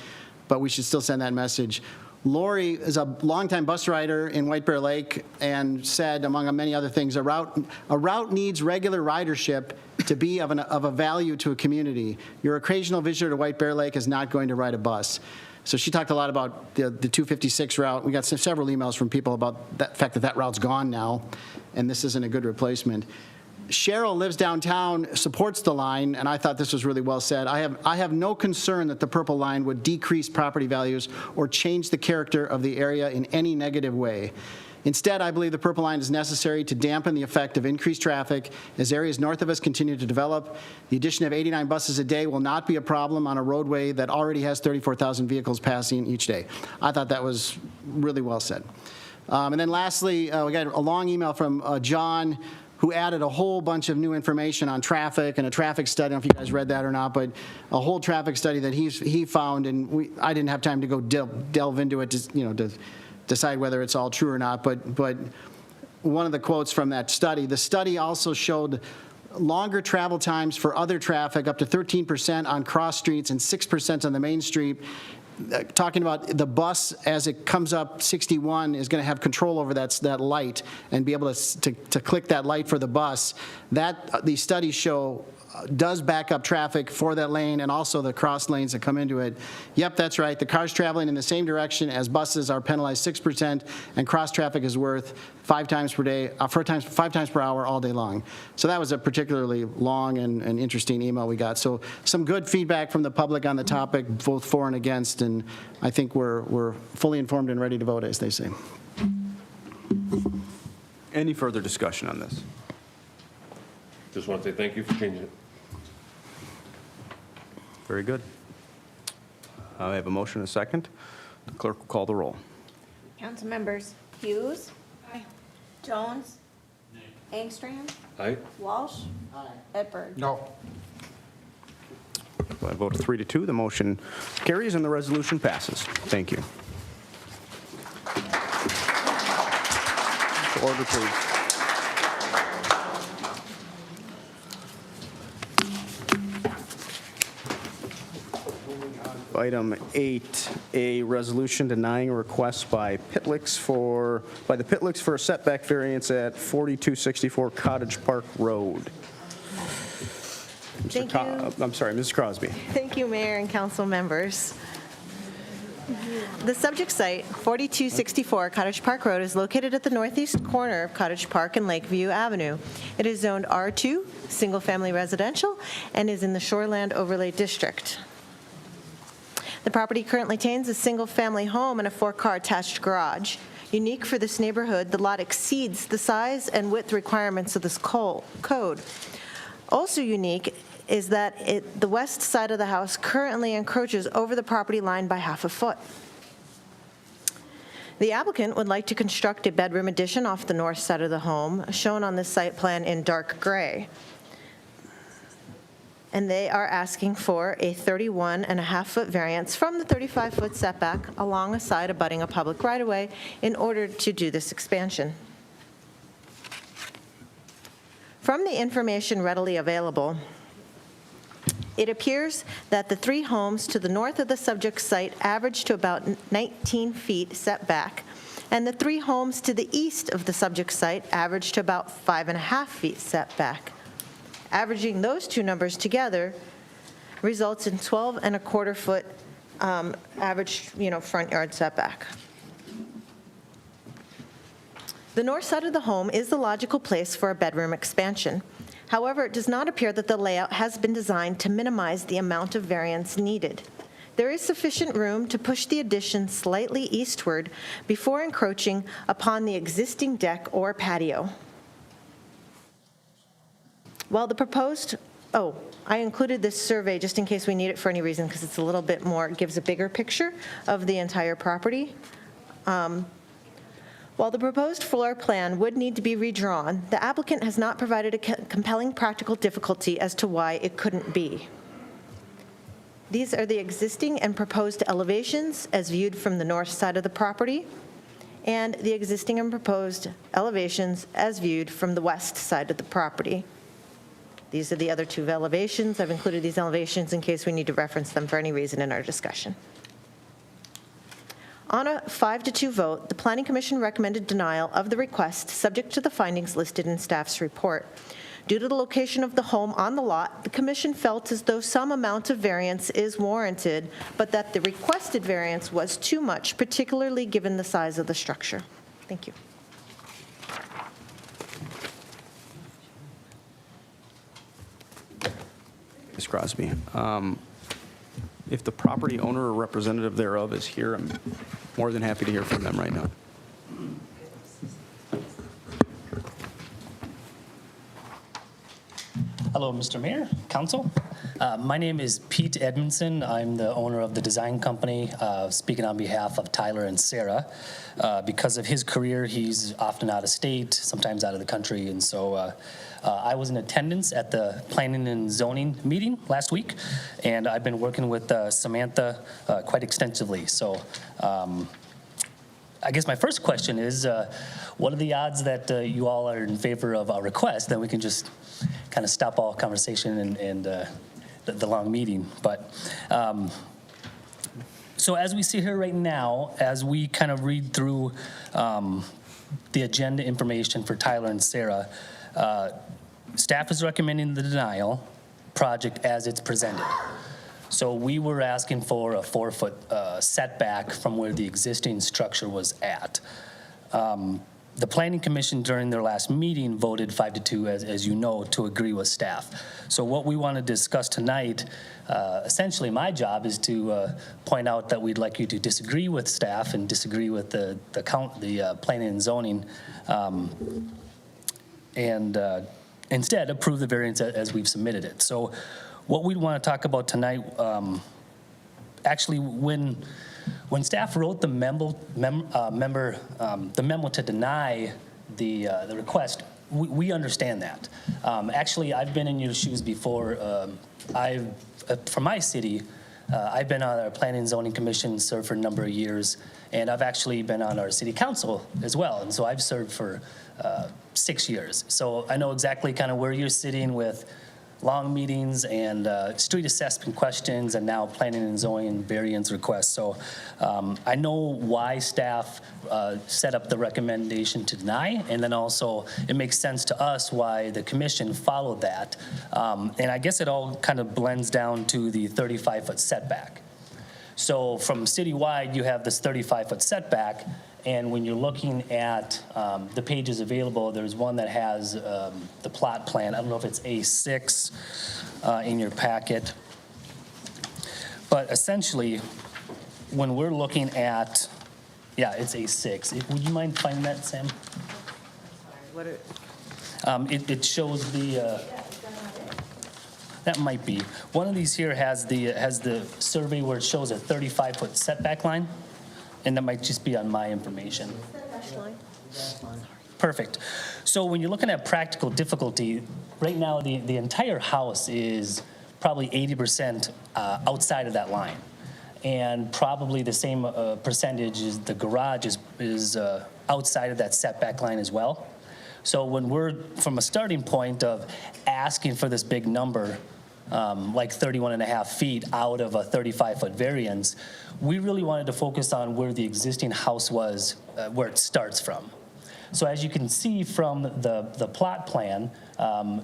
we should still send that message. Lori is a longtime bus rider in White Bear Lake and said, among many other things, a route needs regular ridership to be of a value to a community. Your occasional visitor to White Bear Lake is not going to ride a bus. So she talked a lot about the 256 route. We got several emails from people about the fact that route's gone now, and this isn't a good replacement. Cheryl lives downtown, supports the line, and I thought this was really well said. I have no concern that the purple line would decrease property values or change the character of the area in any negative way. Instead, I believe the purple line is necessary to dampen the effect of increased traffic as areas north of us continue to develop. The addition of 89 buses a day will not be a problem on a roadway that already has 34,000 vehicles passing each day. I thought that was really well said. And then lastly, we got a long email from John, who added a whole bunch of new information on traffic and a traffic study. I don't know if you guys read that or not, but a whole traffic study that he found, and I didn't have time to go delve into it to decide whether it's all true or not. But one of the quotes from that study, the study also showed longer travel times for other traffic, up to 13% on cross streets and 6% on the main street. Talking about the bus as it comes up 61 is going to have control over that light and be able to click that light for the bus. That these studies show does back up traffic for that lane and also the cross lanes that come into it. Yep, that's right. The cars traveling in the same direction as buses are penalized 6%, and cross traffic is worth 5 times per day, 5 times per hour all day long. So that was a particularly long and interesting email we got. So some good feedback from the public on the topic, both for and against, and I think we're fully informed and ready to vote, as they say. Any further discussion on this? Just want to say thank you for changing it. Very good. I have a motion and a second. The clerk will call the roll. Council members Hughes. Aye. Jones. Nay. Angstrom. Aye. Walsh. Aye. Edberg. No. By a vote of 3-2, the motion carries and the resolution passes. Thank you. Order, please. Item 8, a resolution denying a request by the Pitlicks for a setback variance at 4264 Cottage Park Road. Thank you. I'm sorry, Mrs. Crosby. Thank you, Mayor and council members. The subject site, 4264 Cottage Park Road, is located at the northeast corner of Cottage Park and Lakeview Avenue. It is zoned R2, single-family residential, and is in the Shoreland Overlay District. The property currently contains a single-family home and a 4-car attached garage. Unique for this neighborhood, the lot exceeds the size and width requirements of this code. Also unique is that the west side of the house currently encroaches over the property line by half a foot. The applicant would like to construct a bedroom addition off the north side of the home, shown on this site plan in dark gray. And they are asking for a 31.5-foot variance from the 35-foot setback alongside abutting a public right-of-way in order to do this expansion. From the information readily available, It appears that the 3 homes to the north of the subject site average to about 19 feet setback, and the 3 homes to the east of the subject site average to about 5.5 feet setback. Averaging those two numbers together results in 12.25 foot average, front yard setback. The north side of the home is the logical place for a bedroom expansion. However, it does not appear that the layout has been designed to minimize the amount of variance needed. There is sufficient room to push the addition slightly eastward before encroaching upon the existing deck or patio. While the proposed, I included this survey just in case we need it for any reason because it's a little bit more, it gives a bigger picture of the entire property. While the proposed floor plan would need to be redrawn, the applicant has not provided a compelling practical difficulty as to why it couldn't be. These are the existing and proposed elevations as viewed from the north side of the property, and the existing and proposed elevations as viewed from the west side of the property. These are the other 2 elevations. I've included these elevations in case we need to reference them for any reason in our discussion. On a 5-2 vote, the Planning Commission recommended denial of the request subject to the findings listed in staff's report. Due to the location of the home on the lot, the Commission felt as though some amount of variance is warranted, but that the requested variance was too much, particularly given the size of the structure. Thank you. Ms. Crosby, if the property owner or representative thereof is here, I'm more than happy to hear from them right now. Hello, Mr. Mayor, Council. My name is Pete Edmondson. I'm the owner of the design company, speaking on behalf of Tyler and Sarah. Because of his career, he's often out of state, sometimes out of the country, and so I was in attendance at the planning and zoning meeting last week, and I've been working with Samantha quite extensively. So I guess my first question is, what are the odds that you all are in favor of our request? Then we can just kind of stop all conversation and the long meeting. But so as we see here right now, as we kind of read through the agenda information for Tyler and Sarah, staff is recommending the denial project as it's presented. So we were asking for a 4-foot setback from where the existing structure was at. The Planning Commission during their last meeting voted 5-2, as you know, to agree with staff. So what we want to discuss tonight, essentially my job is to point out that we'd like you to disagree with staff and disagree with the planning and zoning, and instead approve the variance as we've submitted it. So what we want to talk about tonight, actually when staff wrote the memo to deny the request, we understand that. Actually, I've been in your shoes before. For my city, I've been on our Planning and Zoning Commission, served for a number of years, and I've actually been on our city council as well. And so I've served for 6 years. So I know exactly kind of where you're sitting with long meetings and street assessment questions and now planning and zoning variance requests. So I know why staff set up the recommendation to deny, and then also it makes sense to us why the commission followed that. And I guess it all kind of blends down to the 35-foot setback. So from citywide, you have this 35-foot setback, and when you're looking at the pages available, there's one that has the plot plan. I don't know if it's A6 in your packet. But essentially, when we're looking at, yeah, it's A6. Would you mind finding that, Sam? It shows the, that might be. One of these here has the survey where it shows a 35-foot setback line. And that might just be on my information. Perfect. So when you're looking at practical difficulty, right now the entire house is probably 80% outside of that line. And probably the same percentage is the garage is outside of that setback line as well. So when we're from a starting point of asking for this big number, like 31 and a half feet out of a 35-foot variance. We really wanted to focus on where the existing house was, where it starts from. So as you can see from the plot plan,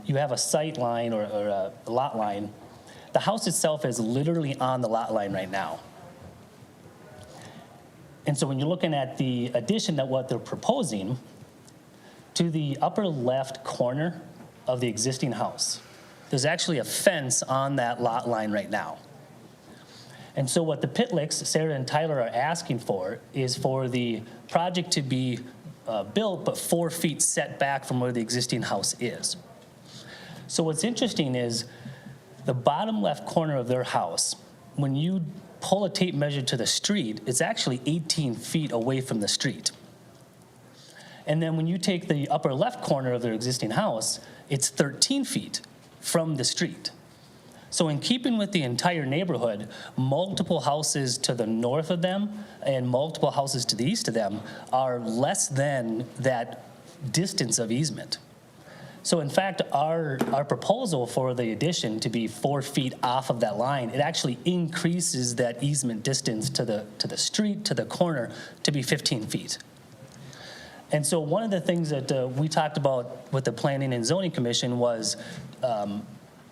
you have a sight line or a lot line. The house itself is literally on the lot line right now. And so when you're looking at the addition that what they're proposing, to the upper left corner of the existing house, there's actually a fence on that lot line right now. And so what the Pitlicks, Sarah and Tyler, are asking for is for the project to be built, but 4 feet set back from where the existing house is. So what's interesting is the bottom left corner of their house, when you pull a tape measure to the street, it's actually 18 feet away from the street. And then when you take the upper left corner of their existing house, it's 13 feet from the street. So in keeping with the entire neighborhood, multiple houses to the north of them and multiple houses to the east of them are less than that distance of easement. So in fact, our proposal for the addition to be 4 feet off of that line, it actually increases that easement distance to the street, to the corner, to be 15 feet. And so one of the things that we talked about with the Planning and Zoning Commission was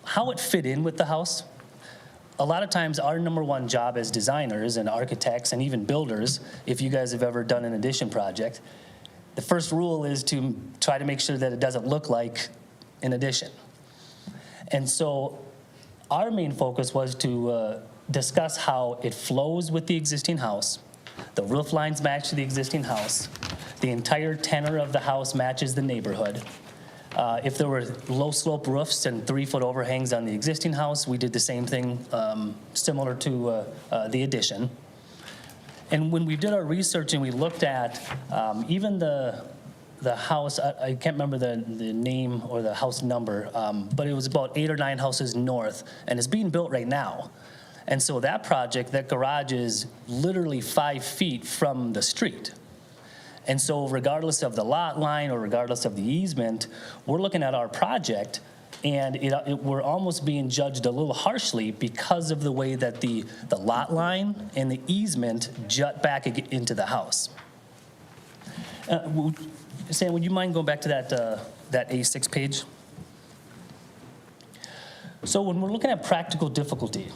how it fit in with the house. A lot of times our number one job as designers and architects and even builders, if you guys have ever done an addition project, the first rule is to try to make sure that it doesn't look like an addition. And so our main focus was to discuss how it flows with the existing house, the roof lines match the existing house, the entire tenor of the house matches the neighborhood. If there were low slope roofs and 3-foot overhangs on the existing house, we did the same thing similar to the addition. And when we did our research and we looked at even the house, I can't remember the name or the house number, but it was about 8 or 9 houses north, and it's being built right now. And so that project, that garage is literally 5 feet from the street. And so regardless of the lot line or regardless of the easement, we're looking at our project and we're almost being judged a little harshly because of the way that the lot line and the easement jut back into the house. Sam, would you mind going back to that A6 page? So when we're looking at practical difficulty,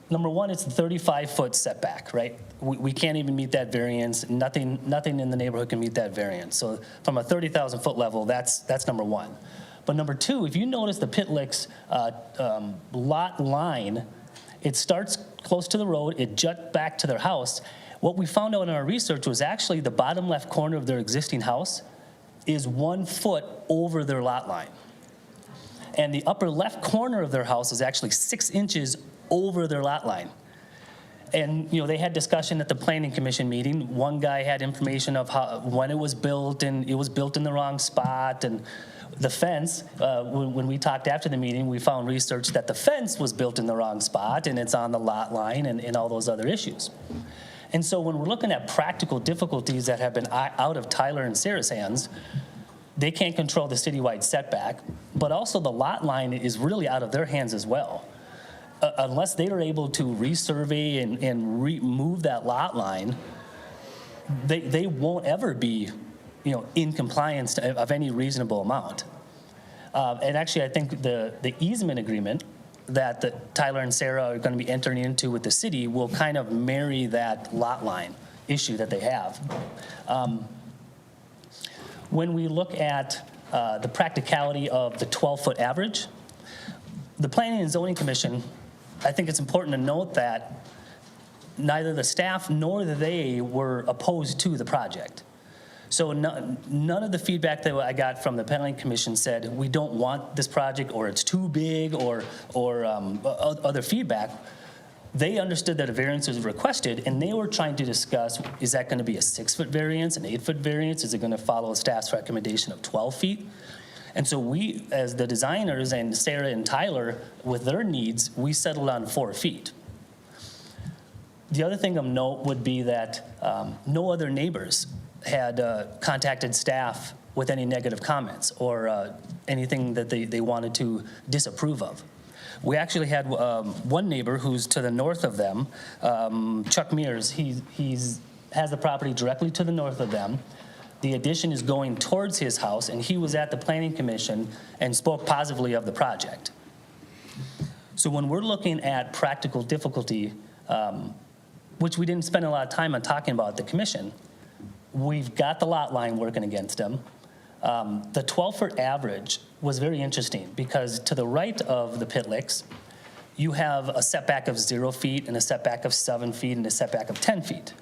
number one, it's the 35-foot setback, right? We can't even meet that variance. Nothing in the neighborhood can meet that variance. So from a 30,000-foot level, that's number one. But number two, if you notice the Pitlicks lot line, it starts close to the road, it juts back to their house. What we found out in our research was actually the bottom left corner of their existing house is 1 foot over their lot line. And the upper left corner of their house is actually 6 inches over their lot line. And they had discussion at the Planning Commission meeting. One guy had information of when it was built, and it was built in the wrong spot. And the fence, when we talked after the meeting, we found research that the fence was built in the wrong spot, and it's on the lot line and all those other issues. And so when we're looking at practical difficulties that have been out of Tyler and Sarah's hands, they can't control the citywide setback, but also the lot line is really out of their hands as well. Unless they are able to resurvey and remove that lot line, they won't ever be, in compliance of any reasonable amount. And actually, I think the easement agreement that Tyler and Sarah are going to be entering into with the city will kind of marry that lot line issue that they have. When we look at the practicality of the 12-foot average, the Planning and Zoning Commission, I think it's important to note that neither the staff nor they were opposed to the project. So none of the feedback that I got from the Planning Commission said we don't want this project or it's too big or other feedback. They understood that a variance was requested, and they were trying to discuss, is that going to be a 6-foot variance, an 8-foot variance? Is it going to follow staff's recommendation of 12 feet? And so we, as the designers, and Sarah and Tyler, with their needs, we settled on 4 feet. The other thing of note would be that no other neighbors had contacted staff with any negative comments or anything that they wanted to disapprove of. We actually had one neighbor who's to the north of them, Chuck Mears. He's has the property directly to the north of them. The addition is going towards his house, and he was at the Planning Commission and spoke positively of the project. So when we're looking at practical difficulty, which we didn't spend a lot of time on talking about at the commission, we've got the lot line working against them. The 12-foot average was very interesting because to the right of the Pitlicks, you have a setback of 0 feet and a setback of 7 feet and a setback of 10 feet.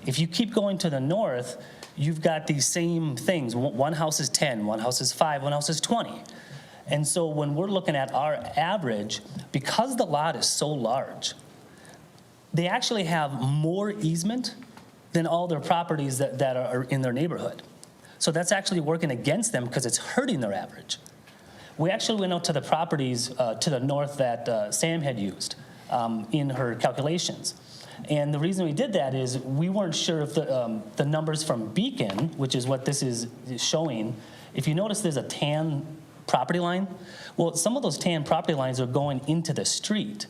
If you keep going to the north, you've got these same things. One house is 10, one house is 5, one house is 20. And so when we're looking at our average, because the lot is so large, they actually have more easement than all their properties that are in their neighborhood. So that's actually working against them because it's hurting their average. We actually went out to the properties to the north that Sam had used in her calculations. And the reason we did that is we weren't sure if the numbers from Beacon, which is what this is showing, if you notice there's a tan property line, well, some of those tan property lines are going into the street.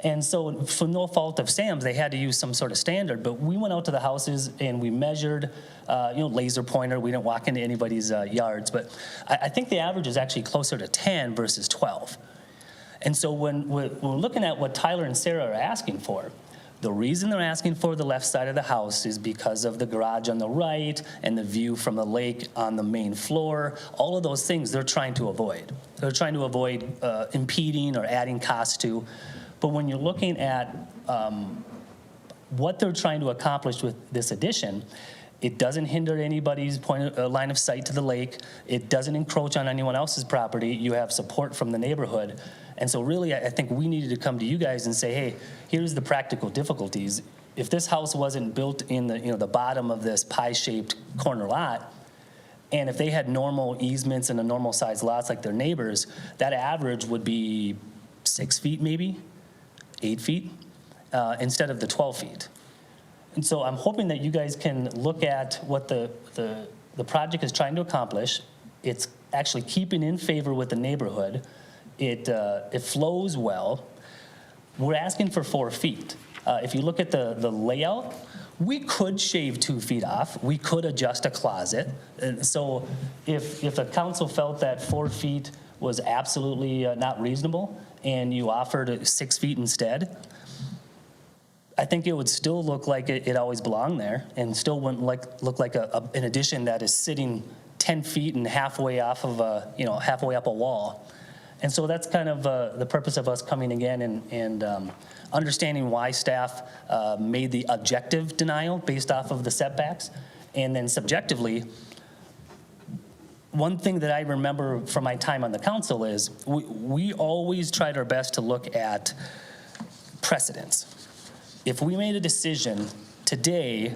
And so for no fault of Sam's, they had to use some sort of standard, but we went out to the houses and we measured, laser pointer. We didn't walk into anybody's yards, but I think the average is actually closer to 10 versus 12. And so when we're looking at what Tyler and Sarah are asking for, the reason they're asking for the left side of the house is because of the garage on the right and the view from the lake on the main floor. All of those things they're trying to avoid. They're trying to avoid impeding or adding costs to. But when you're looking at what they're trying to accomplish with this addition, it doesn't hinder anybody's line of sight to the lake. It doesn't encroach on anyone else's property. You have support from the neighborhood. And so really, I think we needed to come to you guys and say, hey, here's the practical difficulties. If this house wasn't built in the bottom of this pie-shaped corner lot, and if they had normal easements and a normal size lots like their neighbors, that average would be 6 feet maybe, 8 feet, instead of the 12 feet. And so I'm hoping that you guys can look at what the project is trying to accomplish. It's actually keeping in favor with the neighborhood. It flows well. We're asking for 4 feet. If you look at the layout, we could shave 2 feet off. We could adjust a closet. And so if the council felt that 4 feet was absolutely not reasonable and you offered 6 feet instead, I think it would still look like it always belonged there and still wouldn't look like an addition that is sitting 10 feet and halfway off of halfway up a wall. And so that's kind of the purpose of us coming again and understanding why staff made the objective denial based off of the setbacks. And then subjectively, one thing that I remember from my time on the council is we always tried our best to look at precedents. If we made a decision today,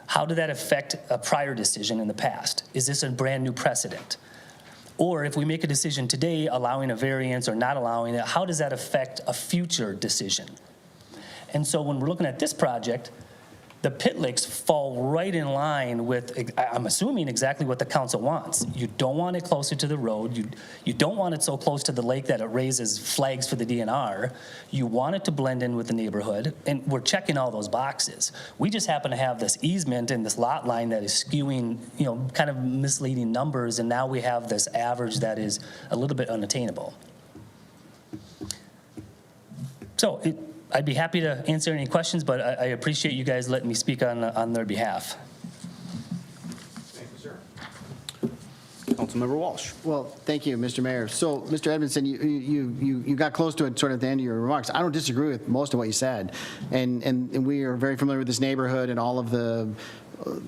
how did that affect a prior decision in the past? Is this a brand new precedent? Or if we make a decision today allowing a variance or not allowing it, how does that affect a future decision? And so when we're looking at this project, the Pitlicks fall right in line with, I'm assuming, exactly what the council wants. You don't want it closer to the road. You don't want it so close to the lake that it raises flags for the DNR. You want it to blend in with the neighborhood, and we're checking all those boxes. We just happen to have this easement and this lot line that is skewing, kind of misleading numbers, and now we have this average that is a little bit unattainable. So I'd be happy to answer any questions, but I appreciate you guys letting me speak on their behalf. Thank you, sir. Councilmember Walsh. Well, thank you, Mr. Mayor. So, Mr. Edmondson, you got close to it sort of at the end of your remarks. I don't disagree with most of what you said. And we are very familiar with this neighborhood and all of the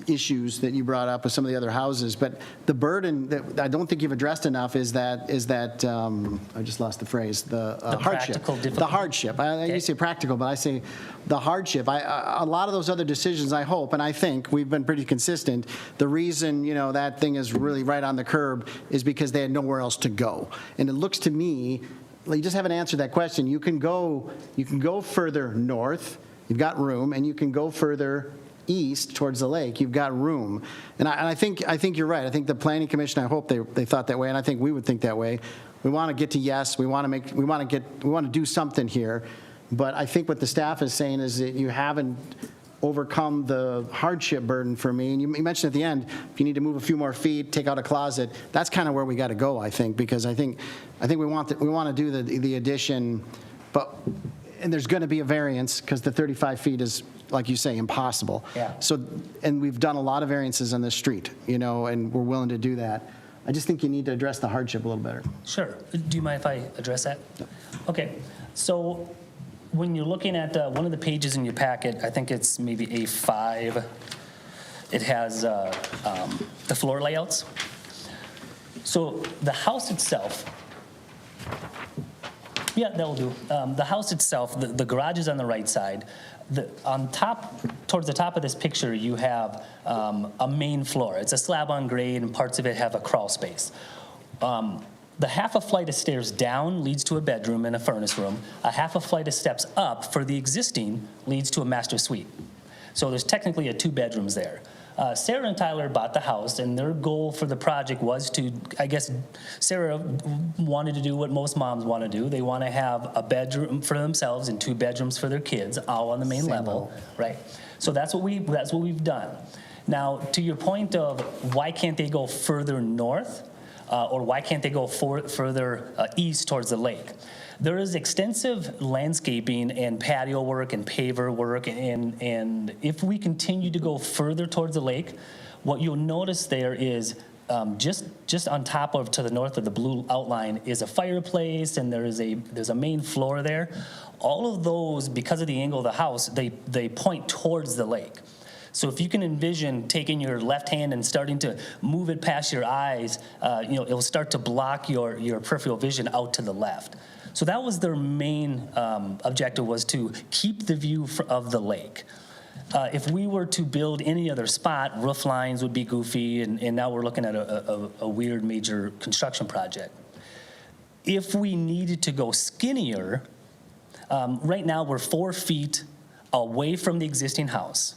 issues that you brought up with some of the other houses. But the burden that I don't think you've addressed enough is that I just lost the phrase, the hardship. Practical difficulty. The hardship. You say practical, but I say the hardship. A lot of those other decisions, I hope, and I think we've been pretty consistent. The reason, that thing is really right on the curb is because they had nowhere else to go. And it looks to me, you just haven't answered that question. You can go further north, you've got room, and you can go further east towards the lake, you've got room. And I think you're right. I think the Planning Commission, I hope they thought that way, and I think we would think that way. we want to get to yes, we want to do something here. But I think what the staff is saying is that you haven't overcome the hardship burden for me. And you mentioned at the end, if you need to move a few more feet, take out a closet, that's kind of where we got to go, I think, because I think we want to do the addition, and there's going to be a variance because the 35 feet is, like you say, impossible. Yeah. So, and we've done a lot of variances on this street, and we're willing to do that. I just think you need to address the hardship a little better. Sure. Do you mind if I address that? Okay. So when you're looking at one of the pages in your packet, I think it's maybe A5, it has the floor layouts. So the house itself, yeah, that will do. The house itself, the garage is on the right side. Towards the top of this picture, you have a main floor. It's a slab on grade, and parts of it have a crawl space. The half a flight of stairs down leads to a bedroom and a furnace room. A half a flight of steps up for the existing leads to a master suite. So there's technically 2 bedrooms there. Sarah and Tyler bought the house, and their goal for the project was to, I guess, Sarah wanted to do what most moms want to do. They want to have a bedroom for themselves and 2 bedrooms for their kids, all on the main level, right? So that's what we've done. Now, to your point of why can't they go further north, or why can't they go further east towards the lake? There is extensive landscaping and patio work and paver work, and if we continue to go further towards the lake, what you'll notice there is just on top of, to the north of the blue outline, is a fireplace, and there's a main floor there. All of those, because of the angle of the house, they point towards the lake. So if you can envision taking your left hand and starting to move it past your eyes, it'll start to block your peripheral vision out to the left. So that was their main objective, was to keep the view of the lake. If we were to build any other spot, roof lines would be goofy, and now we're looking at a weird major construction project. If we needed to go skinnier, right now we're 4 feet away from the existing house,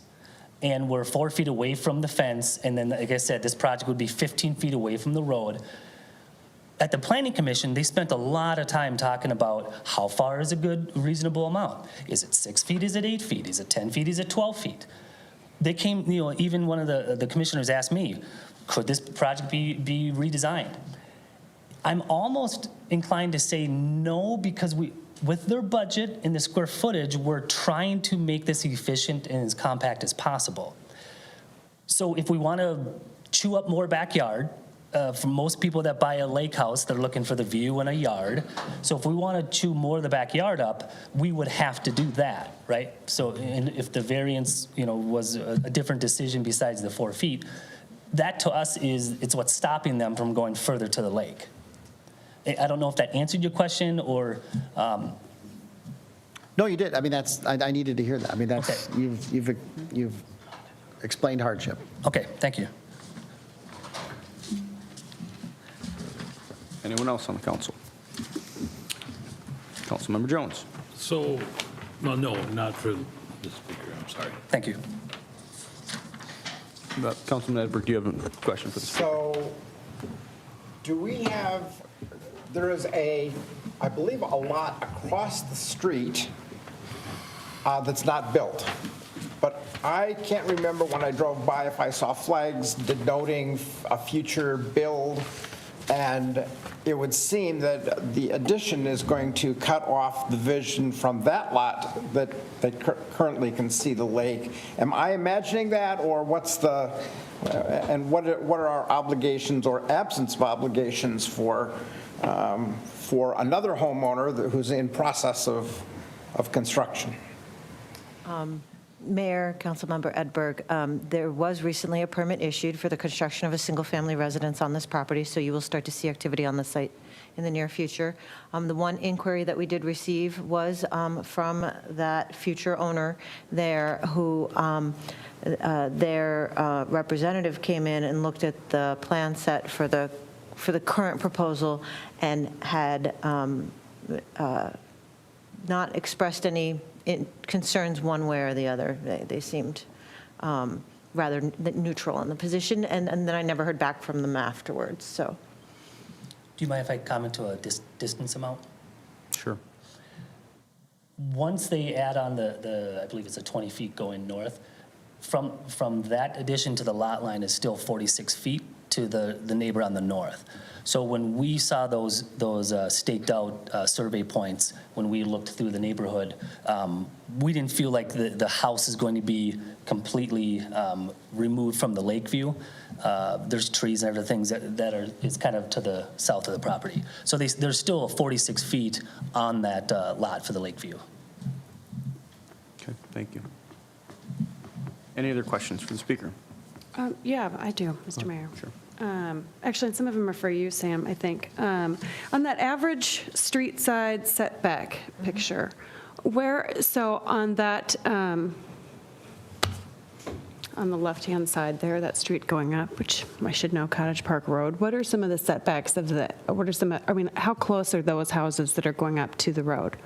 and we're 4 feet away from the fence, and then, like I said, this project would be 15 feet away from the road. At the Planning Commission, they spent a lot of time talking about how far is a good, reasonable amount. Is it 6 feet? Is it 8 feet? Is it 10 feet? Is it 12 feet? They came, even one of the commissioners asked me, could this project be redesigned? I'm almost inclined to say no, because with their budget and the square footage, we're trying to make this efficient and as compact as possible. So if we want to chew up more backyard, for most people that buy a lake house, they're looking for the view and a yard. So if we want to chew more of the backyard up, we would have to do that, right? So if the variance, was a different decision besides the 4 feet, that to us it's what's stopping them from going further to the lake. I don't know if that answered your question or. No, you did. I mean, I needed to hear that. I mean, that's okay. You've explained hardship. Okay, thank you. Anyone else on the council? Councilmember Jones. So, well, no, not for the speaker. I'm sorry. Thank you. Councilman Edberg, do you have a question for the speaker? So, do we have, there is I believe, a lot across the street that's not built. But I can't remember when I drove by if I saw flags denoting a future build, and it would seem that the addition is going to cut off the vision from that lot that they currently can see the lake. Am I imagining that, or what's and what are our obligations or absence of obligations for another homeowner who's in process of construction? Mayor, Councilmember Edberg, there was recently a permit issued for the construction of a single-family residence on this property, so you will start to see activity on the site in the near future. The one inquiry that we did receive was from that future owner there, who their representative came in and looked at the plan set for the current proposal and had not expressed any concerns one way or the other. They seemed rather neutral in the position, and then I never heard back from them afterwards. So, you mind if I comment to a distance amount? Sure. Once they add on I believe it's a 20 feet going north, from that addition to the lot line is still 46 feet to the neighbor on the north. So when we saw those staked out survey points, when we looked through the neighborhood, we didn't feel like the house is going to be completely removed from the lake view. There's trees and other things that is kind of to the south of the property. So there's still 46 feet on that lot for the lake view. Okay, thank you. Any other questions for the speaker? Yeah, I do, Mr. Mayor. Sure. Actually, and some of them are for you, Sam, I think. On that average street side setback picture, so on that, on the left-hand side there, that street going up, which I should know, Cottage Park Road, what are some of the setbacks of how close are those houses that are going up to the road?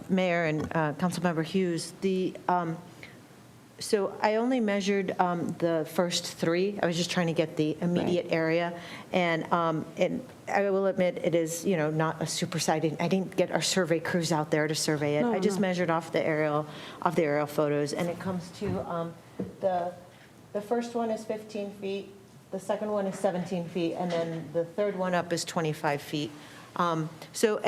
Mayor and Councilmember Hughes, so I only measured the first three. I was just trying to get the immediate area. And I will admit, it is, not a super site. I didn't get our survey crews out there to survey it. I just measured off the aerial photos, and it comes to the first one is 15 feet, the second one is 17 feet, and then the third one up is 25 feet. So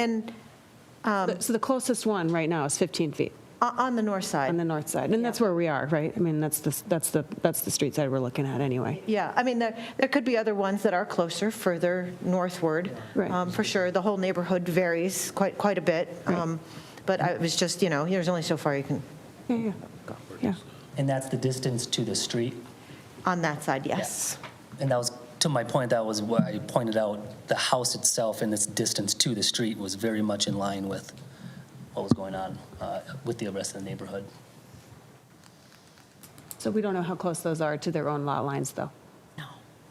the closest one right now is 15 feet. On the north side. On the north side, and that's where we are, right? I mean, that's the street side we're looking at anyway. Yeah, I mean, there could be other ones that are closer, further northward. Right. For sure, the whole neighborhood varies quite a bit. Right. But I was just, there's only so far you can Yeah. And that's the distance to the street? on that side, yes. And that was, to my point, that was what I pointed out, the house itself and its distance to the street was very much in line with what was going on with the rest of the neighborhood. So we don't know how close those are to their own lot lines, though? No.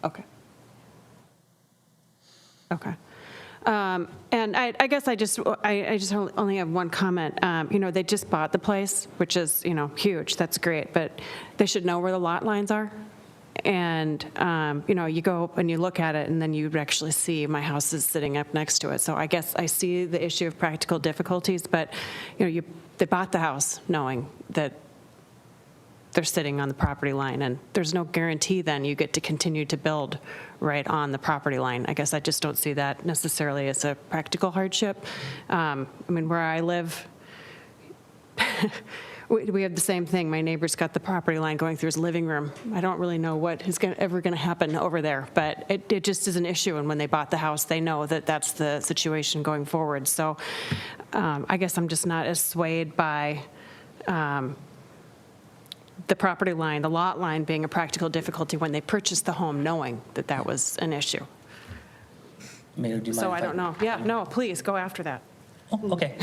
Okay. Okay. And I guess I just only have one comment. They just bought the place, which is, huge. That's great. But they should know where the lot lines are. And, you go and you look at it, and then you actually see my house is sitting up next to it. So I guess I see the issue of practical difficulties, but, they bought the house knowing that they're sitting on the property line, and there's no guarantee then you get to continue to build right on the property line. I guess I just don't see that necessarily as a practical hardship. Where I live, we have the same thing. My neighbor's got the property line going through his living room. I don't really know what is ever going to happen over there, but it just is an issue. And when they bought the house, they know that that's the situation going forward. So I guess I'm just not as swayed by the property line, the lot line being a practical difficulty when they purchased the home, knowing that that was an issue. Mayor, do you mind? So I don't know. Yeah, no, please go after that. Oh, okay.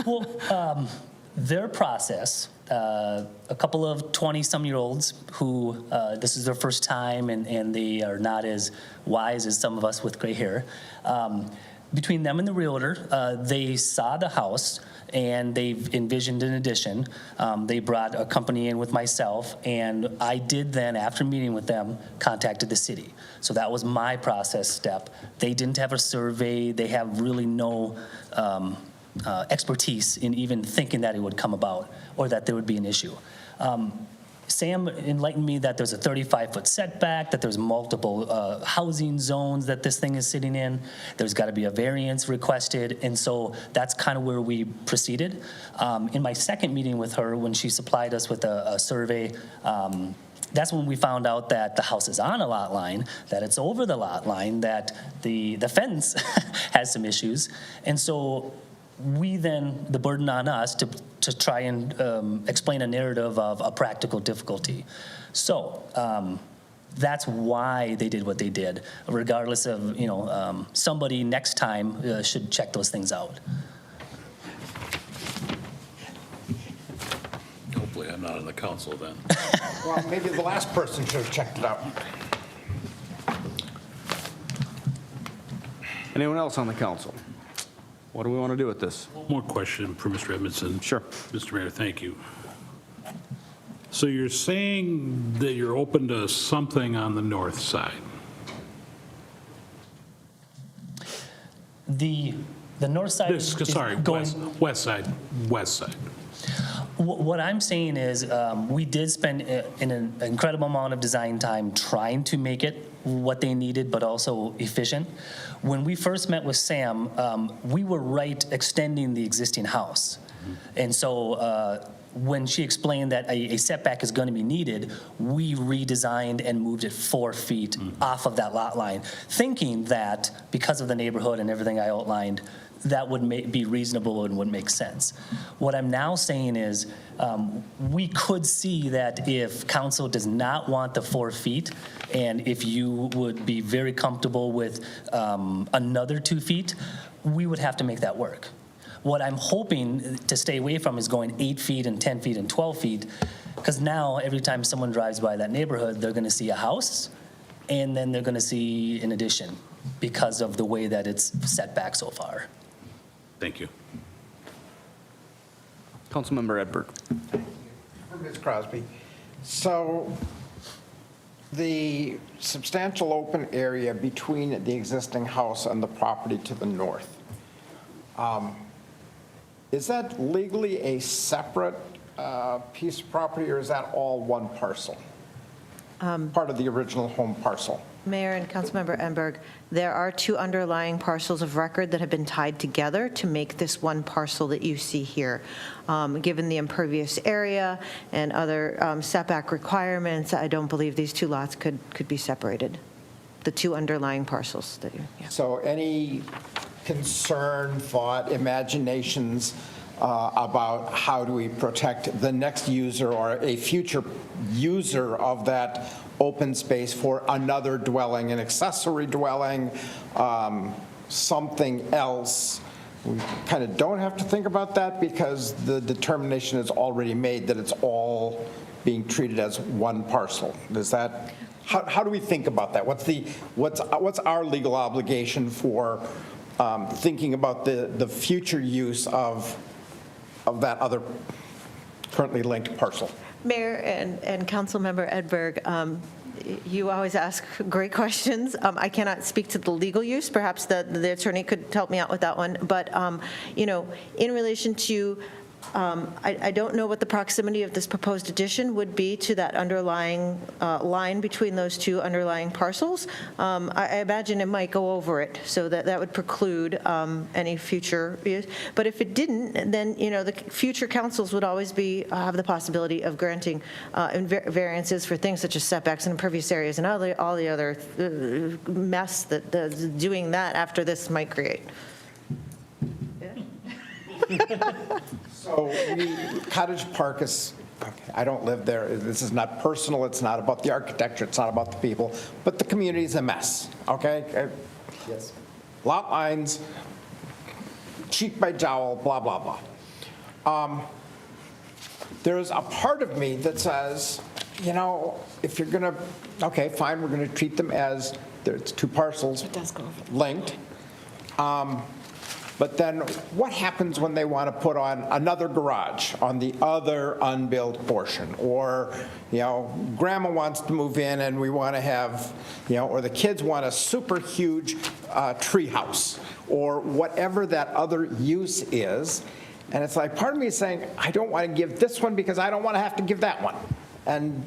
Well, their process, a couple of 20-some-year-olds who this is their first time and they are not as wise as some of us with gray hair. Between them and the realtor, they saw the house and they've envisioned an addition. They brought a company in with myself, and I did then, after meeting with them, contacted the city. So that was my process step. They didn't have a survey. They have really no expertise in even thinking that it would come about or that there would be an issue. Sam enlightened me that there's a 35-foot setback, that there's multiple housing zones that this thing is sitting in. There's got to be a variance requested, and so that's kind of where we proceeded. In my second meeting with her, when she supplied us with a survey, that's when we found out that the house is on a lot line, that it's over the lot line, that the fence has some issues, and so we then, the burden on us to try and explain a narrative of a practical difficulty. So that's why they did what they did, regardless of, somebody next time should check those things out. Hopefully I'm not on the council then. Well, maybe the last person should have checked it out. Anyone else on the council? What do we want to do with this? One more question for Mr. Edmondson. Sure. Mr. Mayor, thank you. So you're saying that you're open to something on the north side? The north side is going. West side. What I'm saying is, we did spend an incredible amount of design time trying to make it what they needed, but also efficient. When we first met with Sam, we were extending the existing house. And so when she explained that a setback is going to be needed, we redesigned and moved it 4 feet off of that lot line, thinking that because of the neighborhood and everything I outlined, that would be reasonable and would make sense. What I'm now saying is we could see that if council does not want the 4 feet, and if you would be very comfortable with another 2 feet, we would have to make that work. What I'm hoping to stay away from is going 8 feet and 10 feet and 12 feet, because now every time someone drives by that neighborhood, they're going to see a house, and then they're going to see an addition because of the way that it's set back so far. Thank you. Councilmember Edberg. For Ms. Crosby. So the substantial open area between the existing house and the property to the north, is that legally a separate piece of property, or is that all one parcel? Part of the original home parcel? Mayor and Councilmember Edberg, there are 2 underlying parcels of record that have been tied together to make this one parcel that you see here. Given the impervious area and other setback requirements, I don't believe these 2 lots could be separated. The 2 underlying parcels that you, yeah. So any concern, thought, imaginations about how do we protect the next user or a future user of that open space for another dwelling, an accessory dwelling, something else? We kind of don't have to think about that because the determination is already made that it's all being treated as one parcel. Is that, how do we think about that? What's our legal obligation for thinking about the future use of that other currently linked parcel? Mayor and Councilmember Edberg, you always ask great questions. I cannot speak to the legal use. Perhaps the attorney could help me out with that one. But, in relation to, I don't know what the proximity of this proposed addition would be to that underlying line between those 2 underlying parcels. I imagine it might go over it, so that would preclude any future use. But if it didn't, then, the future councils would always have the possibility of granting variances for things such as setbacks and impervious areas and all the other mess that doing that after this might create. So Cottage Park is, okay, I don't live there. This is not personal. It's not about the architecture. It's not about the people. But the community is a mess, okay? Yes. Lot lines, cheek by jowl, blah, blah, blah. There's a part of me that says, if you're going to, okay, fine, we're going to treat them as there's 2 parcels linked. But then what happens when they want to put on another garage on the other unbuilt portion? Or, grandma wants to move in and we want to have, or the kids want a super huge tree house, or whatever that other use is. And it's like, part of me is saying, I don't want to give this one because I don't want to have to give that one. And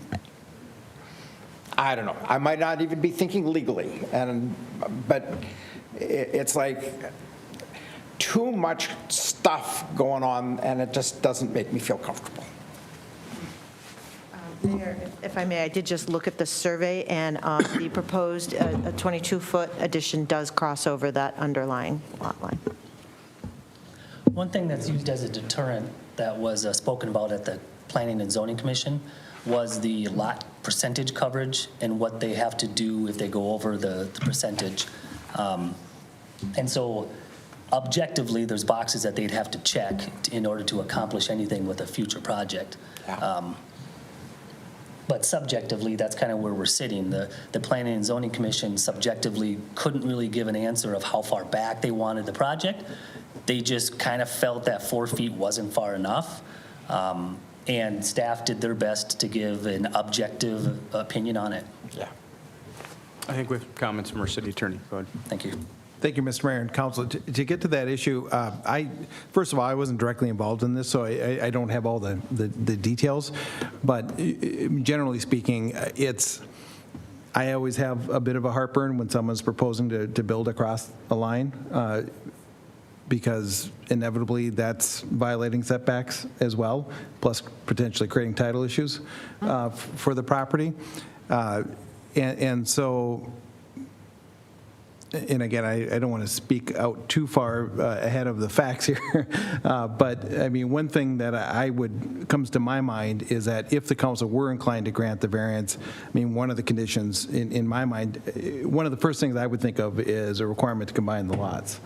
I don't know. I might not even be thinking legally. But it's like too much stuff going on, and it just doesn't make me feel comfortable. Mayor, if I may, I did just look at the survey, and the proposed 22-foot addition does cross over that underlying lot line. One thing that's used as a deterrent that was spoken about at the Planning and Zoning Commission was the lot percentage coverage and what they have to do if they go over the percentage. And so objectively, there's boxes that they'd have to check in order to accomplish anything with a future project. But subjectively, that's kind of where we're sitting. The Planning and Zoning Commission subjectively couldn't really give an answer of how far back they wanted the project. They just kind of felt that 4 feet wasn't far enough. And staff did their best to give an objective opinion on it. I think we have comments from our city attorney. Go ahead. Thank you. Thank you, Mr. Mayor and Council. To get to that issue, first of all, I wasn't directly involved in this, so I don't have all the details. But generally speaking, I always have a bit of a heartburn when someone's proposing to build across a line, because inevitably that's violating setbacks as well, plus potentially creating title issues for the property. And so, and again, I don't want to speak out too far ahead of the facts here, but I mean, one thing that comes to my mind is that if the council were inclined to grant the variance, I mean, one of the conditions in my mind, one of the first things I would think of is a requirement to combine the lots.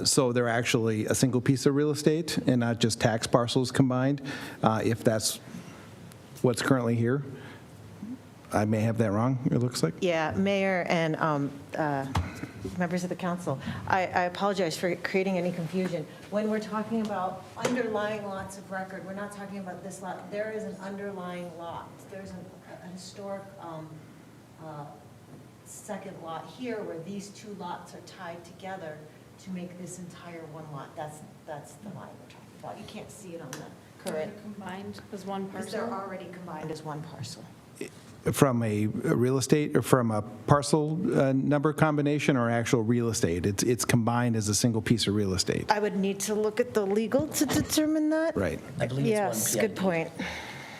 So they're actually a single piece of real estate and not just tax parcels combined, if that's what's currently here. I may have that wrong, it looks like. Yeah, Mayor and members of the council, I apologize for creating any confusion. When we're talking about underlying lots of record, we're not talking about this lot. There is an underlying lot. There's a historic second lot here where these two lots are tied together to make this entire one lot. That's the line we're talking about. You can't see it on the current. Combined as one Because they're already combined as one parcel. From a real estate, or from a parcel number combination, or actual real estate? It's combined as a single piece of real estate. I would need to look at the legal to determine that. Right. I believe Yes, it's one good point.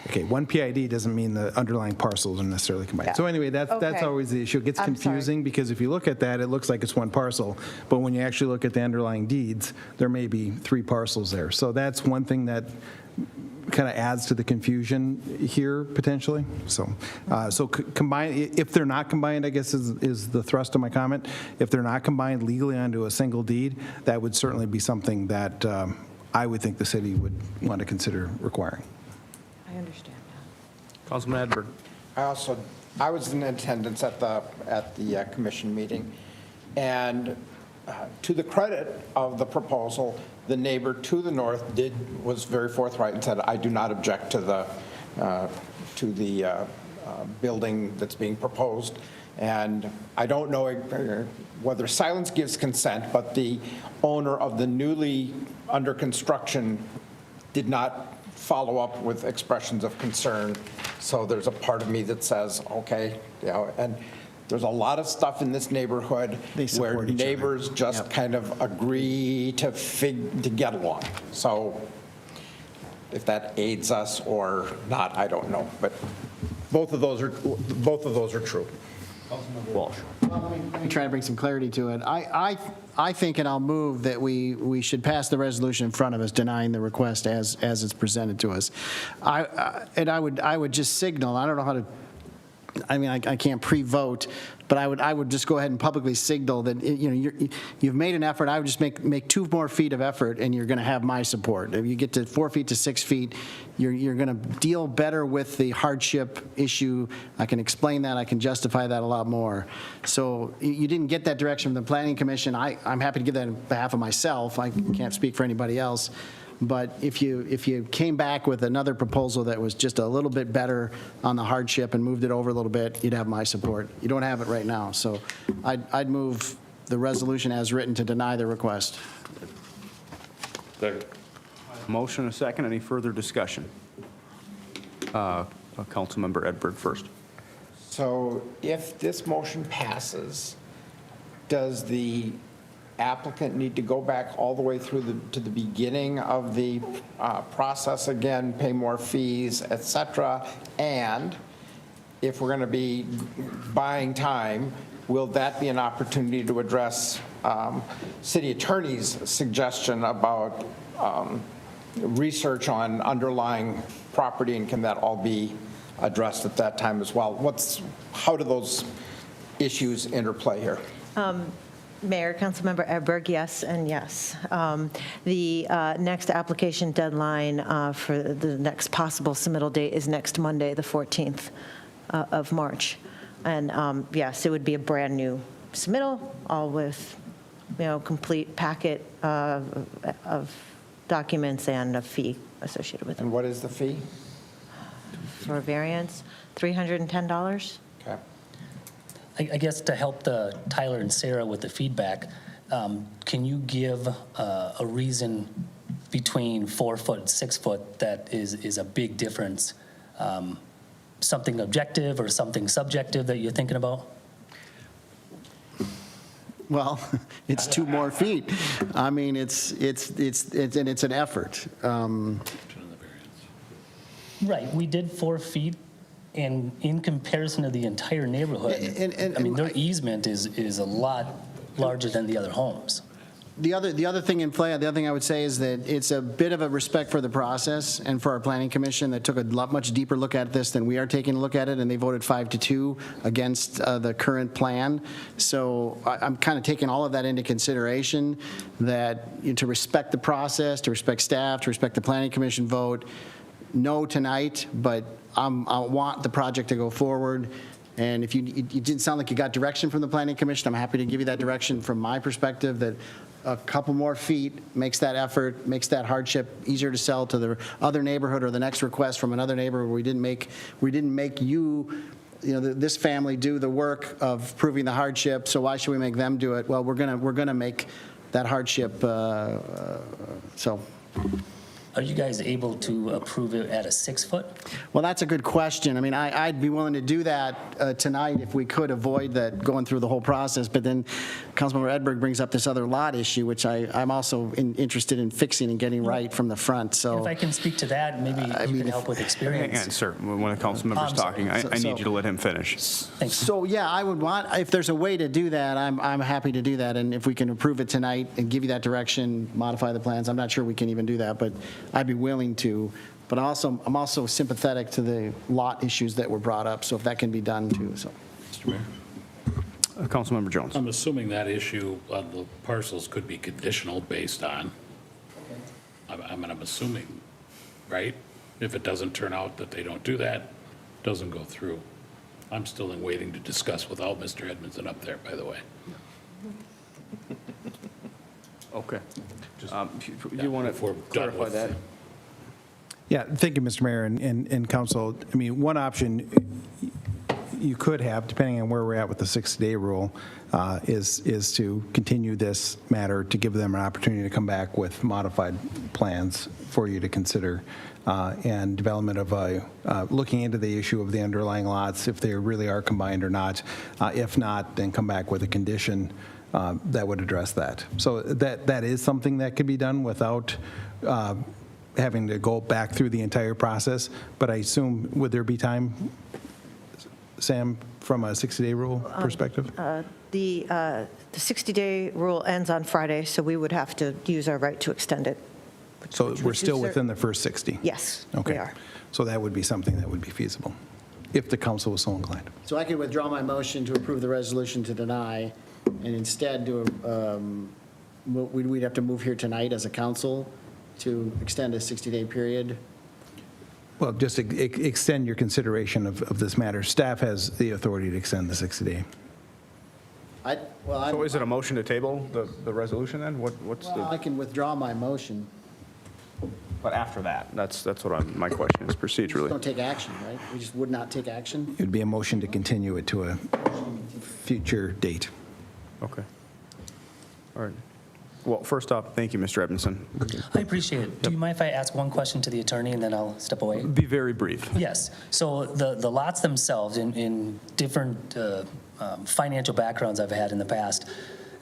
Okay, one PID doesn't mean the underlying parcels are necessarily combined. Yeah. So anyway, that's Okay. always the issue. It gets I'm sorry. confusing because if you look at that, it looks like it's one parcel, but when you actually look at the underlying deeds, there may be three parcels there. So that's one thing that kind of adds to the confusion here potentially. So, combine, if they're not combined, I guess is the thrust of my comment. If they're not combined legally onto a single deed, that would certainly be something that I would think the city would want to consider requiring. I understand that. Councilman Edberg. I was in attendance at the commission meeting, and to the credit of the proposal, the neighbor to the north was very forthright and said, I do not object to the building that's being proposed. And I don't know whether silence gives consent, but the owner of the newly under construction did not follow up with expressions of concern. So there's a part of me that says, okay, and there's a lot of stuff in this neighborhood where neighbors just kind of agree to get along. So if that aids us or not, I don't know. But both of those are true. Walsh. Let me try to bring some clarity to it. I think, and I'll move, that we should pass the resolution in front of us denying the request as it's presented to us. I would just signal, I don't know how to, I mean, I can't pre-vote, but I would just go ahead and publicly signal that, you've made an effort. I would just make 2 more feet of effort, and you're going to have my support. If you get to 4 feet to 6 feet, you're going to deal better with the hardship issue. I can explain that. I can justify that a lot more. So you didn't get that direction from the Planning Commission. I'm happy to give that on behalf of myself. I can't speak for anybody else. But if you came back with another proposal that was just a little bit better on the hardship and moved it over a little bit, you'd have my support. You don't have it right now. So I'd move the resolution as written to deny the request. Second. Motion and a second. Any further discussion? Councilmember Edberg first. So if this motion passes, does the applicant need to go back all the way through to the beginning of the process again, pay more fees, et cetera? And if we're going to be buying time, will that be an opportunity to address city attorney's suggestion about research on underlying property, and can that all be addressed at that time as well? How do those issues interplay here? Mayor, Councilmember Edberg, yes and yes. The next application deadline for the next possible submittal date is next Monday, the 14th of March. And yes, it would be a brand-new submittal, all with, complete packet of documents and a fee associated with it. And what is the fee? For a variance, $310. Okay. I guess to help Tyler and Sarah with the feedback, can you give a reason between 4 foot and 6 foot that is a big difference? Something objective or something subjective that you're thinking about? Well, it's 2 more feet. I mean, it's an effort. Right, we did 4 feet, and in comparison to the entire neighborhood, I mean, their easement is a lot larger than the other homes. The other thing in play, the other thing I would say is that it's a bit of a respect for the process and for our planning commission that took a much deeper look at this than we are taking a look at it, and they voted 5-2 against the current plan. So I'm kind of taking all of that into consideration, that to respect the process, to respect staff, to respect the planning commission vote. No tonight, but I want the project to go forward. And if it didn't sound like you got direction from the planning commission, I'm happy to give you that direction from my perspective, that a couple more feet makes that effort, makes that hardship easier to sell to the other neighborhood or the next request from another neighbor where we didn't make you know, this family do the work of proving the hardship, so why should we make them do it? Well, we're gonna make that hardship, so. Are you guys able to approve it at a 6 foot? Well, that's a good question. I mean, I'd be willing to do that tonight if we could avoid that going through the whole process. But then Councilmember Edberg brings up this other lot issue, which I'm also interested in fixing and getting right from the front. So If I can speak to that, maybe you can help with experience. And sir, when a council member's talking, I need you to let him finish. Thanks. So yeah, I would want, if there's a way to do that, I'm happy to do that. And if we can approve it tonight and give you that direction, modify the plans, I'm not sure we can even do that, but I'd be willing to. But I'm also sympathetic to the lot issues that were brought up, so if that can be done too. So, Mr. Mayor? Councilmember Jones. I'm assuming that issue on the parcels could be conditional based on, I'm assuming, right? If it doesn't turn out that they don't do that, doesn't go through. I'm still in waiting to discuss without Mr. Edmondson up there, by the way. Okay. You want to clarify that? Yeah, thank you, Mr. Mayor and council. I mean, one option you could have, depending on where we're at with the 60-day rule, is to continue this matter to give them an opportunity to come back with modified plans for you to consider, and development of looking into the issue of the underlying lots, if they really are combined or not. If not, then come back with a condition that would address that. So that is something that could be done without having to go back through the entire process. But I assume, would there be time, Sam, from a 60-day rule perspective? The 60-day rule ends on Friday, so we would have to use our right to extend it. So we're still within the first 60? Yes, okay. we are. So that would be something that would be feasible, if the council was so inclined. so I can withdraw my motion to approve the resolution to deny, and instead do we'd have to move here tonight as a council to extend a 60-day period. Well, just extend your consideration of this matter. Staff has the authority to extend the 60-day. So is it a motion to table the resolution then? I can withdraw my motion. But after that, that's what my question is procedurally. Don't take action, right? We just would not take action. It would be a motion to continue it to a future date. Okay. All right. Well, first off, thank you, Mr. Edmondson. I appreciate it. Do you mind if I ask one question to the attorney and then I'll step away? Be very brief. Yes. So the lots themselves, in different financial backgrounds I've had in the past,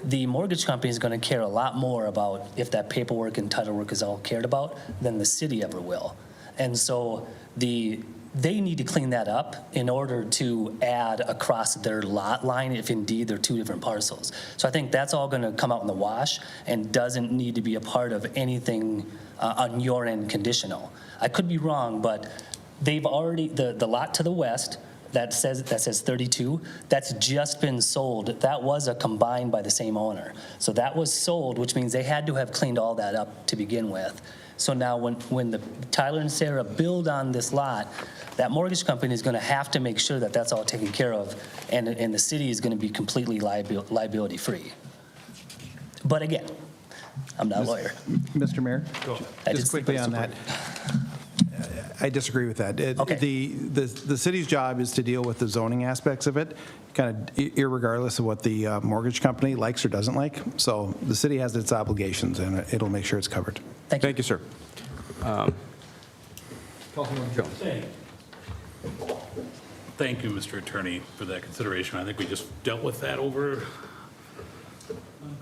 the mortgage company is going to care a lot more about if that paperwork and title work is all cared about than the city ever will. And so they need to clean that up in order to add across their lot line if indeed they're 2 different parcels. So I think that's all going to come out in the wash and doesn't need to be a part of anything on your end conditional. I could be wrong, but they've already, the lot to the west that says 32, that's just been sold. That was a combined by the same owner. So that was sold, which means they had to have cleaned all that up to begin with. So now when the Tyler and Sarah build on this lot, that mortgage company is going to have to make sure that that's all taken care of, and the city is going to be completely liability free. But again, I'm not a lawyer. Mr. Mayor, just quickly on that. I disagree with that. Okay. The city's job is to deal with the zoning aspects of it. kind of irregardless of what the mortgage company likes or doesn't like. So the city has its obligations, and it'll make sure it's covered. Thank you, sir. Councilman Jones. Thank you, Mr. Attorney, for that consideration. I think we just dealt with that over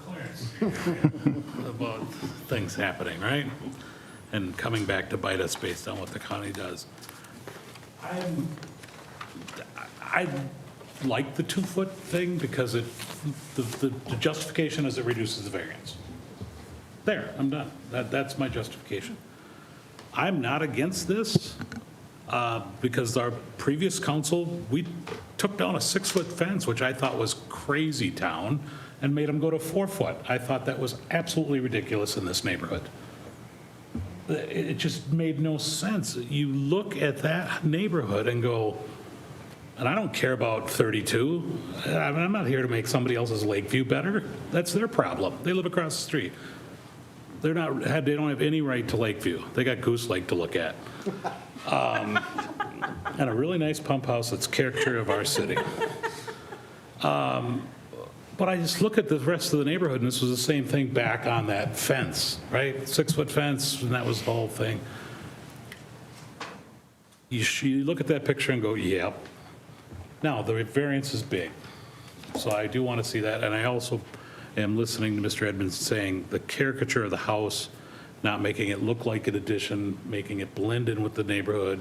Clarence about things happening, right? And coming back to bite us based on what the county does. I like the 2-foot thing because the justification is it reduces the variance. There, I'm done. That's my justification. I'm not against this because our previous council, we took down a 6-foot fence, which I thought was crazy town, and made them go to 4-foot. I thought that was absolutely ridiculous in this neighborhood. It just made no sense. You look at that neighborhood and go, and I don't care about 32. I'm not here to make somebody else's Lakeview better. That's their problem. They live across the street. They don't have any right to Lakeview. They got Goose Lake to look at. And a really nice pump house that's character of our city. But I just look at the rest of the neighborhood, and this was the same thing back on that fence, right? 6-foot fence, and that was the whole thing. You look at that picture and go, yep. Now, the variance is big, so I do want to see that. And I also am listening to Mr. Edmonds saying the caricature of the house, not making it look like an addition, making it blend in with the neighborhood.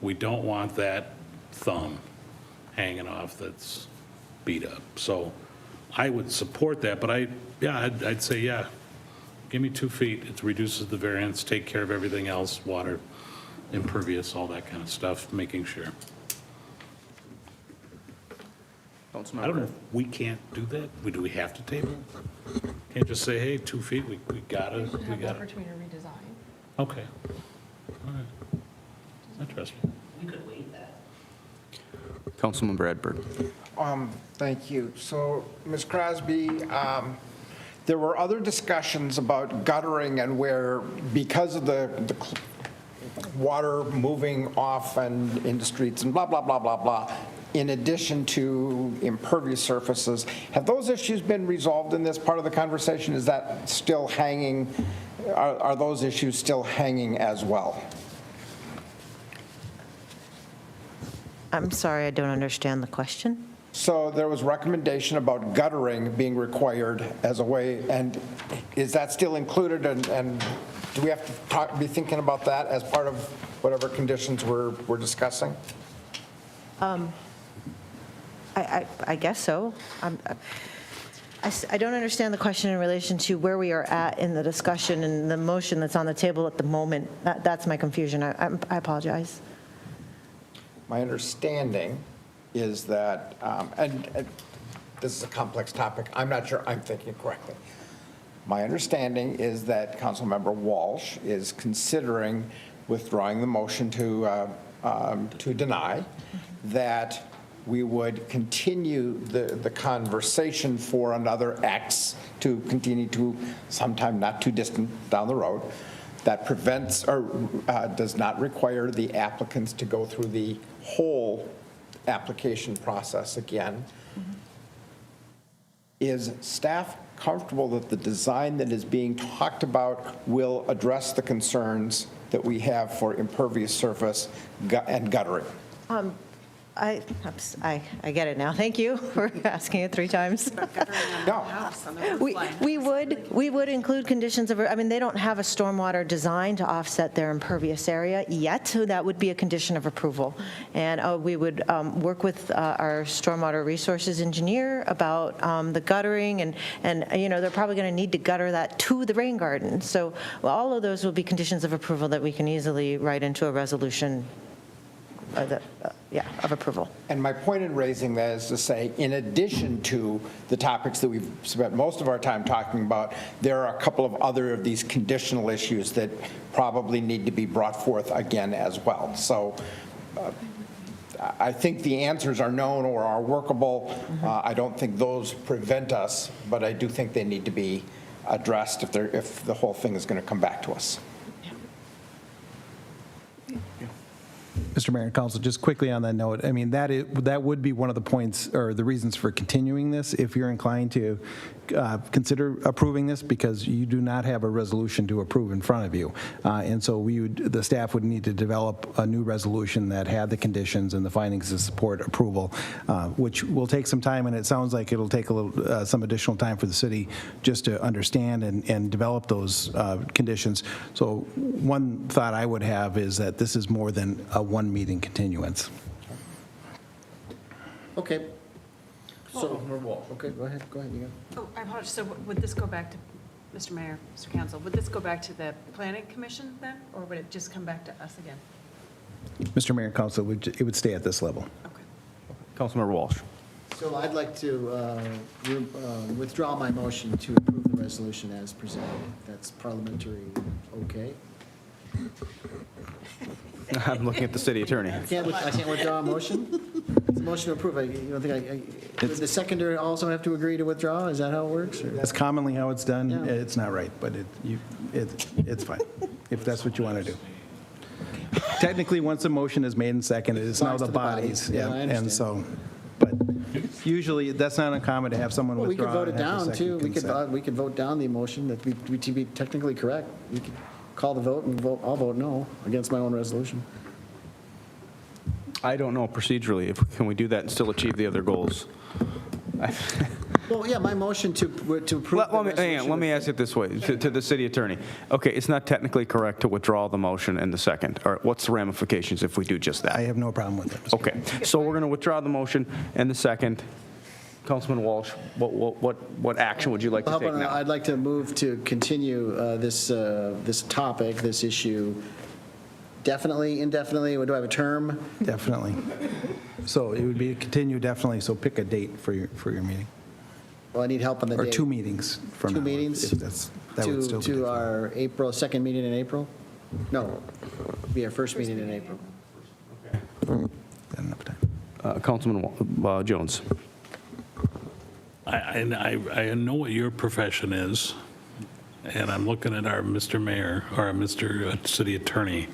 We don't want that thumb hanging off that's beat up. So I would support that, but I'd say, yeah, give me 2 feet. It reduces the variance, take care of everything else, water, impervious, all that kind of stuff, making sure. I don't know if we can't do that. Do we have to table? Can't just say, hey, 2 feet, we gotta. We should have the opportunity to redesign. Okay. All right. Interesting. We could waive that. Councilman Bradford. Thank you. So, Ms. Crosby, there were other discussions about guttering and where, because of the water moving off and into streets and blah, blah, blah, blah, blah, in addition to impervious surfaces, have those issues been resolved in this part of the conversation? Is that still hanging? Are those issues still hanging as well? I'm sorry, I don't understand the question. So there was recommendation about guttering being required as a way, and is that still included? And do we have to be thinking about that as part of whatever conditions we're discussing? I guess so. I don't understand the question in relation to where we are at in the discussion and the motion that's on the table at the moment. That's my confusion. I apologize. My understanding is that, and this is a complex topic, I'm not sure I'm thinking correctly. My understanding is that Councilmember Walsh is considering withdrawing the motion to deny, that we would continue the conversation for another X to continue to sometime not too distant down the road, that prevents or does not require the applicants to go through the whole application process again. Is staff comfortable that the design that is being talked about will address the concerns that we have for impervious surface and guttering? I get it now. Thank you for asking it 3 times. We would include conditions of, I mean, they don't have a stormwater design to offset their impervious area yet, so that would be a condition of approval. And we would work with our stormwater resources engineer about the guttering, and you know, they're probably going to need to gutter that to the rain garden. So all of those will be conditions of approval that we can easily write into a resolution of approval. And my point in raising that is to say, in addition to the topics that we've spent most of our time talking about, there are a couple of other of these conditional issues that probably need to be brought forth again as well. So I think the answers are known or are workable. I don't think those prevent us, but I do think they need to be addressed if the whole thing is going to come back to us. Mr. Mayor and Council, just quickly on that note, I mean, that would be one of the points or the reasons for continuing this, if you're inclined to consider approving this, because you do not have a resolution to approve in front of you. And so the staff would need to develop a new resolution that had the conditions and the findings to support approval, which will take some time, and it sounds like it'll take a little, some additional time for the city just to understand and develop those conditions. So one thought I would have is that this is more than a one-meeting continuance. Okay. So, okay, go ahead, you go. Oh, I apologize. So would this go back to, Mr. Mayor, Mr. Council, would this go back to the Planning Commission then, or would it just come back to us again? Mr. Mayor and Council, it would stay at this level. Councilmember Walsh. So I'd like to withdraw my motion to approve the resolution as presented. That's parliamentary okay? I'm looking at the city attorney. I can't withdraw a motion? It's a motion to approve. You don't think does the seconder also have to agree to withdraw? Is that how it works? Or? That's commonly how it's done. Yeah. It's not right, but it's fine, if that's what you want to do. Technically, once a motion is made and seconded, it's now the bodies. Yeah, I understand. And so, but usually, that's not uncommon to have someone Well, we withdraw. could vote it and have the down, too. second We could vote down the motion that to be technically correct. We could call the vote and vote. I'll vote no against my own resolution. I don't know procedurally, can we do that and still achieve the other goals? Well, yeah, my motion to approve Let me ask it this way, to the city attorney. Okay, it's not technically correct to withdraw the motion and the second. Or what's the ramifications if we do just that? I have no problem with it. Okay, so we're going to withdraw the motion and the second. Councilman Walsh, what action would you like to take now? I'd like to move to continue this topic, this issue, definitely, indefinitely. Do I have a term? Definitely. So it would be continue definitely, so pick a date for your meeting. Well, I need help on the Or date. 2 meetings from now. Two meetings? That would still be To our second meeting in April? No, be our first meeting in April. enough time. Councilman Jones. I know what your profession is, and I'm looking at our Mr. Mayor, or our Mr. City Attorney.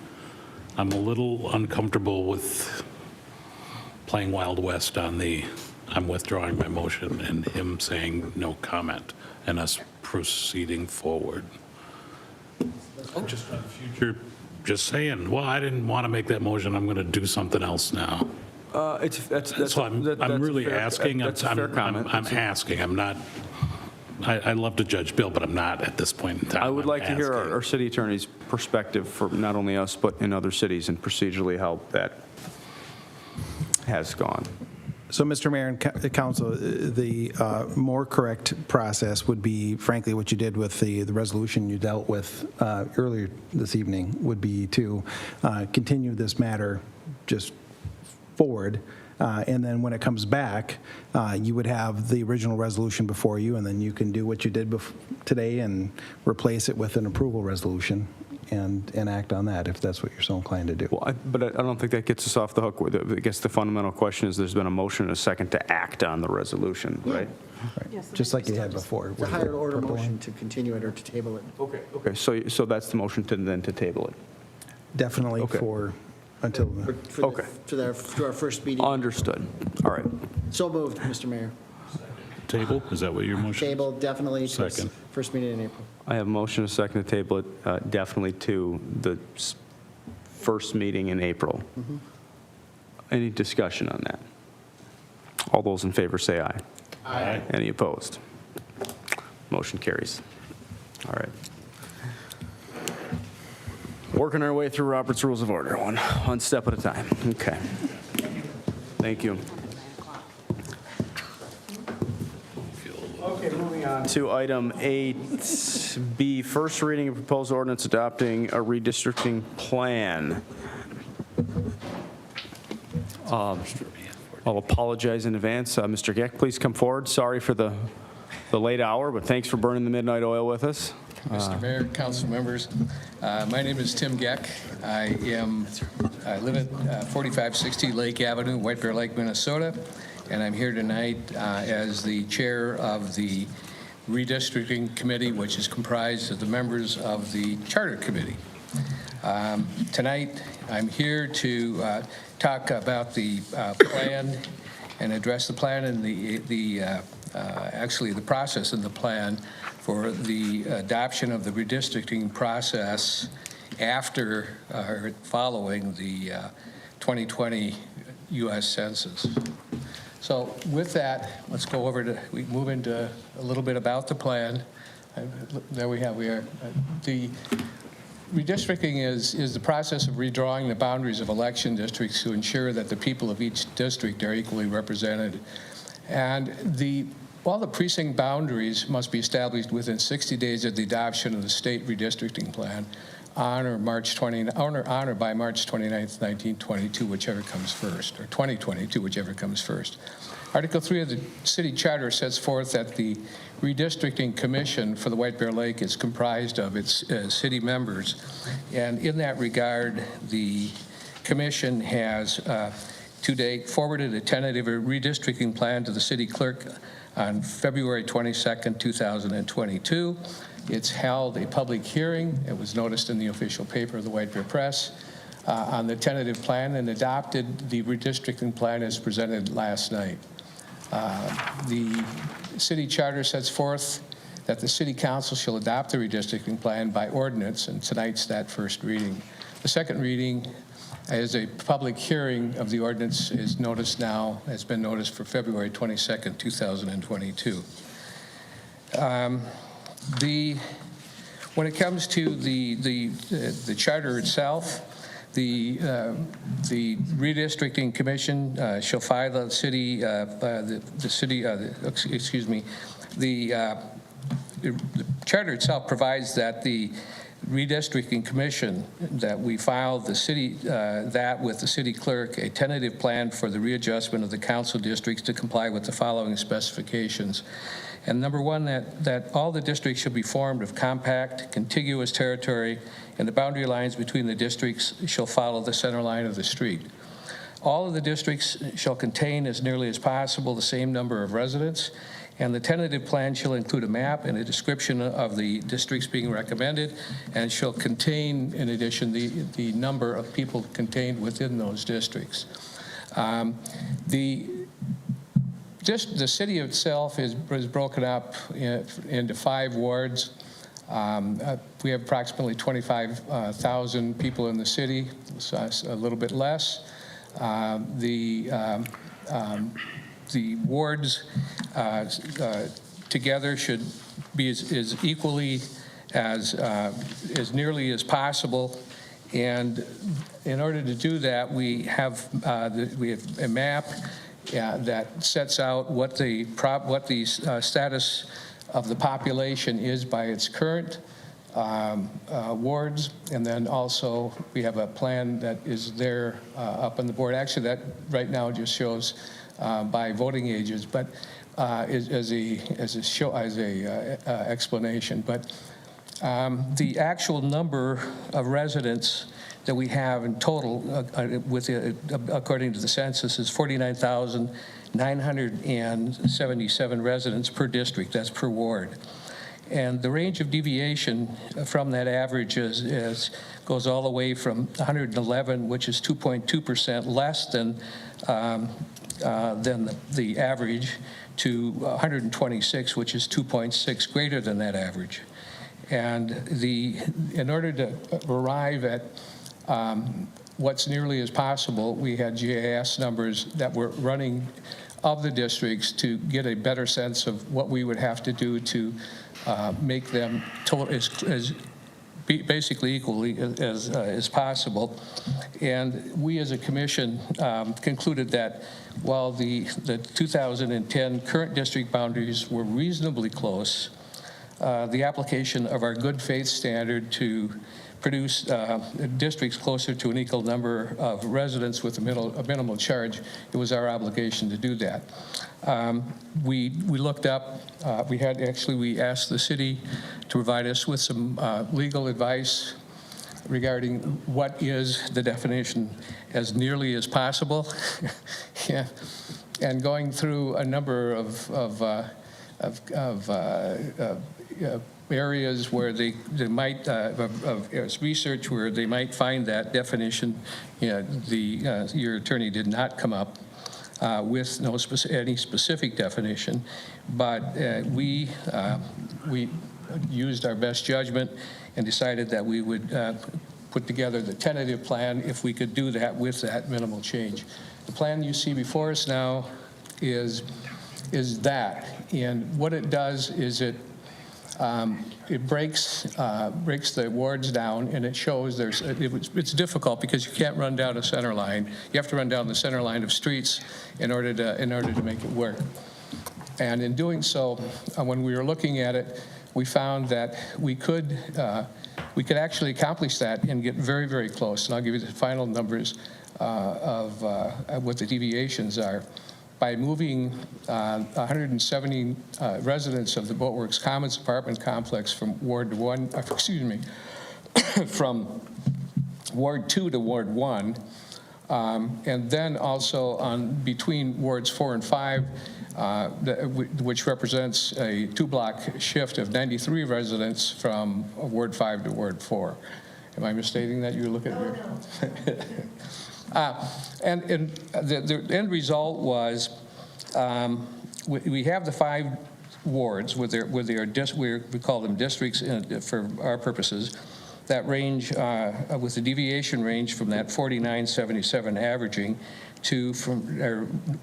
I'm a little uncomfortable with playing Wild West on the, I'm withdrawing my motion, and him saying no comment, and us proceeding forward. Just on the future, just saying, well, I didn't want to make that motion, I'm going to do something else now. So I'm really asking. That's a fair comment. I'm asking. I'm not. I love to judge Bill, but I'm not at this point in time. I would like to hear asking. our city attorney's perspective for not only us, but in other cities, and procedurally how that has gone. So, Mr. Mayor and Council, the more correct process would be, frankly, what you did with the resolution you dealt with earlier this evening, would be to continue this matter just forward, and then when it comes back, you would have the original resolution before you, and then you can do what you did today and replace it with an approval resolution and act on that, if that's what you're so inclined to do. Well, but I don't think that gets us off the hook. I guess the fundamental question is there's been a motion and a second to act on the resolution, right? Right. Just like you had before. It's a higher order motion to continue it or to table it. Okay, so that's the motion to table it. Definitely Okay. for until. To our first meeting. Understood. All right. So moved, Mr. Mayor. Table? Is that what your motion is? Table definitely to Second. first meeting in April. I have a motion and a second to table it definitely to the first meeting in April. Any discussion on that? All those in favor say aye. Aye. Any opposed? Motion carries. All right. Working our way through Robert's Rules of Order, one step at a time. Okay. Thank you. Okay, moving on to item 8B, first reading of proposed ordinance adopting a redistricting plan. I'll apologize in advance. Mr. Geck, please come forward. Sorry for the late hour, but thanks for burning the midnight oil with us. Mr. Mayor, council members, my name is Tim Geck. I live at 4560 Lake Avenue, White Bear Lake, Minnesota, and I'm here tonight as the chair of the redistricting committee, which is comprised of the members of the charter committee. Tonight, I'm here to talk about the plan and address the plan and actually the process in the plan for the adoption of the redistricting process after or following the 2020 U.S. Census. So with that, let's go over to, we move into a little bit about the plan. There we are. The redistricting is the process of redrawing the boundaries of election districts to ensure that the people of each district are equally represented. And all the precinct boundaries must be established within 60 days of the adoption of the state redistricting plan on or by March 29th, 1922, whichever comes first, or 2022, whichever comes first. Article 3 of the city charter sets forth that the redistricting commission for the White Bear Lake is comprised of its city members. And in that regard, the commission has to date forwarded a tentative redistricting plan to the city clerk on February 22nd, 2022. It's held a public hearing. It was noticed in the official paper of the White Bear Press on the tentative plan and adopted the redistricting plan as presented last night. The city charter sets forth that the city council shall adopt the redistricting plan by ordinance, and tonight's that first reading. The second reading as a public hearing of the ordinance is noticed now, has been noticed for February 22nd, 2022. When it comes to the charter itself, the redistricting commission shall file the charter itself provides that the redistricting commission, that we filed the city that with the city clerk a tentative plan for the readjustment of the council districts to comply with the following specifications. And number one, that all the districts shall be formed of compact, contiguous territory, and the boundary lines between the districts shall follow the center line of the street. All of the districts shall contain, as nearly as possible, the same number of residents, and the tentative plan shall include a map and a description of the districts being recommended, and shall contain, in addition, the number of people contained within those districts. The city itself is broken up into 5 wards. We have approximately 25,000 people in the city, so a little bit less. The wards together should be as equally as nearly as possible. And in order to do that, we have a map that sets out what the status of the population is by its current wards, and then also we have a plan that is there up on the board. Actually, that right now just shows by voting ages, but as a explanation. But the actual number of residents that we have in total, according to the census, is 49,977 residents per district. That's per ward. And the range of deviation from that average goes all the way from 111, which is 2.2% less than the average, to 126, which is 2.6 greater than that average. And in order to arrive at what's nearly as possible, we had GIS numbers that were running of the districts to get a better sense of what we would have to do to make them basically equally as possible. And we as a commission concluded that while the 2010 current district boundaries were reasonably close, the application of our good faith standard to produce districts closer to an equal number of residents with a minimal charge, it was our obligation to do that. We looked up, we asked the city to provide us with some legal advice regarding what is the definition as nearly as possible. Yeah. And going through a number of areas where they might, of research where they might find that definition. Your attorney did not come up with any specific definition, but we used our best judgment and decided that we would put together the tentative plan if we could do that with that minimal change. The plan you see before us now is that, and what it does is it breaks the wards down, and it shows it's difficult because you can't run down a center line. You have to run down the center line of streets in order to make it work. And in doing so, when we were looking at it, we found that we could actually accomplish that and get very, very close. And I'll give you the final numbers of what the deviations are. By moving 170 residents of the Boatworks Commons apartment complex from Ward 1, from Ward 2 to Ward 1, and then also between Wards 4 and 5, which represents a 2-block shift of 93 residents from Ward 5 to Ward 4. Am I misstating that? You look at your... And the end result was we have the 5 wards with their we call them districts for our purposes, that range with the deviation range from that 49.77 averaging to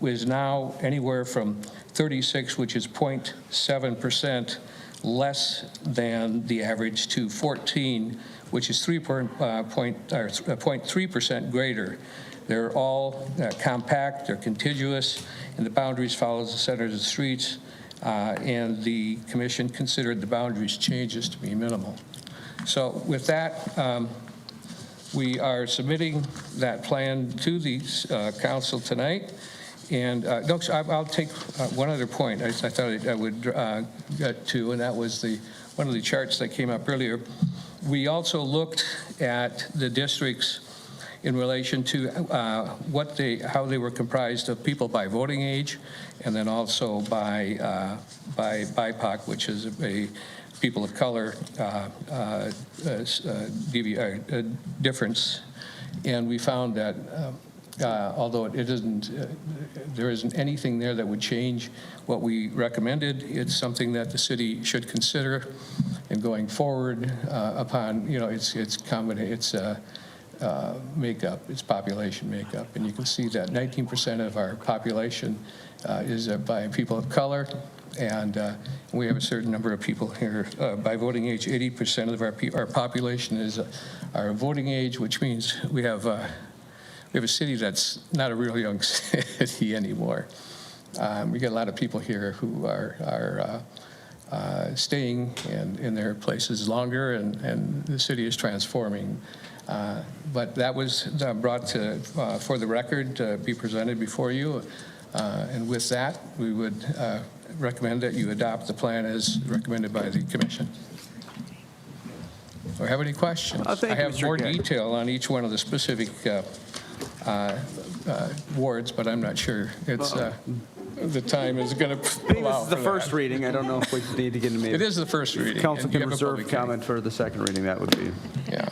is now anywhere from 36, which is 0.7% less than the average, to 14, which is 0.3% greater. They're all compact, they're contiguous, and the boundaries follow the centers of the streets, and the commission considered the boundaries changes to be minimal. So with that, we are submitting that plan to the council tonight. And I'll take one other point I thought I would get to, and that was one of the charts that came up earlier. We also looked at the districts in relation to how they were comprised of people by voting age, and then also by BIPOC, which is a people of color difference. And we found that although there isn't anything there that would change what we recommended, it's something that the city should consider in going forward upon its makeup, its population makeup. And you can see that 19% of our population is by people of color, and we have a certain number of people here by voting age. 80% of our population is our voting age, which means we have a city that's not a real young city anymore. We get a lot of people here who are staying in their places longer, and the city is transforming. But that was brought for the record to be presented before you. And with that, we would recommend that you adopt the plan as recommended by the commission. Or have any questions? I have more detail on each one of the specific wards, but I'm not sure it's the time is going to allow. This is the first reading. I don't know if we need to get into It is the first reading. Council can reserve comment for the second reading. That would be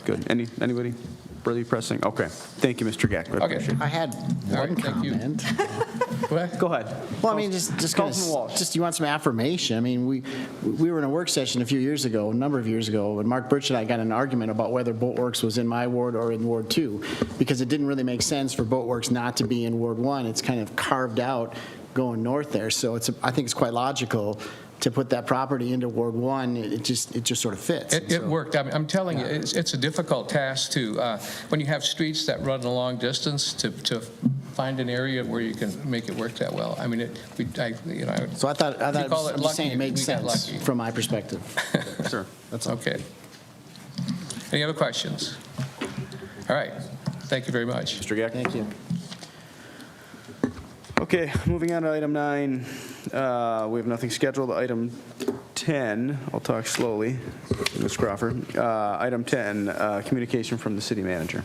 good. Anybody really pressing? Okay. Thank you, Mr. Gack. Okay. I had one comment. Go ahead. Well, I mean, just you want some affirmation. I mean, we were in a work session a number of years ago, and Mark Birch and I got in an argument about whether Boatworks was in my ward or in Ward 2, because it didn't really make sense for Boatworks not to be in Ward 1. It's kind of carved out going north there, so I think it's quite logical to put that property into Ward 1. It just sort of fits. It worked. I'm telling you, it's a difficult task to when you have streets that run a long distance to find an area where you can make it work that well. I mean, So I thought I'm just saying it made sense from my perspective. Sure. That's all. Okay. Any other questions? All right. Thank you very much. Mr. Gack. Thank you. Okay, moving on to item 9. We have nothing scheduled. Item 10, I'll talk slowly, Ms. Crawford. Item 10, communication from the city manager.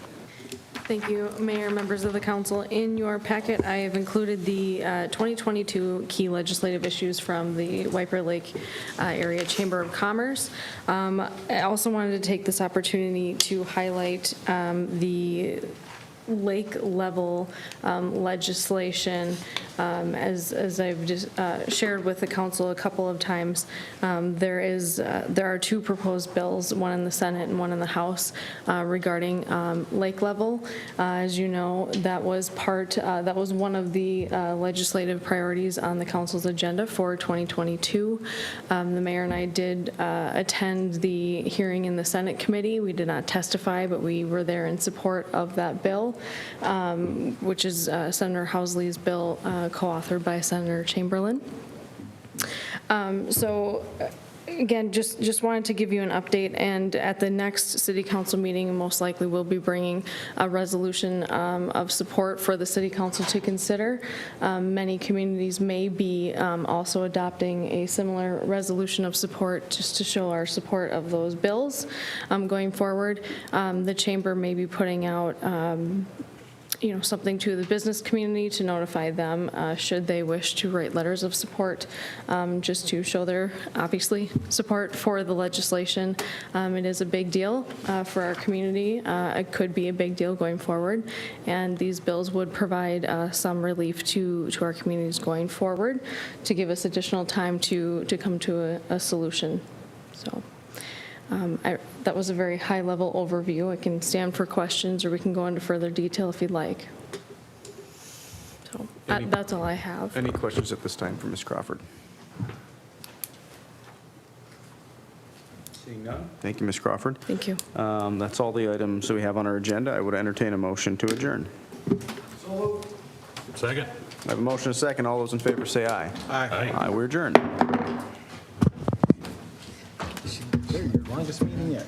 Thank you, Mayor, members of the council. In your packet, I have included the 2022 key legislative issues from the White Bear Lake Area Chamber of Commerce. I also wanted to take this opportunity to highlight the lake level legislation. As I've just shared with the council a couple of times, there are two proposed bills, one in the Senate and one in the House, regarding lake level. As you know, that was one of the legislative priorities on the council's agenda for 2022. The mayor and I did attend the hearing in the Senate committee. We did not testify, but we were there in support of that bill, which is Senator Housley's bill, co-authored by Senator Chamberlain. Again, just wanted to give you an update, and at the next city council meeting, most likely we'll be bringing a resolution of support for the city council to consider. Many communities may be also adopting a similar resolution of support just to show our support of those bills going forward. The chamber may be putting out something to the business community to notify them should they wish to write letters of support, just to show their, obviously, support for the legislation. It is a big deal for our community. It could be a big deal going forward, and these bills would provide some relief to our communities going forward to give us additional time to come to a solution. So. That was a very high-level overview. I can stand for questions, or we can go into further detail if you'd like. So that's all I have. Any questions at this time for Ms. Crawford? Seeing none. Thank you, Ms. Crawford. Thank you. That's all the items that we have on our agenda. I would entertain a motion to adjourn. Second. I have a motion and a second. All those in favor say aye. Aye. Aye. We're adjourned. Longest meeting yet.